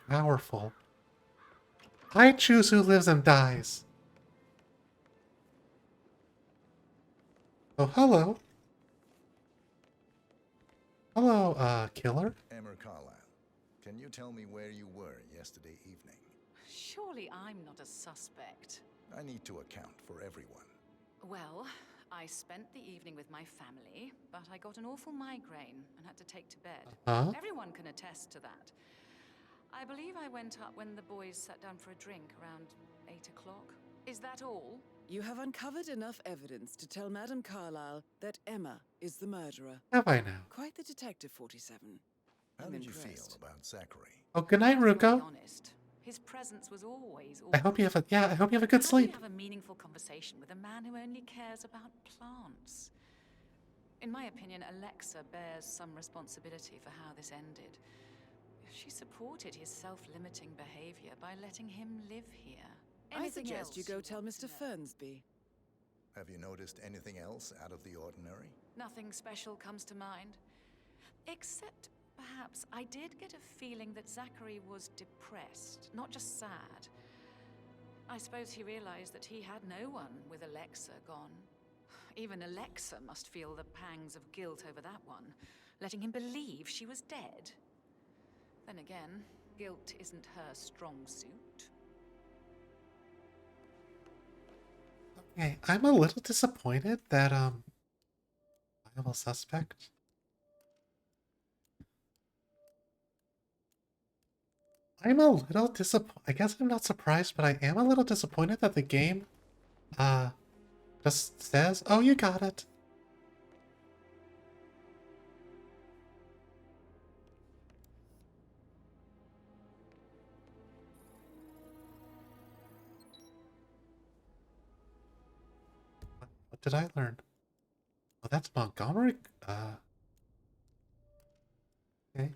Powerful. I choose who lives and dies. Oh, hello. Hello, killer. Emma Carlisle, can you tell me where you were yesterday evening? Surely I'm not a suspect. I need to account for everyone. Well, I spent the evening with my family, but I got an awful migraine and had to take to bed. Everyone can attest to that. I believe I went up when the boys sat down for a drink around 8 o'clock. Is that all? You have uncovered enough evidence to tell Madame Carlisle that Emma is the murderer. Have I now? Quite the detective, 47. How I'm did impressed. you feel about Zachary? Oh, good night, Ruko. Honest. His presence was always. I hope you have a I hope you have a good sleep. How do you have a meaningful conversation with a man who only cares about plants? In my opinion, Alexa bears some responsibility for how this ended. She supported his self-limiting behavior by letting him live here. I suggest you go tell Mr. Fernsby. Have you noticed anything else out of the ordinary? Nothing special comes to mind. Except, perhaps, I did get a feeling that Zachary was depressed, not just sad. I suppose he realized that he had no one with Alexa gone. Even Alexa must feel the pangs of guilt over that one, letting him believe she was dead. Then again, guilt isn't her strong suit. Okay, I'm a little disappointed that viable suspect. I'm a little disappointed. I guess I'm not surprised, but I am a little disappointed that the game just says, "Oh, you got it." What did I learn? Oh, that's Montgomery. Okay.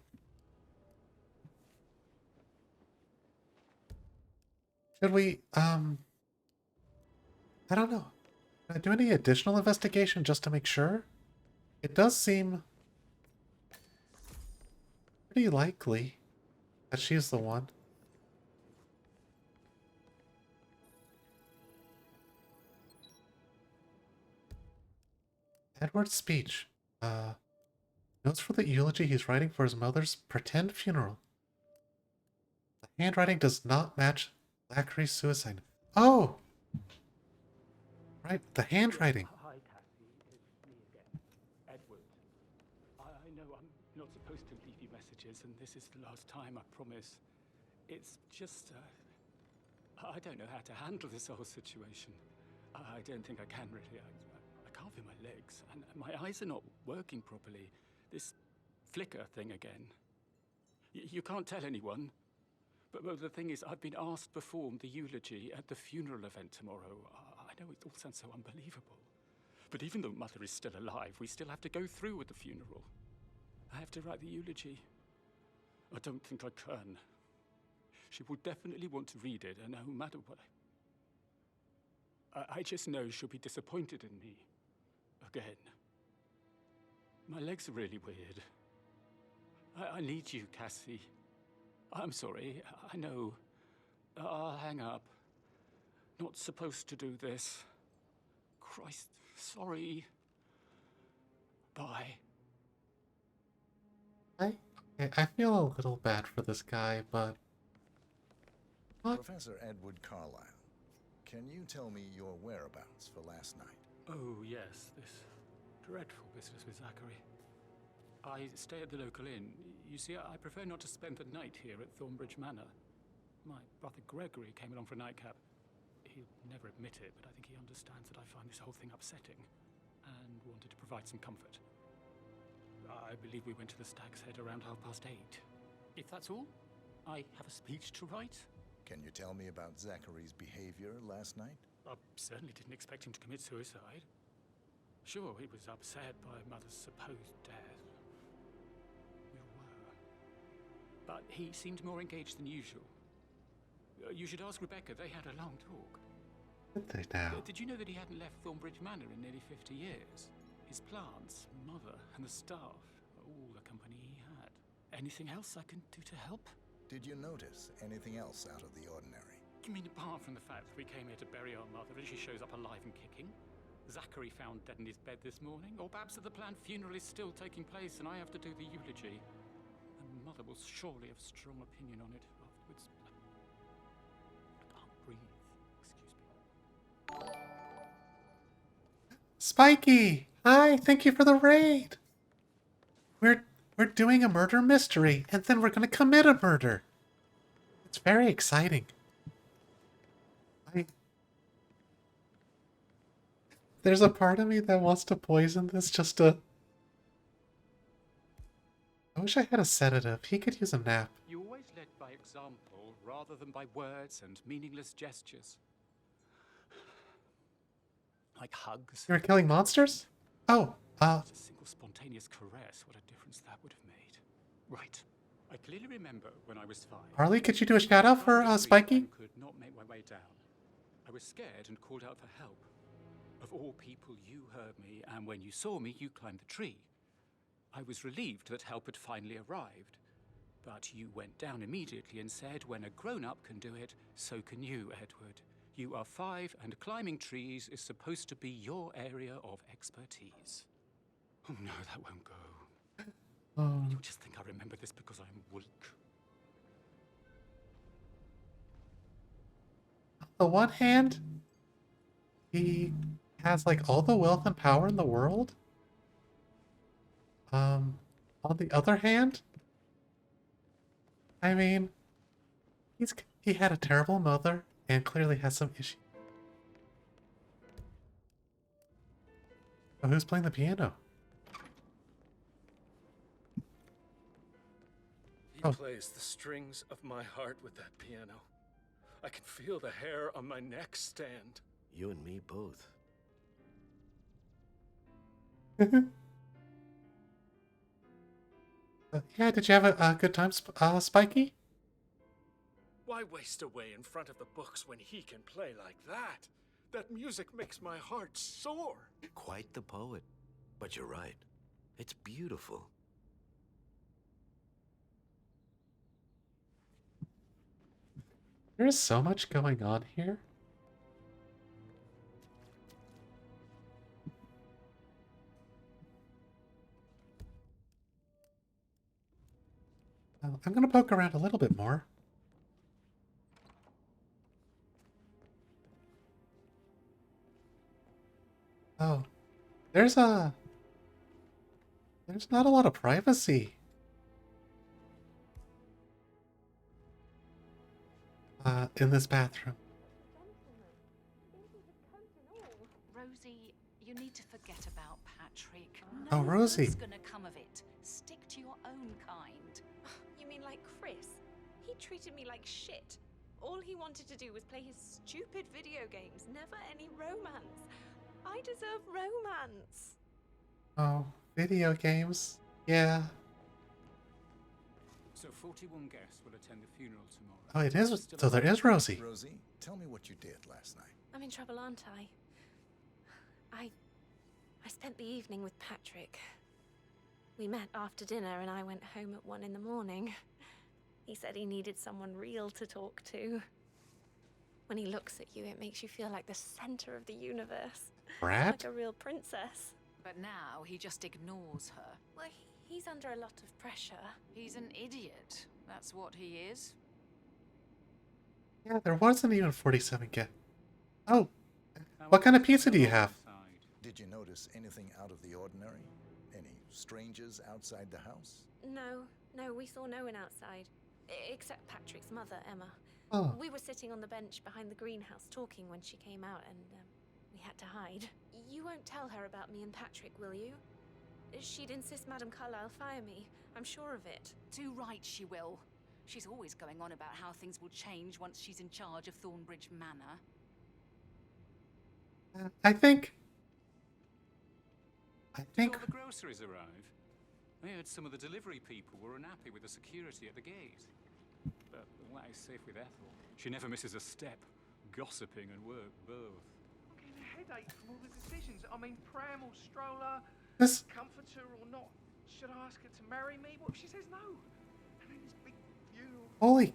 Should we, I don't know. Can I do any additional investigation just to make sure? It does seem pretty likely that she's the one. Edward's speech. Notes for the eulogy he's writing for his mother's pretend funeral. The handwriting does not match Zachary's suicide. Oh! Right, the handwriting. Hi, Cassie. It's me again. Edward. I know I'm not supposed to leave you messages, and this is the last time, I promise. It's just, I don't know how to handle this whole situation. I don't think I can really. I can't feel my legs, and my eyes are not working properly. This flicker thing again. You can't tell anyone. But the thing is, I've been asked to perform the eulogy at the funeral event tomorrow. I know it all sounds so unbelievable. But even though Mother is still alive, we still have to go through with the funeral. I have to write the eulogy. I don't think I can. She will definitely want to read it, and no matter what... I just know she'll be disappointed in me. Again. My legs are really weird. I need you, Cassie. I'm sorry. I know. I'll hang up. Not supposed to do this. Christ, sorry. Bye. I feel a little bad for this guy, but... What? Professor Edward Carlyle, can you tell me your whereabouts for last night? Oh, yes, this dreadful business with Zachary. I stay at the local inn. You see, I prefer not to spend the night here at Thornbridge Manor. My brother Gregory came along for a nightcap. He'll never admit it, but I think he understands that I find this whole thing upsetting and wanted to provide some comfort. I believe we went to the Stag's Head around 8:30. If that's all, I have a speech to write. Can you tell me about Zachary's behavior last night? I certainly didn't expect him to commit suicide. Sure, he was upset by Mother's supposed death. We were. But he seemed more engaged than usual. You should ask Rebecca. They had a long talk. Did they now? Did you know that he hadn't left Thornbridge Manor in nearly 50 years? His plants, Mother, and the staff, all the company he had. Anything else I can do to help? Did you notice anything else out of the ordinary? You mean apart from the fact that we came here to bury our mother and she shows up alive and kicking? Zachary found dead in his bed this morning? Or perhaps that the planned funeral is still taking place and I have to do the eulogy? And Mother will surely have a strong opinion on it afterwards. I can't breathe. Excuse me. Spiky! Hi, thank you for the raid! We're doing a murder mystery, and then we're gonna commit a murder! It's very exciting. There's a part of me that wants to poison this just to... I wish I had a sedative. He could use a nap. You always led by example rather than by words and meaningless gestures. Like hugs. You're killing monsters? Oh, A single spontaneous caress, what a difference that would have made. Right. I clearly remember when I was 5. Harley, could you do a shout out for Spiky? I could not make my way down. I was scared and called out for help. Of all people, you heard me, and when you saw me, you climbed the tree. I was relieved that help had finally arrived. But you went down immediately and said, when a grown-up can do it, so can you, Edward. You are 5, and climbing trees is supposed to be your area of expertise. Oh no, that won't go. You'll just think I remember this because I'm weak. On the one hand, he has like all the wealth and power in the world. On the other hand, I mean, he had a terrible mother and clearly has some issues. Oh, who's playing the piano? He plays the strings of my heart with that piano. I can feel the hair on my neck stand. You and me both. Yeah, did you have a good time, Spiky? Why waste away in front of the books when he can play like that? That music makes my heart soar. Quite the poet. But you're right. It's beautiful. There is so much going on here. I'm gonna poke around a little bit more. Oh, there's not a lot of privacy. In this bathroom. Rosie, you need to forget about Patrick. Oh, Rosie. Nothing's gonna come of it. Stick to your own kind. You mean like Chris? He treated me like shit. All he wanted to do was play his stupid video games, never any romance. I deserve romance. Oh, video games. Yeah. So 41 guests will attend the funeral tomorrow. Oh, it is. So there is Rosie. Rosie, tell me what you did last night. I'm in trouble, aren't I? I spent the evening with Patrick. We met after dinner and I went home at 1 in the morning. He said he needed someone real to talk to. When he looks at you, it makes you feel like the center of the universe. Brad? Like a real princess. But now he just ignores her. Well, he's under a lot of pressure. He's an idiot. That's what he is. Yeah, there wasn't even 47 yet. Oh, what kind of pizza do you have? Did you notice anything out of the ordinary? Any strangers outside the house? No, we saw no one outside. Except Patrick's mother, Emma. Oh. We were sitting on the bench behind the greenhouse talking when she came out and we had to hide. You won't tell her about me and Patrick, will you? She'd insist Madame Carlyle fire me. I'm sure of it. Too right she will. She's always going on about how things will change once she's in charge of Thornbridge Manor. I think... Did all the groceries arrive? I heard some of the delivery people were unhappy with the security at the gate. But White's safe with Ethel. She never misses a step. Gossiping and work both. I'm getting a headache from all the decisions. I mean, pram or stroller, comforter or not. Should I ask her to marry me? What if she says no? And then this big funeral. Holy,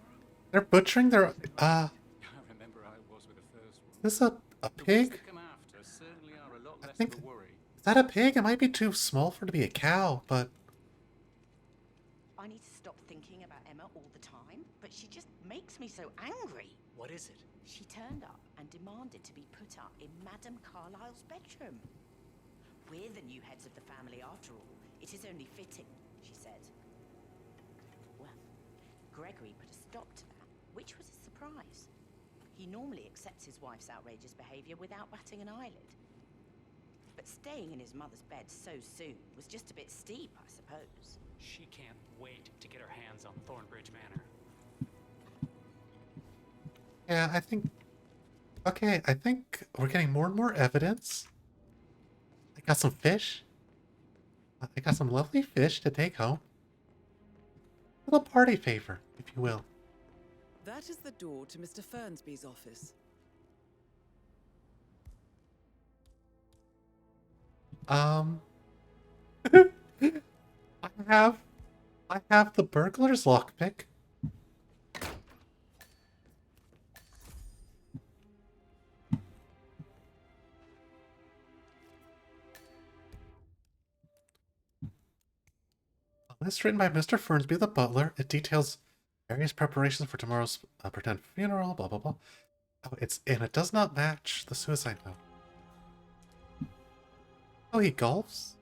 they're butchering their, I remember how it was with the first one. Is this a pig? Come after certainly are a lot less think, of a worry. is that a pig? It might be too small for it to be a cow, but... I need to stop thinking about Emma all the time, but she just makes me so angry. What is it? She turned up and demanded to be put up in Madame Carlyle's bedroom. We're the new heads of the family after all. It is only fitting, she said. Well, Gregory put a stop to that, which was a surprise. He normally accepts his wife's outrageous behavior without batting an eyelid. But staying in his mother's bed so soon was just a bit steep, I suppose. She can't wait to get her hands on Thornbridge Manor. Yeah, I think... Okay, I think we're getting more and more evidence. I got some fish. I got some lovely fish to take home. Little party favor, if you will. That is the door to Mr. Fernsby's office. I have the burglar's lockpick. A list written by Mr. Fernsby the butler. It details various preparations for tomorrow's pretend funeral, blah blah blah. Oh, it does not match the suicide note. Oh, he golfs?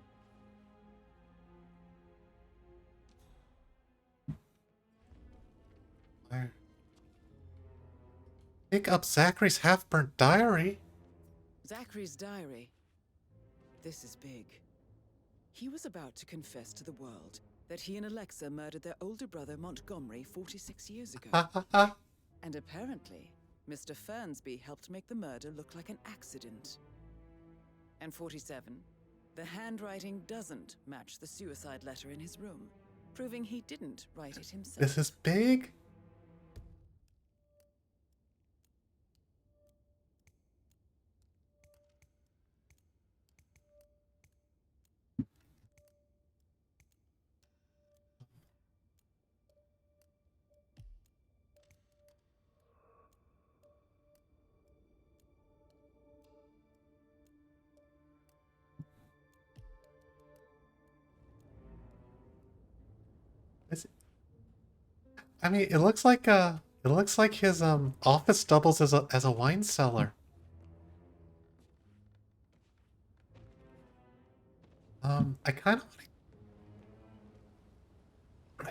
Where? Pick up Zachary's half-burnt diary. Zachary's diary. This is big. He was about to confess to the world that he and Alexa murdered their older brother Montgomery 46 years ago. And apparently, Mr. Fernsby helped make the murder look like an accident. And 47, the handwriting doesn't match the suicide letter in his room, proving he didn't write it himself. This is big. I mean, it looks like his office doubles as a wine cellar. I kind of,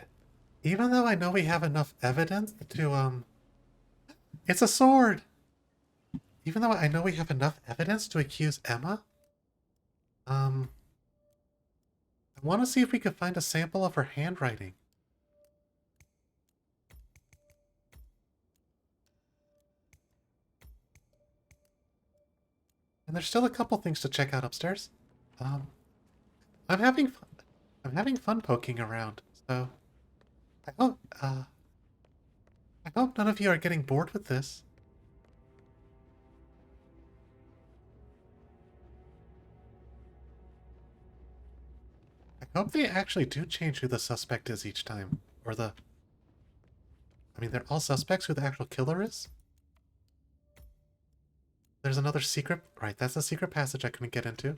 even though I know we have enough evidence to it's a sword. Even though I know we have enough evidence to accuse Emma, I want to see if we could find a sample of her handwriting. And there's still a couple things to check out upstairs. I'm having fun poking around, so I hope none of you are getting bored with this. I I hope they actually do change who the suspect is each time. Or the... I mean, they're all suspects who the actual killer is? There's another secret... Right, that's a secret passage I couldn't get into.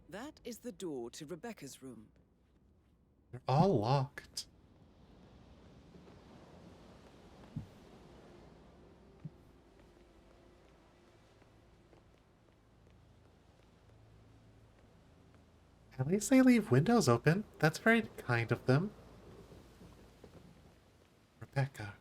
That is the door to Rebecca's room. They're all locked. At least they leave windows open. That's very kind of them. Rebecca.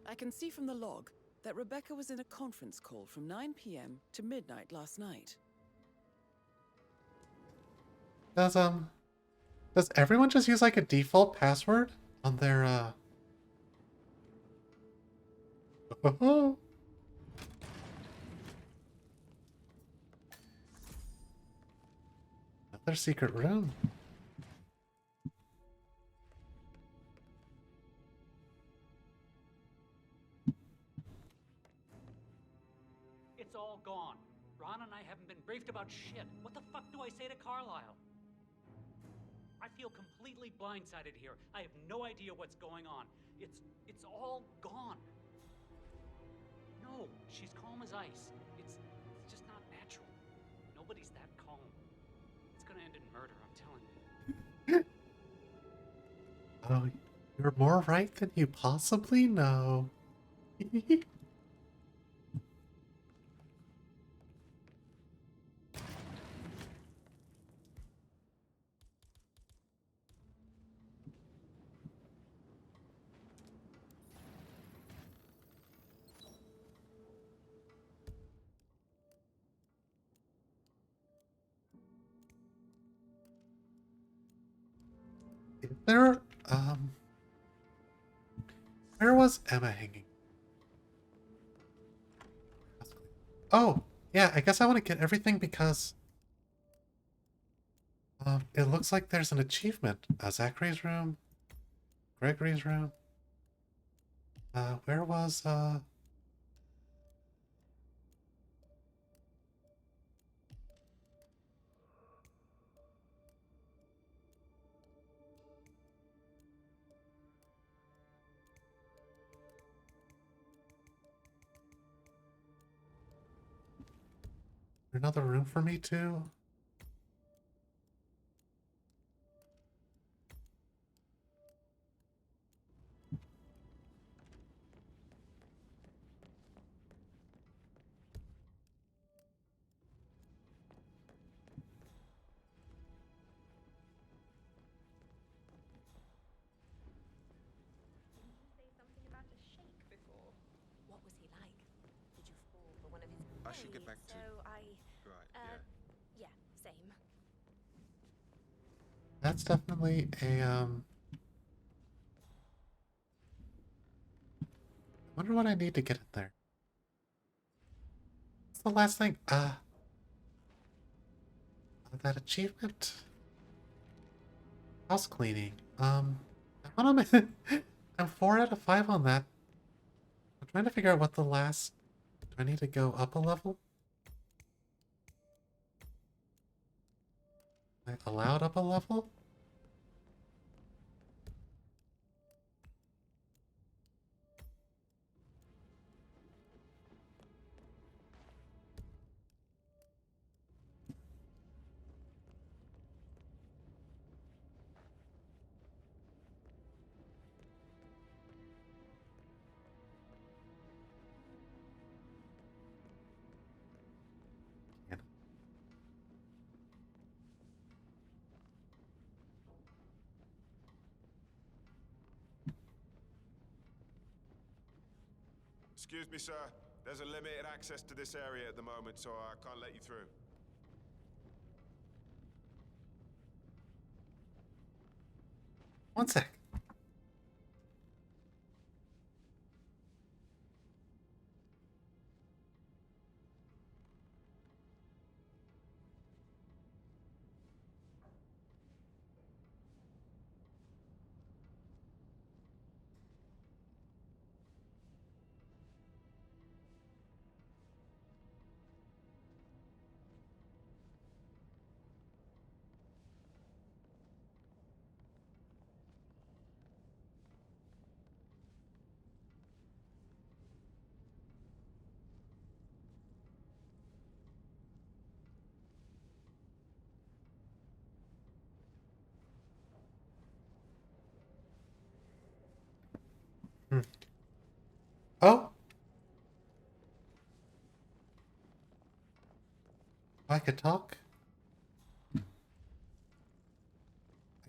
I can see from the log that Rebecca was in a conference call from 9 p.m. to midnight last night. Does everyone just use like a default password on their Oh. Another secret room. It's all gone. Ron and I haven't been briefed about shit. What the fuck do I say to Carlisle? I feel completely blindsided here. I have no idea what's going on. It's all gone. No, she's calm as ice. It's just not natural. Nobody's that calm. It's gonna end in murder, I'm telling you. Oh, you're more right than you possibly know. Is there, where was Emma hanging? Oh, yeah, I guess I want to get everything because, it looks like there's an achievement. Zachary's room, Gregory's room. Where was, another room for me too? Didn't you say something about a shake before? What was he like? Did you fall for one of his... I should get back to... Right, yeah, same. That's definitely a, I wonder what I need to get in there. What's the last thing? That achievement? House cleaning. I'm 4 out of 5 on that. I'm trying to figure out what the last... Do I need to go up a level? Am I allowed up a level? Excuse me, sir. There's a limited access to this area at the moment, so I can't let you through. One sec. Hmm. Oh! I could talk. I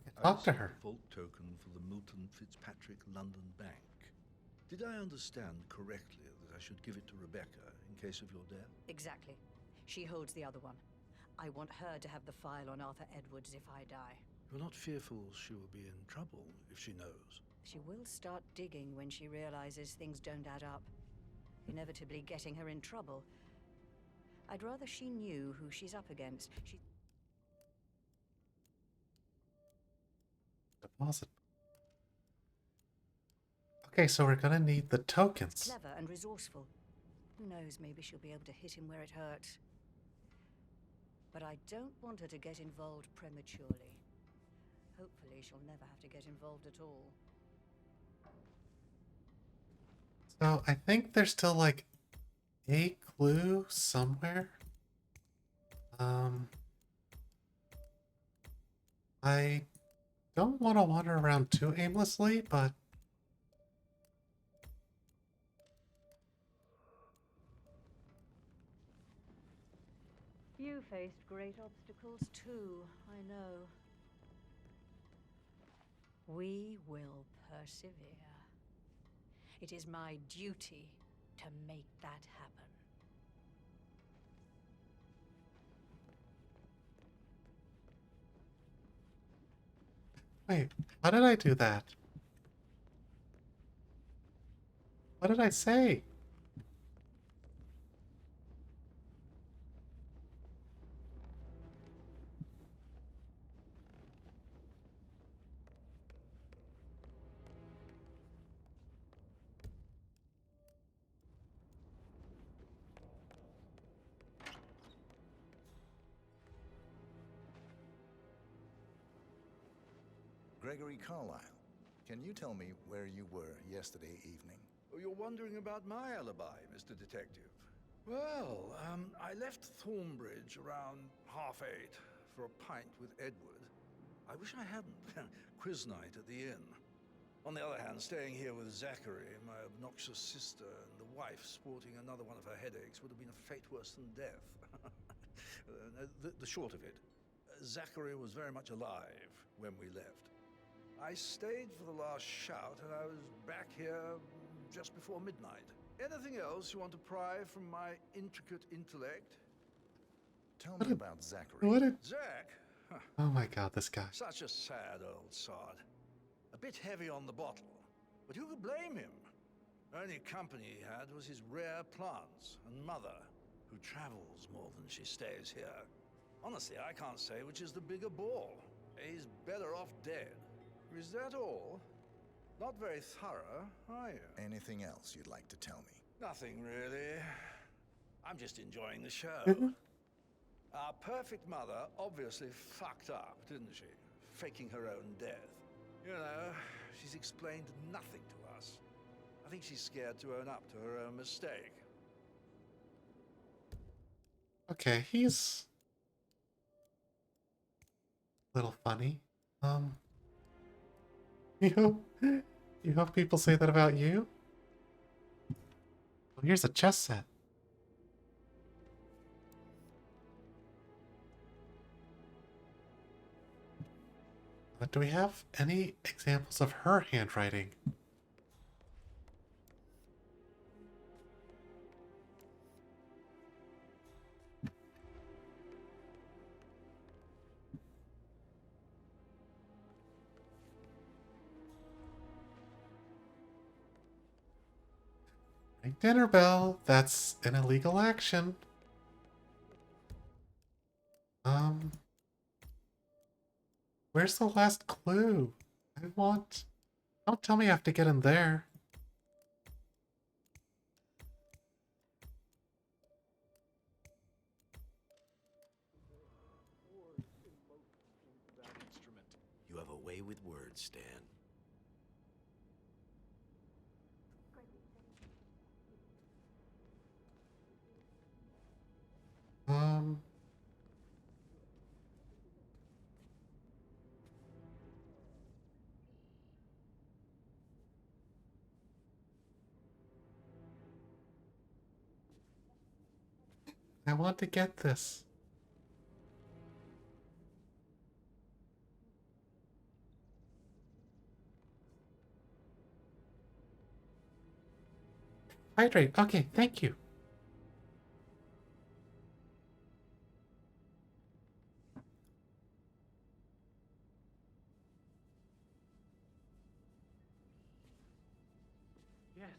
could talk to her. The vault token for the Milton Fitzpatrick London Bank. Did I understand correctly that I should give it to Rebecca in case of your death? Exactly. She holds the other one. I want her to have the file on Arthur Edwards if I die. You're not fearful she will be in trouble if she knows? She will start digging when she realizes things don't add up, inevitably getting her in trouble. I'd rather she knew who she's up against. Deposit. Okay, so we're gonna need the tokens. Clever and resourceful. Who knows, maybe she'll be able to hit him where it hurts. But I don't want her to get involved prematurely. Hopefully she'll never have to get involved at all. So I think there's still like a clue somewhere. I don't want to wander around too aimlessly, but You faced great obstacles too, I know. We will persevere. It is my duty to make that happen. wait, how did I do that? What did I say? Gregory Carlyle, can you tell me where you were yesterday evening? Oh, you're wondering about my alibi, Mr. Detective. Well, I left Thornbridge around 8:30 for a pint with Edward. I wish I hadn't. Quiz night at the inn. On the other hand, staying here with Zachary, my obnoxious sister, and the wife sporting another one of her headaches would have been a fate worse than death. The short of it, Zachary was very much alive when we left. I stayed for the last shout, and I was back here just before midnight. Anything else you want to pry from my intricate intellect? Tell me about Zachary. What did... Zach? Huh. Oh my god, this guy. Such a sad old sod. A bit heavy on the bottle, but who could blame him? Only company he had was his rare plants and mother, who travels more than she stays here. Honestly, I can't say which is the bigger ball. He's better off dead. Is that all? Not very thorough, are you? Anything else you'd like to tell me? Nothing really. I'm just enjoying the show. Mhm. Our perfect mother obviously fucked up, didn't she? Faking her own death. You know, she's explained nothing to us. I think she's scared to own up to her own mistake. Okay, he's a little funny. You hope people say that about you? Well, here's a chess set. Do we have any examples of her handwriting? Ring dinner bell. That's an illegal action. Where's the last clue? I want... Don't tell me I have to get in there. You have a way with words, Stan. I want to get this. Hydrate. Okay, thank you. Yes,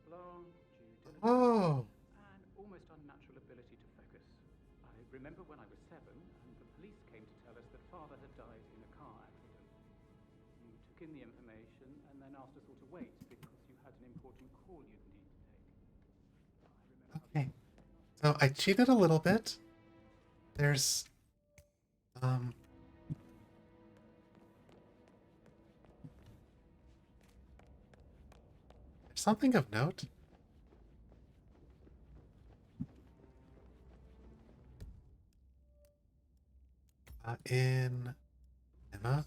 blah blah, due diligence, Oh. and almost unnatural ability to focus. I remember when I was 7 and the police came to tell us that father had died in a car accident. You took in the information and then asked us all to wait because you had an important call you'd need to take. Okay. So I cheated a little bit. There's something of note. In Emma.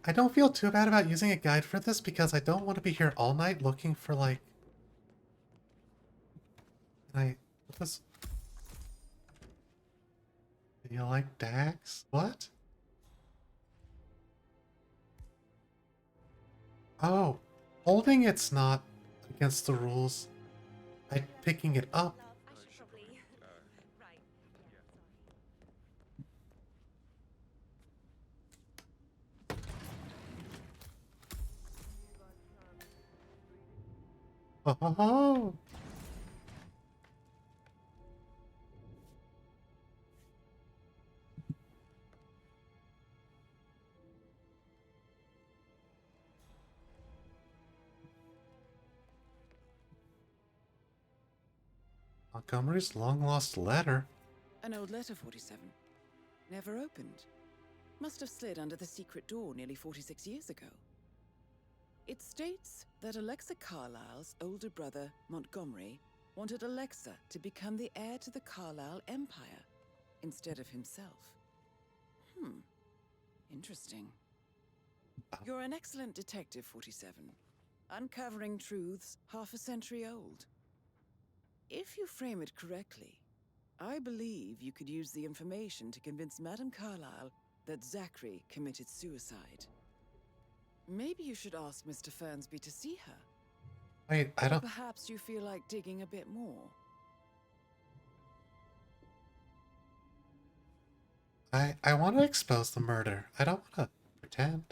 I don't feel too bad about using a guide for this because I don't want to be here all night looking for like. Can I put this? Do you like Dax? What? Oh, holding it's not against the rules. Picking it up. Oh. Montgomery's long-lost letter. An old letter, 47. Never opened. Must have slid under the secret door nearly 46 years ago. It states that Alexa Carlyle's older brother, Montgomery, wanted Alexa to become the heir to the Carlyle Empire instead of himself. Interesting. You're an excellent detective, 47. Uncovering truths half a century old. If you frame it correctly, I believe you could use the information to convince Madame Carlyle that Zachary committed suicide. Maybe you should ask Mr. Fernsby to see her. Wait, I don't. Perhaps you feel like digging a bit more. I want to expose the murder. I don't want to pretend.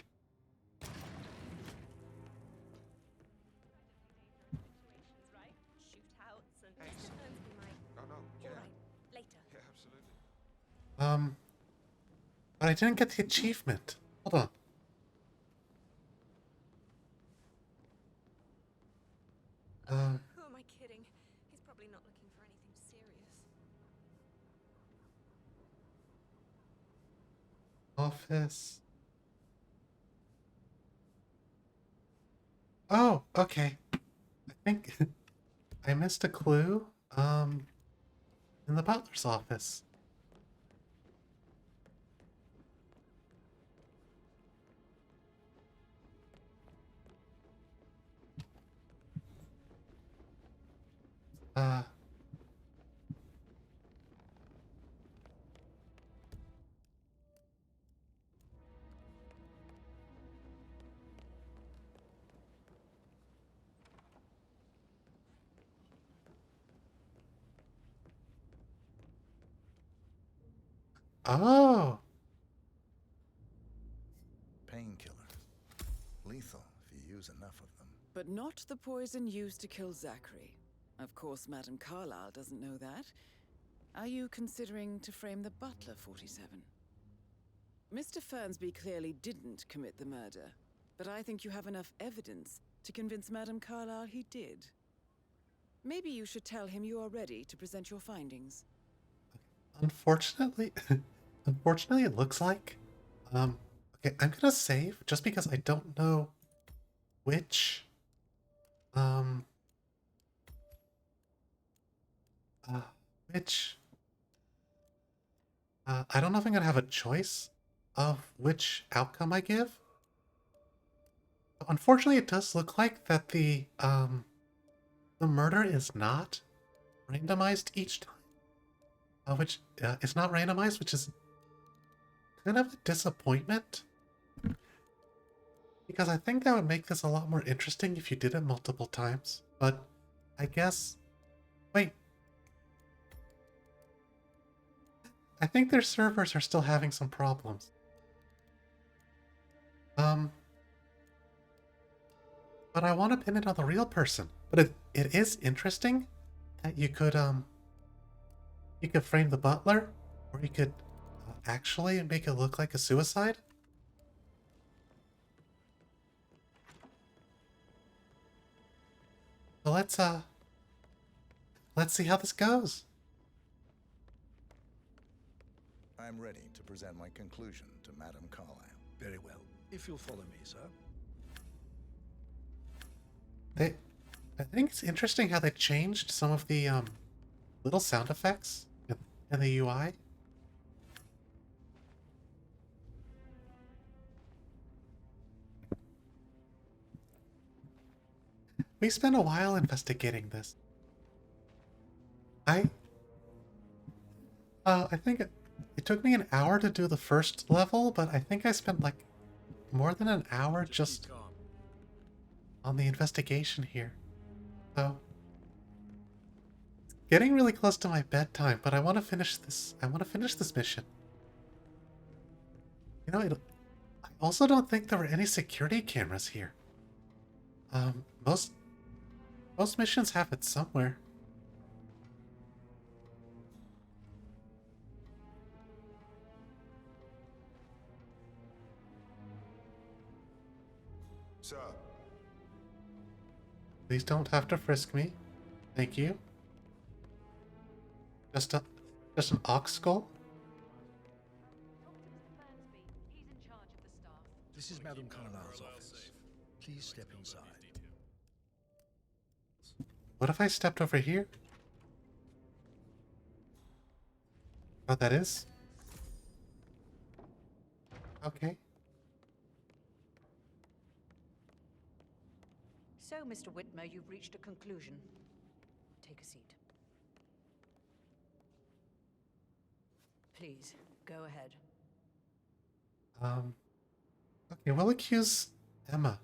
But I didn't get the achievement. Hold on. Who am I kidding? He's probably not looking for anything serious. Office. Oh, okay. I think I missed a clue. In the butler's office. Oh. Painkillers. Lethal if you use enough of them. But not the poison used to kill Zachary. Of course, Madame Carlyle doesn't know that. Are you considering to frame the butler, 47? Mr. Fernsby clearly didn't commit the murder, but I think you have enough evidence to convince Madame Carlyle he did. Maybe you should tell him you are ready to present your findings. Unfortunately, it looks like. Okay, I'm gonna save just because I don't know which. Which. I don't know if I'm gonna have a choice of which outcome I give. Unfortunately, it does look like that the murder is not randomized each time. Which it's not randomized, which is kind of a disappointment. Because I think that would make this a lot more interesting if you did it multiple times. But I guess... Wait. I think their servers are still having some problems. But I want to pin it on the real person. But it is interesting that you could frame the butler, or you could actually make it look like a suicide. So let's see how this goes. I'm ready to present my conclusion to Madame Carlyle. Very well. If you'll follow me, sir. I think it's interesting how they changed some of the little sound effects in the UI. We spent a while investigating this. I think it took me an hour to do the first level, but I think I spent like more than an hour just on the investigation here. So it's getting really close to my bedtime, but I want to finish this. I want to finish this mission. You know, I also don't think there were any security cameras here. Most missions have it somewhere. Sir. Please don't have to frisk me. Thank you. Just an ox skull? This is Madame Carlyle's office. Please step inside. What if I stepped over here? Oh, that is? Okay. So, Mr. Whitmer, you've reached a conclusion. Take a seat. Please, go ahead. Okay, we'll accuse Emma.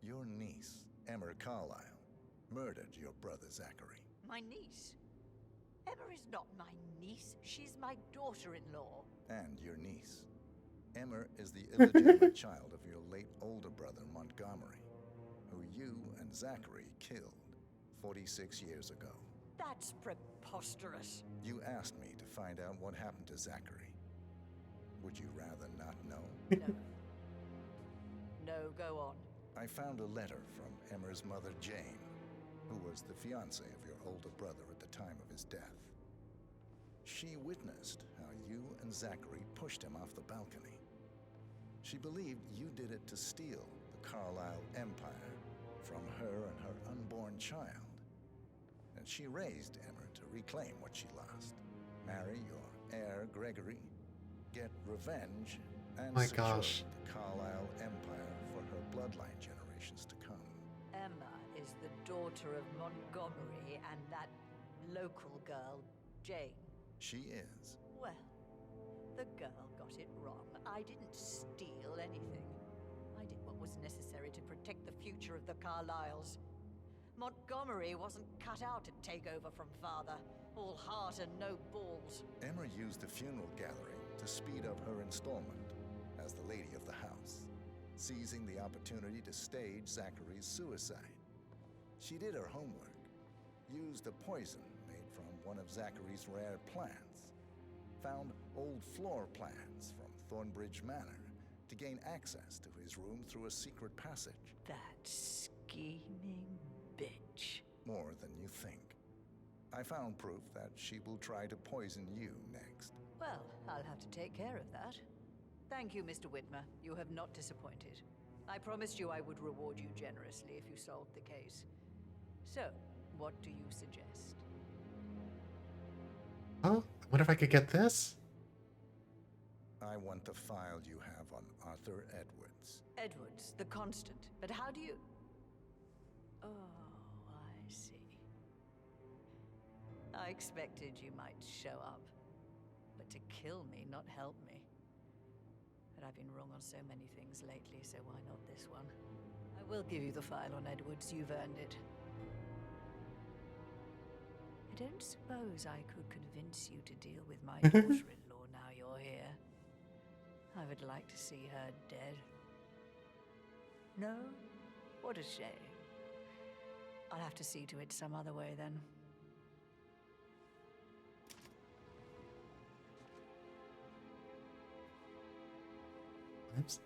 Your niece, Emma Carlyle, murdered your brother Zachary. My niece? Emma is not my niece. She's my daughter-in-law. And your niece. Emma is the illegitimate child of your late older brother Montgomery, who you and Zachary killed 46 years ago. That's preposterous. You asked me to find out what happened to Zachary. Would you rather not know? No. No, go on. I found a letter from Emma's mother, Jane, who was the fiancée of your older brother at the time of his death. She witnessed how you and Zachary pushed him off the balcony. She believed you did it to steal the Carlyle empire from her and her unborn child. And she raised Emma to reclaim what she lost. Marry your heir, Gregory, get revenge, and My secure gosh. the Carlyle empire for her bloodline generations to come. Emma is the daughter of Montgomery and that local girl, Jane. She is. Well, the girl got it wrong. I didn't steal anything. I did what was necessary to protect the future of the Carlyles. Montgomery wasn't cut out to take over from father. All heart and no balls. Emma used the funeral gathering to speed up her installment as the lady of the house, seizing the opportunity to stage Zachary's suicide. She did her homework, used a poison made from one of Zachary's rare plants, found old floor plans from Thornbridge Manor to gain access to his room through a secret passage. That scheming bitch. More than you think. I found proof that she will try to poison you next. Well, I'll have to take care of that. Thank you, Mr. Whitmer. You have not disappointed. I promised you I would reward you generously if you solved the case. So, what do you suggest? Oh, I wonder if I could get this. I I want the file you have on Arthur Edwards. Edwards, the constant. But how do you... Oh, I see. I expected you might show up. But to kill me, not help me. But I've been wrong on so many things lately, so why not this one? I will give you the file on Edwards. You've earned it. I don't suppose I could convince you to deal with my daughter-in-law now you're here. I would like to see her dead. No? What a shame. I'll have to see to it some other way then. Oops.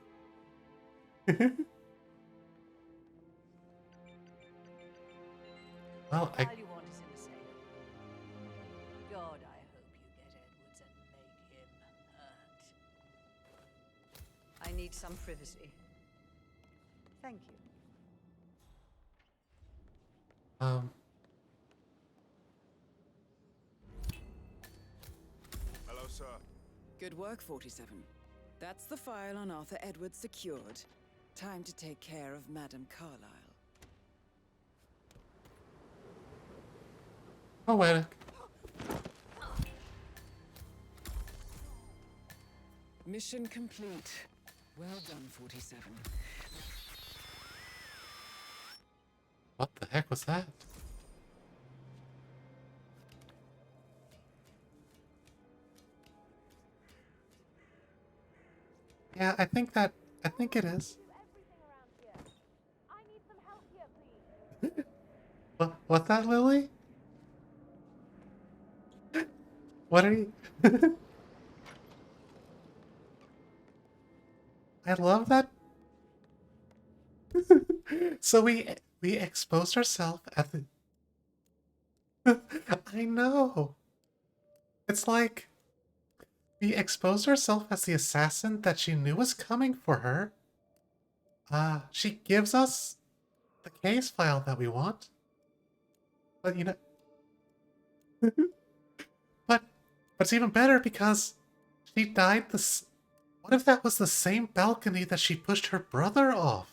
Well, All you want is in the safe. God, I hope you get Edwards and make him hurt. I need some privacy. Thank you. Hello, sir. Good work, 47. That's the file on Arthur Edwards secured. Time to take care of Madame Carlyle. Poetic. Mission complete. Well done, 47. What the heck was that? Yeah, I think it is. What's that, Lily? What are you? I love that. So we exposed ourselves at the. I know. It's like we exposed ourselves as the assassin that she knew was coming for her. She gives us the case file that we want. But you know, but it's even better because she died this. What if that was the same balcony that she pushed her brother off?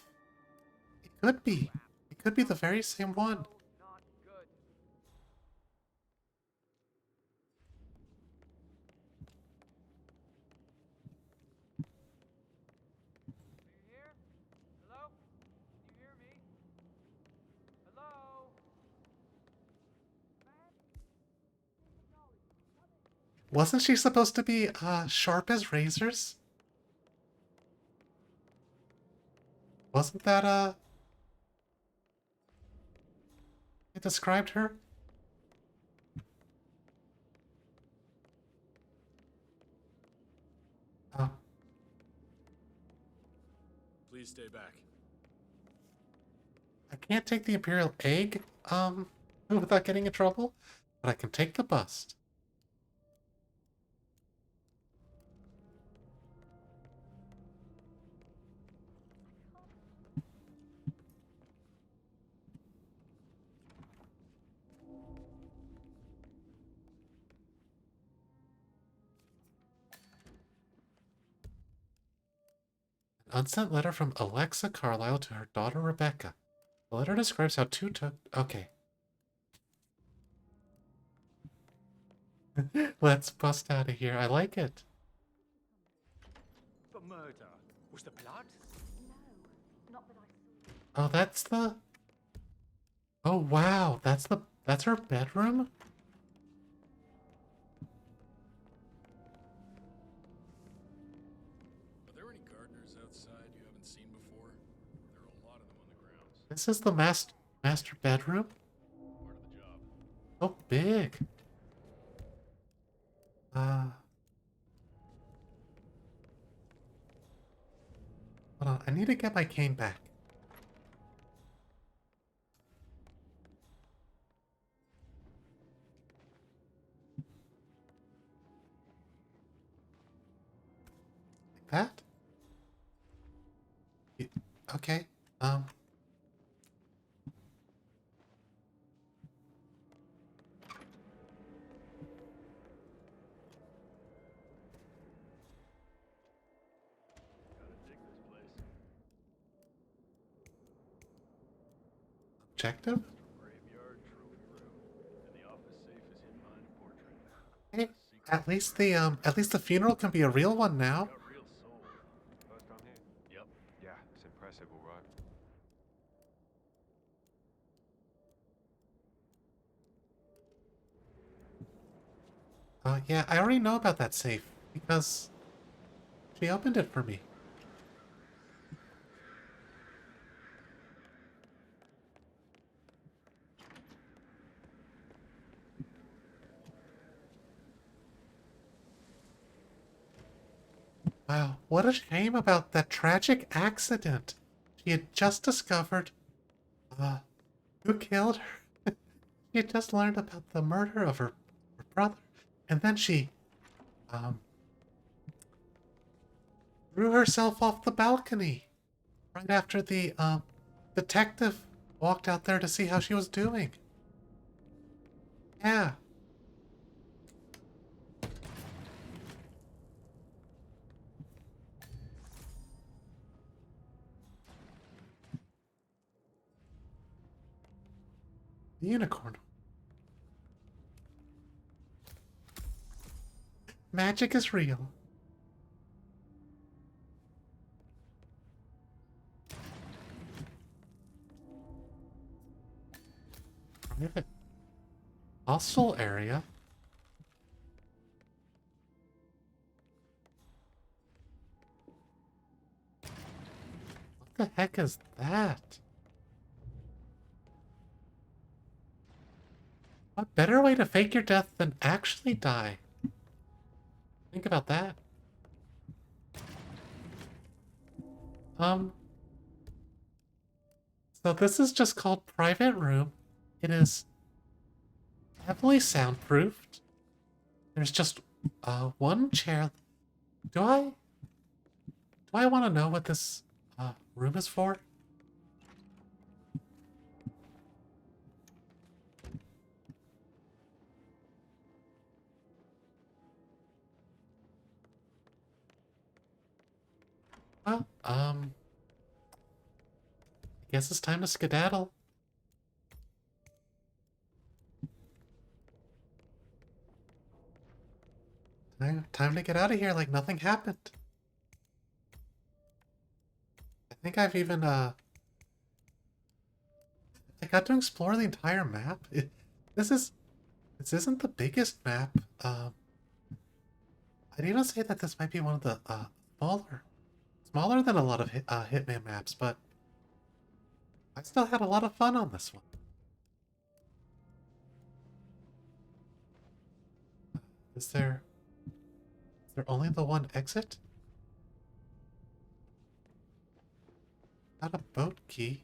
It could be. It could be the very same one. Wasn't she supposed to be sharp as razors? Wasn't that it described her? Oh. Please stay back. I can't take the Imperial Egg, without getting in trouble, but I can take the bust. Unsent letter from Alexa Carlyle to her daughter Rebecca. The letter describes how two took... Okay. Let's bust out of here. I like it. But murder? Was the blood? No, not that I saw. Oh, that's the... Oh, wow. That's her bedroom? Are there any gardeners outside you haven't seen before? There are a lot of them on the grounds. This is the master bedroom? Part of the job. Oh, big. Hold on. I need to get my cane back. Like that? Okay. objective? Graveyard trophy room, and the office safe is hidden behind a portrait. Hey, at least the funeral can be a real one now. Got real soul. First time here? Yep. Yeah, it's impressive, all right. Yeah, I already know about that safe because she opened it for me. Wow, what a shame about that tragic accident. She had just discovered, who killed her. She had just learned about the murder of her brother, and then she, threw herself off the balcony right after the, detective walked out there to see how she was doing. Yeah. The unicorn. Magic is real. Private hostel area. What the heck is that? What better way to fake your death than actually die? Think about that. So this is just called private room. It is heavily soundproofed. There's just one chair. Do I want to know what this room is for? Well, I guess it's time to skedaddle. Time to get out of here like nothing happened. I think I've even, I got to explore the entire map. This isn't the biggest map. I'd even say that this might be one of the, smaller than a lot of Hitman maps, but I still had a lot of fun on this one. Is there only the one exit? Not a boat key.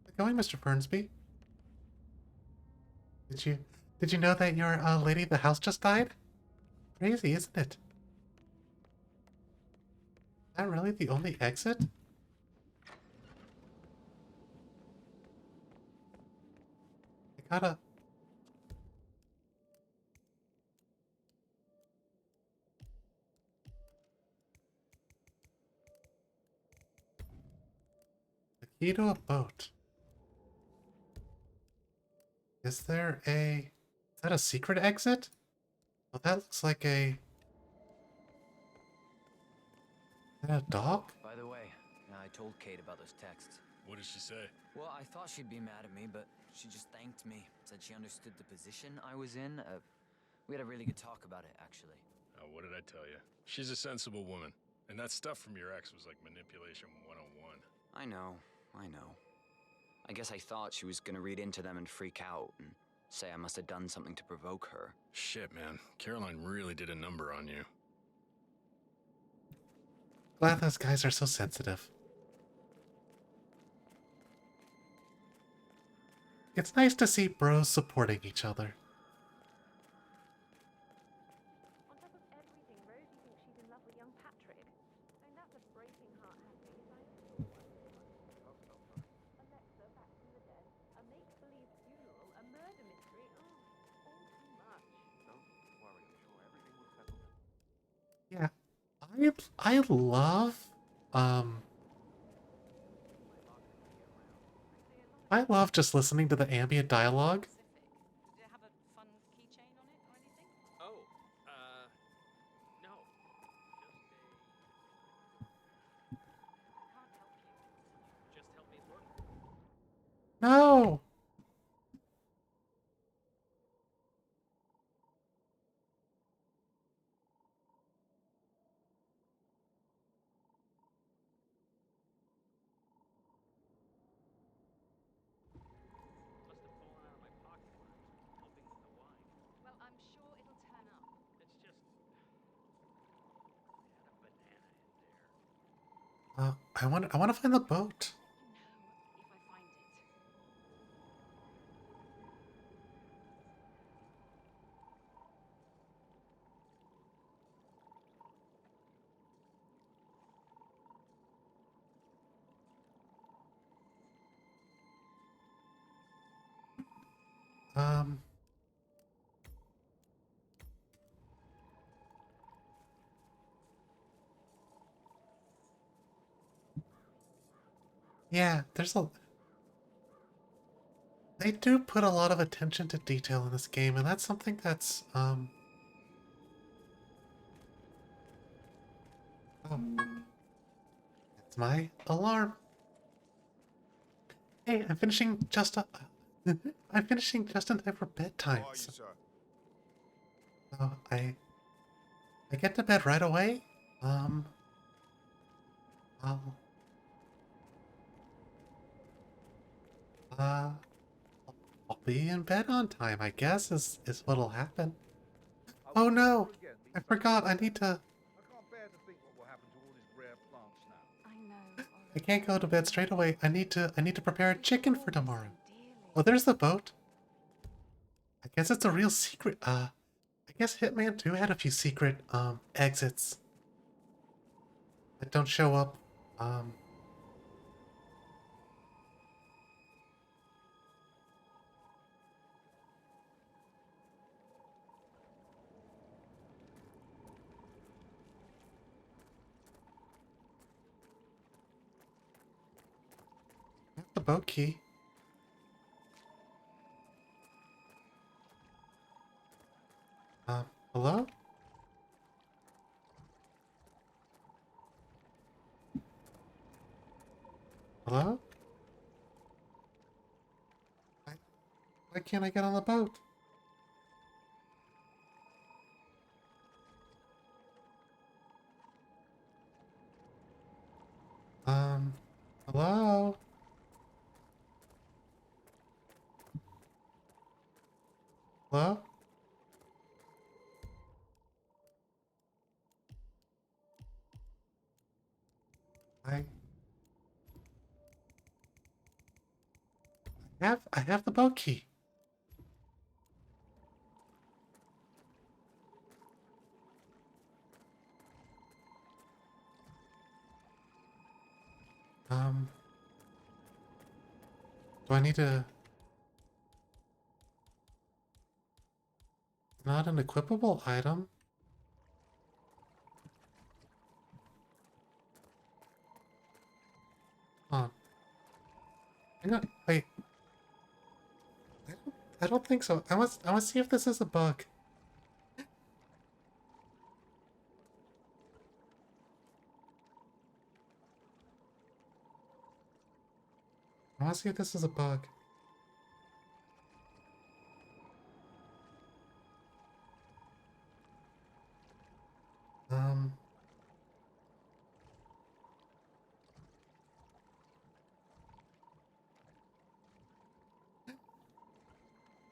How's it going, Mr. Fernsby? Did you know that your lady of the house just died? Crazy, isn't it? Is that really the only exit? I gotta... The key to a boat. Is there a... Is that a secret exit? Well, that looks like a... Is that a dog? By the way, I told Kate about those texts. What did she say? Well, I thought she'd be mad at me, but she just thanked me. Said she understood the position I was in. We had a really good talk about it, actually. Oh, what did I tell you? She's a sensible woman. And that stuff from your ex was like manipulation 101. I know. I guess I thought she was gonna read into them and freak out and say I must have done something to provoke her. Shit, man. Caroline really did a number on you. Glad those guys are so sensitive. It's nice to see bros supporting each other. On top of everything, Rosie thinks she's in love with young Patrick. And that's a breaking heart. I love, um, I love just listening to the ambient dialogue. Did it have a fun keychain on it or anything? Oh, no. Just help me look. No! Well, I'm sure it'll turn up. It's just... I want to find the boat. If I find it. Um, yeah, they do put a lot of attention to detail in this game, and that's something that's, oh. It's my alarm. Hey, I'm finishing just, I'm finishing just in time for bedtime. So I get to bed right away. I'll uh, I'll be in bed on time, I guess, is what'll happen. Oh no! I forgot, I need to... I can't bear to think what will happen to all these rare plants now. I know. I can't go to bed straight away. I need to prepare a chicken for tomorrow. Oh, there's the boat. I guess it's a real secret. I guess Hitman 2 had a few secret exits that don't show up. The boat key. Hello? Hello? Why can't I get on the boat? Hello? Hello? I have the boat key. Do I need to... Not an equipable item. Huh. Hang on, wait. I don't think so. I want to see if this is a bug. I want to see if this is a bug.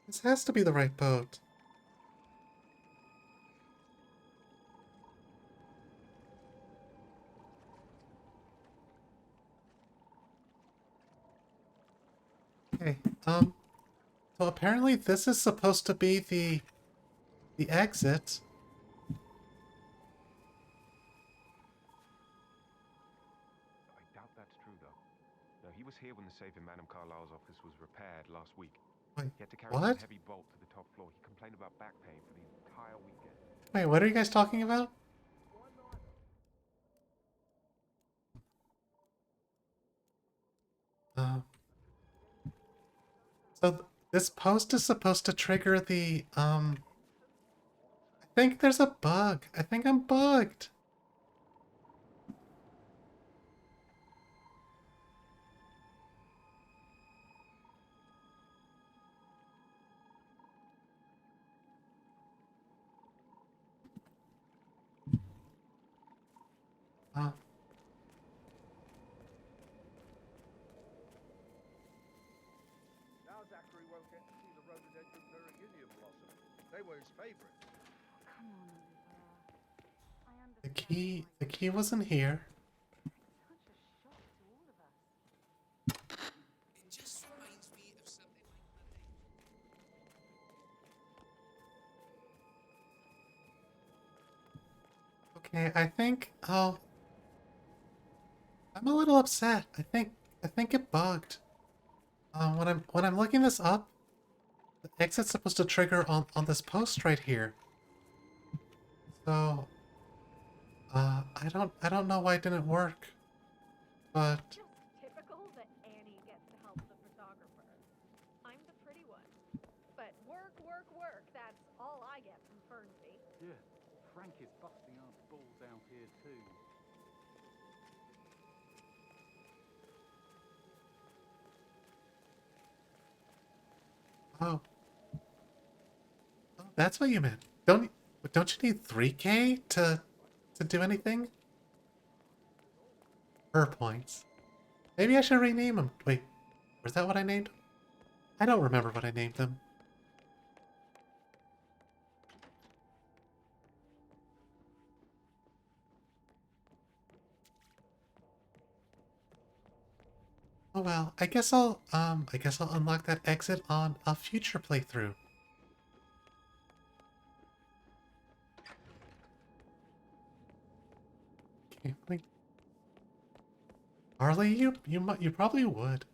This has to be the right boat. Okay, so apparently this is supposed to be the exit. I doubt that's true, though. No, he was here when the safe in Madame Carlyle's office was repaired last week. Wait, He had to carry what? some heavy bolt to the top floor. He complained about back pain for the entire weekend. Wait, what are you guys talking about? Uh, so this post is supposed to trigger the, I think there's a bug. I think I'm bugged. Uh, Now Zachary won't get to see the rhododendron Purrsephone blossom. They were his favorite. Come on, Oliver. I the key wasn't here. Such a shock to all of us. It just reminds me of something Okay, I think, oh, I'm a little upset. I think it bugged. When I'm looking this up, the exit's supposed to trigger on this post right here. So, I don't know why it didn't work, but Just typical that Annie gets to help the photographer. I'm the pretty one. But work, work, work. That's all I get from Fernsby. Yeah, Frank is busting our balls out here too. oh, that's what you meant. Don't you need 3K to do anything? Her points. Maybe I should rename them. Wait, was that what I named them? I don't remember what I named them. Oh well, I guess I'll unlock that exit on a future playthrough. Okay, like Harley, you probably would.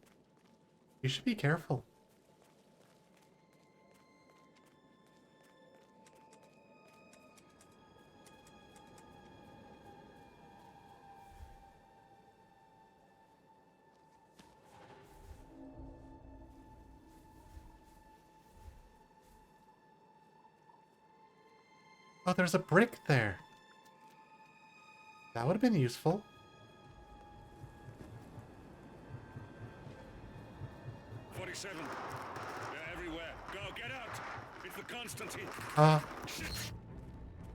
You should be careful. Oh, there's a brick there. That would have been useful. They're everywhere. Go, get out! It's the Constantine.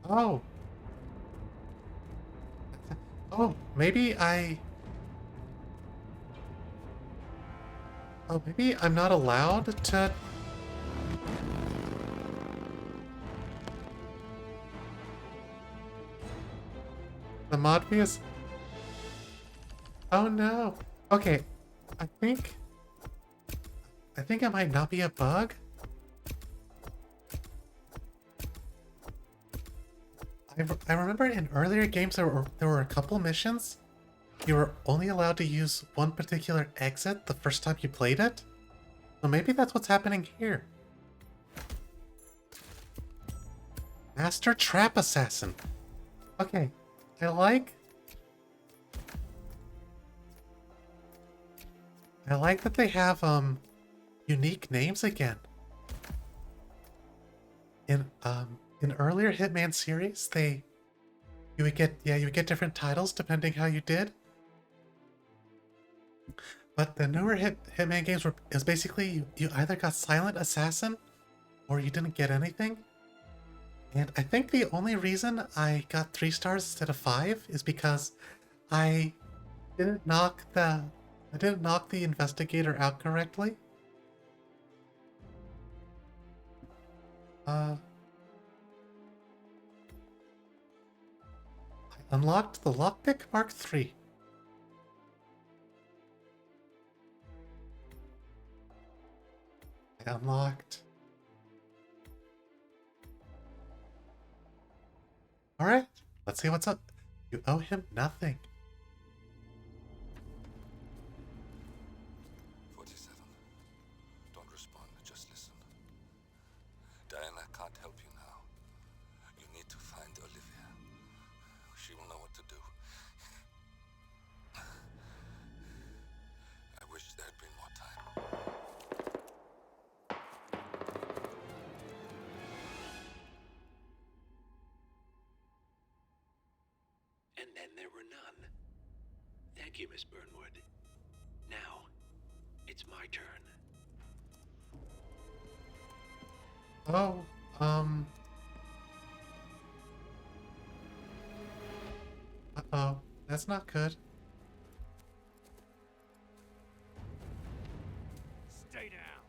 Oh. Oh, maybe oh, maybe I'm not allowed to... The mod is... Oh no. Okay, I think it might not be a bug. I remember in earlier games there were a couple missions. You were only allowed to use one particular exit the first time you played it. So maybe that's what's happening here. Master Trap Assassin. Okay, I like that they have unique names again. In earlier Hitman series, you would get different titles depending how you did. But the newer Hitman games is basically you either got Silent Assassin or you didn't get anything. And I think the only reason I got 3 stars instead of 5 is because I didn't knock the investigator out correctly. I unlocked the Lockpick Mark III. I unlocked... Alright, let's see what's up. You owe him nothing. 47. Don't respond, just listen. Diana can't help you now. You need to find Olivia. She will know what to do. I wish there'd been then there were none. Thank you, Miss Burnwood. Now, it's my turn. Oh, uh-oh. That's not good. Stay down.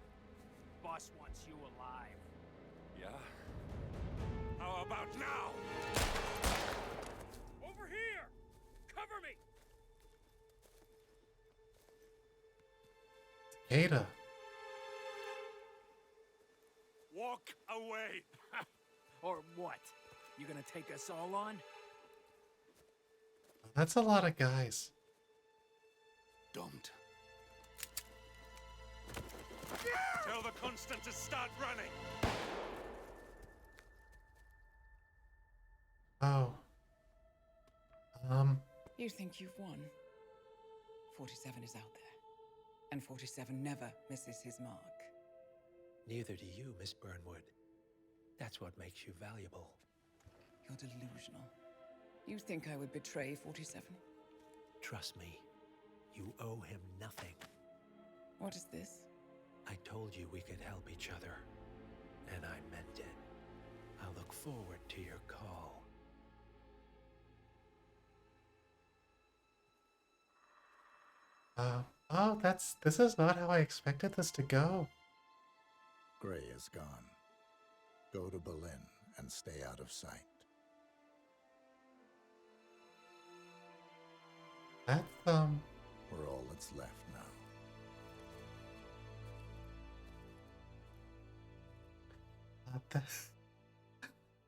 Boss wants you alive. Yeah? How about now? Over here! Cover me! Ada. Walk away! Or what? You gonna take us all on? That's a lot of guys. Don't. Tell the Constant to start running! Oh. You think you've won? 47 is out there. And 47 never misses his mark. Neither do you, Miss Burnwood. That's what makes you valuable. You're delusional. You think I would betray 47? Trust me, you owe him nothing. What is this? I told you we could help each other, and I meant it. I'll look forward to your call. Oh, this is not how I expected this to go. Gray is gone. Go to Berlin and stay out of sight. That's, We're all that's left now.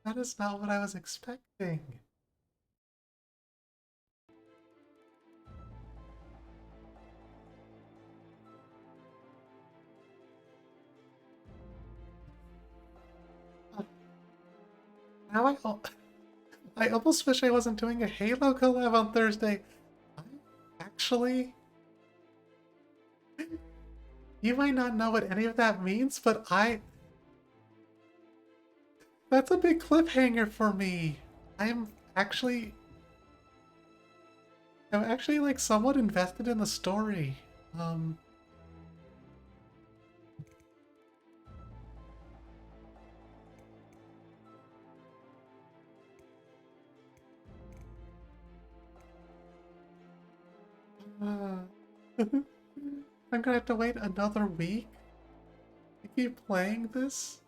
That is not what I was expecting. Now I almost wish I wasn't doing a Halo collab on Thursday. Actually, you might not know what any of that means, but that's a big cliffhanger for me. I'm actually like somewhat invested in the story. I'm gonna have to wait another week to keep playing this.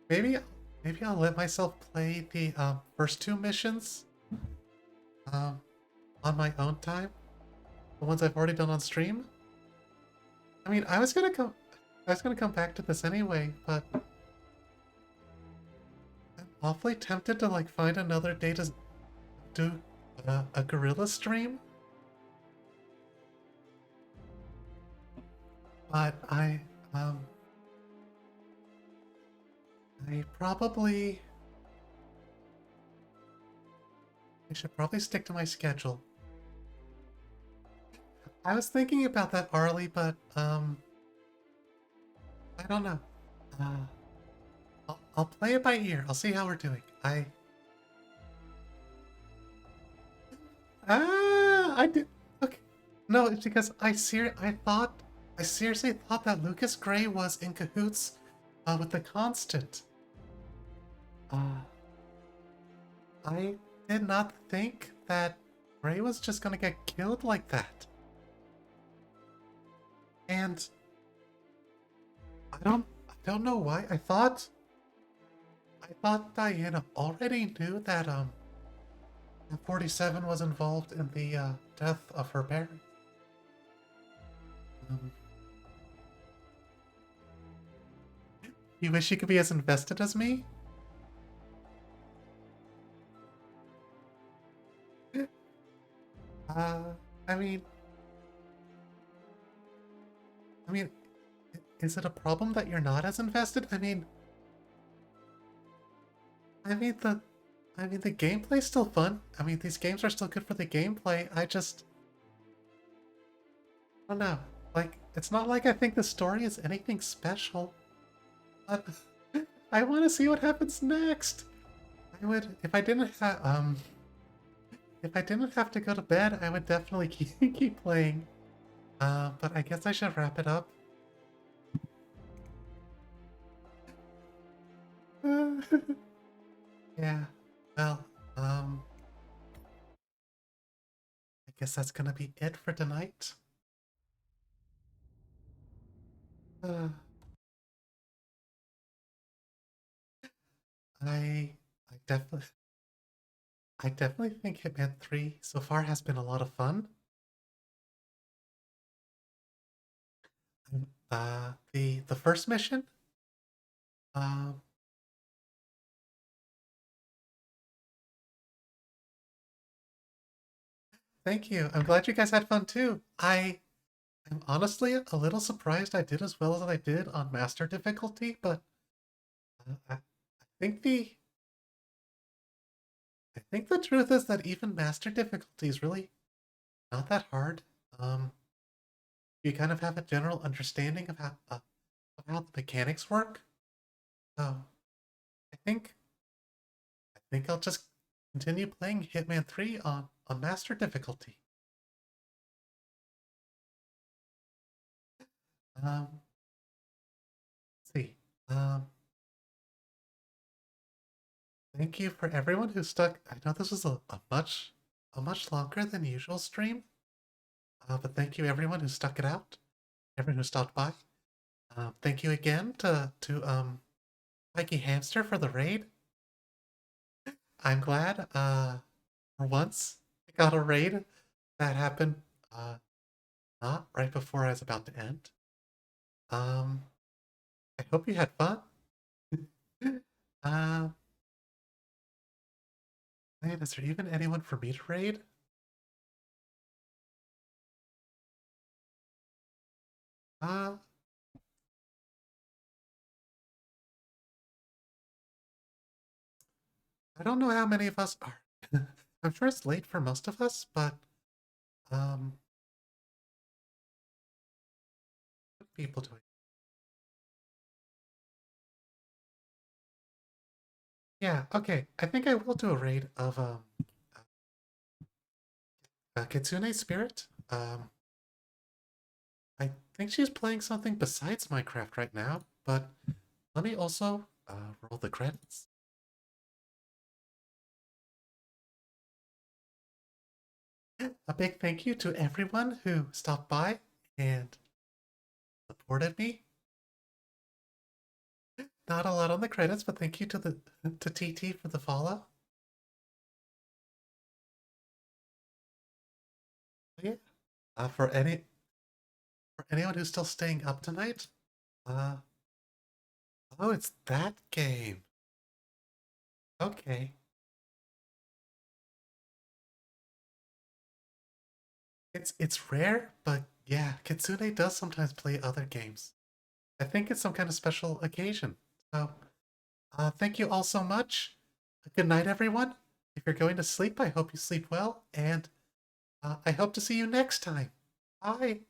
Maybe I'll let myself play the first two missions on my own time. The ones I've already done on stream. I mean, I was gonna come back to this anyway, but I'm awfully tempted to like find another day to do a gorilla stream. But I should probably stick to my schedule. I was thinking about that, Arlie, but I don't know. I'll play it by ear. I'll see how we're doing. I did. Okay. No, it's because I seriously thought that Lucas Gray was in cahoots with the Constant. I did not think that Gray was just gonna get killed like that. And I don't know why. I thought Diana already knew that 47 was involved in the death of her parents. You wish you could be as invested as me? I mean, is it a problem that you're not as invested? I mean, the gameplay's still fun. I mean, these games are still good for the gameplay. I don't know. Like, it's not like I think the story is anything special. But I want to see what happens next. I would, if I didn't have, If I didn't have to go to bed, I would definitely keep playing. But I guess I should wrap it up. Yeah, well, I guess that's gonna be it for tonight. Uh, I I definitely think Hitman 3 so far has been a lot of fun. The first mission, um, thank you. I'm glad you guys had fun too. I'm honestly a little surprised I did as well as I did on master difficulty, but I think the truth is that even master difficulty is really not that hard. You kind of have a general understanding of how the mechanics work. So I think I'll just continue playing Hitman 3 on master difficulty. Let's see. Thank you for everyone who stuck. I know this was a much longer than usual stream. But thank you everyone who stuck it out. Everyone who stopped by. Thank you again to Mikey Hamster for the raid. I'm glad for once I got a raid that happened not right before I was about to end. I hope you had fun. Man, is there even anyone for me to raid? Uh, I don't know how many of us are. I'm sure it's late for most of us, but what are people doing? Yeah, okay. I think I will do a raid of Kitsune Spirit. I think she's playing something besides Minecraft right now, but let me also roll the credits. A big thank you to everyone who stopped by and supported me. Not a lot on the credits, but thank you to TT for the follow. Yeah. For anyone who's still staying up tonight, oh, it's that game. Okay. It's rare, but yeah, Kitsune does sometimes play other games. I think it's some kind of special occasion. So, thank you all so much. Good night, everyone. If you're going to sleep, I hope you sleep well, and I hope to see you next time. Bye.